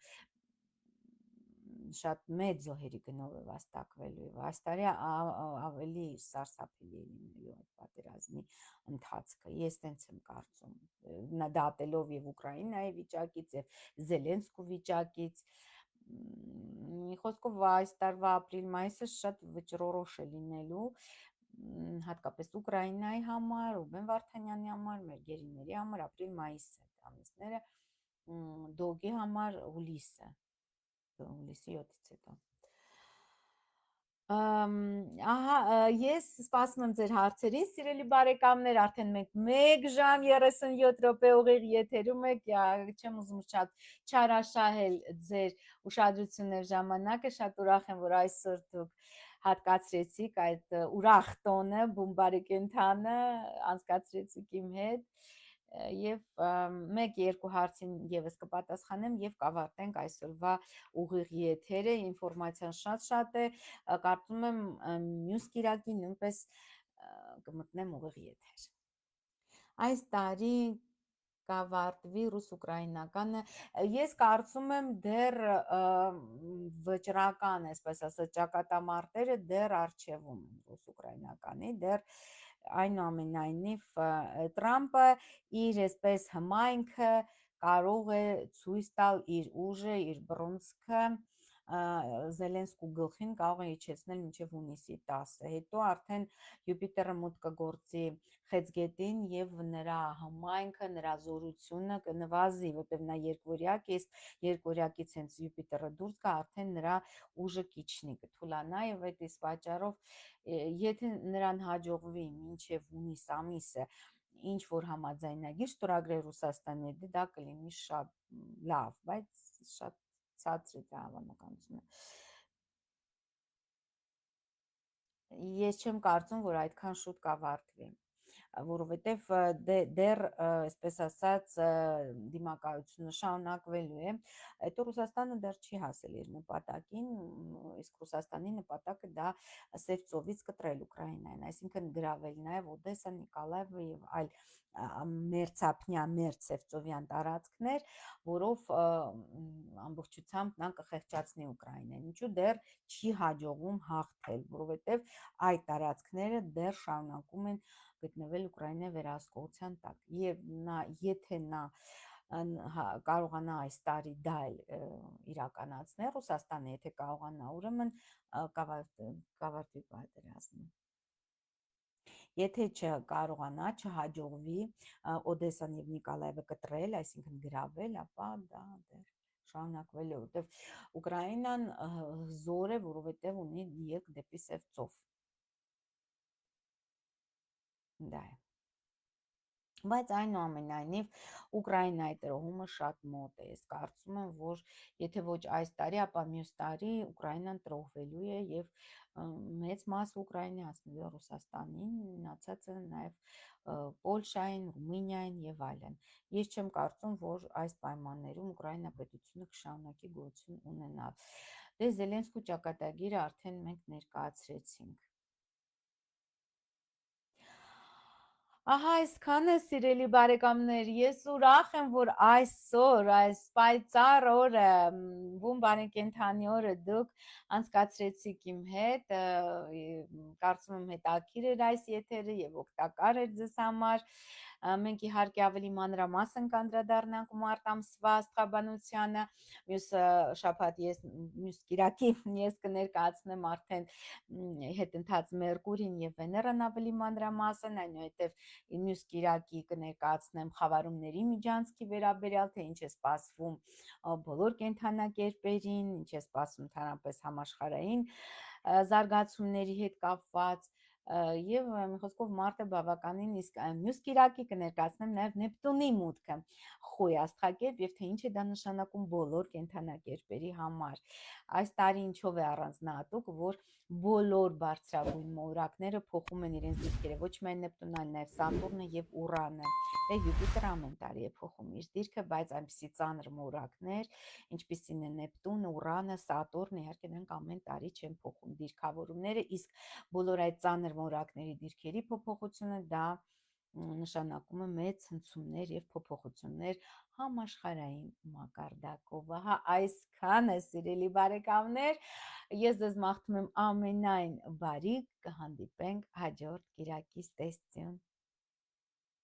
շատ մեծ զոհերի գնով է վաստակվելու եւ այս տարի ավելի սարսափելի է լինելու այդ պատերազմի ընթացքը, ես տենց եմ կարծում, դատելով եւ Ուկրաինայի վիճակից եւ Զելենսկու վիճակից, մի խոսքով այս տարվա ապրիլ-մայիսը շատ վճռորոշ է լինելու, հատկապես Ուկրաինայի համար, Ռուբեն Վարդանյանի համար, մեր գերիների համար ապրիլ-մայիսը ամիսները, Դոգի համար հուլիսի 7-ից հետո։ Ահա, ես սպասում եմ ձեր հարցերին, սիրելի բարեկամներ, արդեն մենք 1 ժամ 37 րոպե ուղիղ եթերում եք, չեմ ուզում շատ չարաշահել ձեր ուշադրությունն եւ ժամանակը, շատ ուրախ եմ, որ այսօր դուք հատկացրեցիք այդ ուրախ տոնը, բումբարի կենթանը, անցկացրեցիք իմ հետ եւ 1-2 հարցին եւս կպատասխանեմ եւ կավարտենք այսօրվա ուղիղ եթերը, ինֆորմացիան շատ է, կարծում եմ մյուս կիրակի նույնպես կմտնեմ ուղիղ եթեր։ Այս տարի կավարտվի ռուս-ուկրաինականը, ես կարծում եմ դեռ վճռական, այսպես ասած, ճակատամարտերը դեռ առջևում են ռուս-ուկրաինականի, դեռ այնուամենայնիվ Տրամպը իր այսպես հմայքը կարող է ցույց տալ իր ուժը, իր բռունցքը, Զելենսկու գլխին կարող է իջեցնել մինչև հունիսի 10-ը, հետո արդեն Յուպիտերը մուտք կգործի Խեցգետին եւ նրա հմայքը, նրա զորությունը կնվազի, որտեղ նա երկվորյակ է, երկվորյակից հենց Յուպիտերը դուրս գա, արդեն նրա ուժը կիջնի, կթուլանա եւ այդ իսկ պատճառով եթե նրան հաջողվի մինչև հունիս ամիսը ինչ որ համաձայնագիր ստորագրել Ռուսաստանի հետ, դա կլինի շատ լավ, բայց շատ ցածր է հավանականությունը։ Ես չեմ կարծում, որ այդքան շուտ կավարտվի, որովհետև դեռ, այսպես ասած, դիմակայությունը շարունակվելու է, հետո Ռուսաստանը դեռ չի հասել իր նպատակին, իսկ Ռուսաստանի նպատակը դա Սև ծովից կտրել Ուկրաինային, այսինքն գրավել նաև Օդեսա, Նիկոլաևը եւ այլ մերձափնյա Սևծովյան տարածքներ, որով ամբողջությամբ նա կխեղճացնի Ուկրաինային, ինչու դեռ չի հաջողվում հաղթել, որովհետև այդ տարածքները դեռ շարունակում են գտնվել Ուկրաինայի վերահսկողության տակ եւ եթե նա կարողանա այս տարի դա իրականացնել Ռուսաստանը, եթե կարողանա, ուրեմն կավարտվի պատերազմը։ Եթե չկարողանա, չհաջողվի Օդեսան եւ Նիկոլաևը կտրել, այսինքն գրավել, ապա դա դեռ շարունակվել է, որովհետև Ուկրաինան զոր է, որովհետև ունի ելք դեպի Սև ծով։ Դա է։ Բայց այնուամենայնիվ Ուկրաինայի տրոհումը շատ մոտ է, ես կարծում եմ, որ եթե ոչ այս տարի, ապա մյուս տարի Ուկրաինան տրոհվելու է եւ մեծ մաս Ուկրաինի հասնելու է Ռուսաստանին, մնացածը նաեւ Պոլշային, Ռումինիային եւ այլն։ Ես չեմ կարծում, որ այս պայմաններում Ուկրաինա պետությունը կշարունակի գոյություն ունենալ։ Դե Զելենսկու ճակատագիրը արդեն մենք ներկայացրեցինք։ Ահա այսքանը, սիրելի բարեկամներ, ես ուրախ եմ, որ այսօր, այս պայծառ օրը, բումբարի կենթանի օրը դուք անցկացրեցիք իմ հետ, կարծում եմ հետաքրքիր էր այս եթերը եւ օգտակար էր ձեզ համար, մենք իհարկե ավելի մանրամասն կանդրադառնանք մարտ ամսվա աստղաբանությանը, մյուս կիրակի ես կներկայացնեմ արդեն հետընթաց Մերկուրին եւ Վեներան ավելի մանրամասն, այնուհետեւ մյուս կիրակի կներկայացնեմ խավարումների միջանցքի վերաբերյալ, թե ինչ է սպասվում բոլոր կենդանակերպերին, ինչ է սպասվում ընդհանրապես համաշխարհային զարգացումների հետ կապված եւ մի խոսքով մարտը բավականին, իսկ մյուս կիրակի կներկայացնեմ նաեւ Նեպտունի մուտքը խոյ աստղակերպ եւ թե ինչ է դա նշանակում բոլոր կենդանակերպերի համար։ Այս տարի ինչով է առանձնահատուկ, որ բոլոր բարձրագույն մոլորակները փոխում են իրենց դիրքերը, ոչ միայն Նեպտունը, այլ նաեւ Սատուրնը եւ Ուրանը։ Դե Յուպիտերը ամեն տարի է փոխում իր դիրքը, բայց այնպիսի ծանր մոլորակներ, ինչպիսին է Նեպտունը, Ուրանը, Սատուրնը, իհարկե նրանք ամեն տարի չեն փոխում դիրքավորումները, իսկ բոլոր այդ ծանր մոլորակների դիրքերի փոփոխությունը դա նշանակում է մեծ հնցումներ եւ փոփոխություններ համաշխարհային մակարդակով։ Ահա այսքան է, սիրելի բարեկամներ, ես ձեզ մաղթում եմ ամենայն բարիք, կհանդիպենք հաջորդ կիրակի, ստեսություն։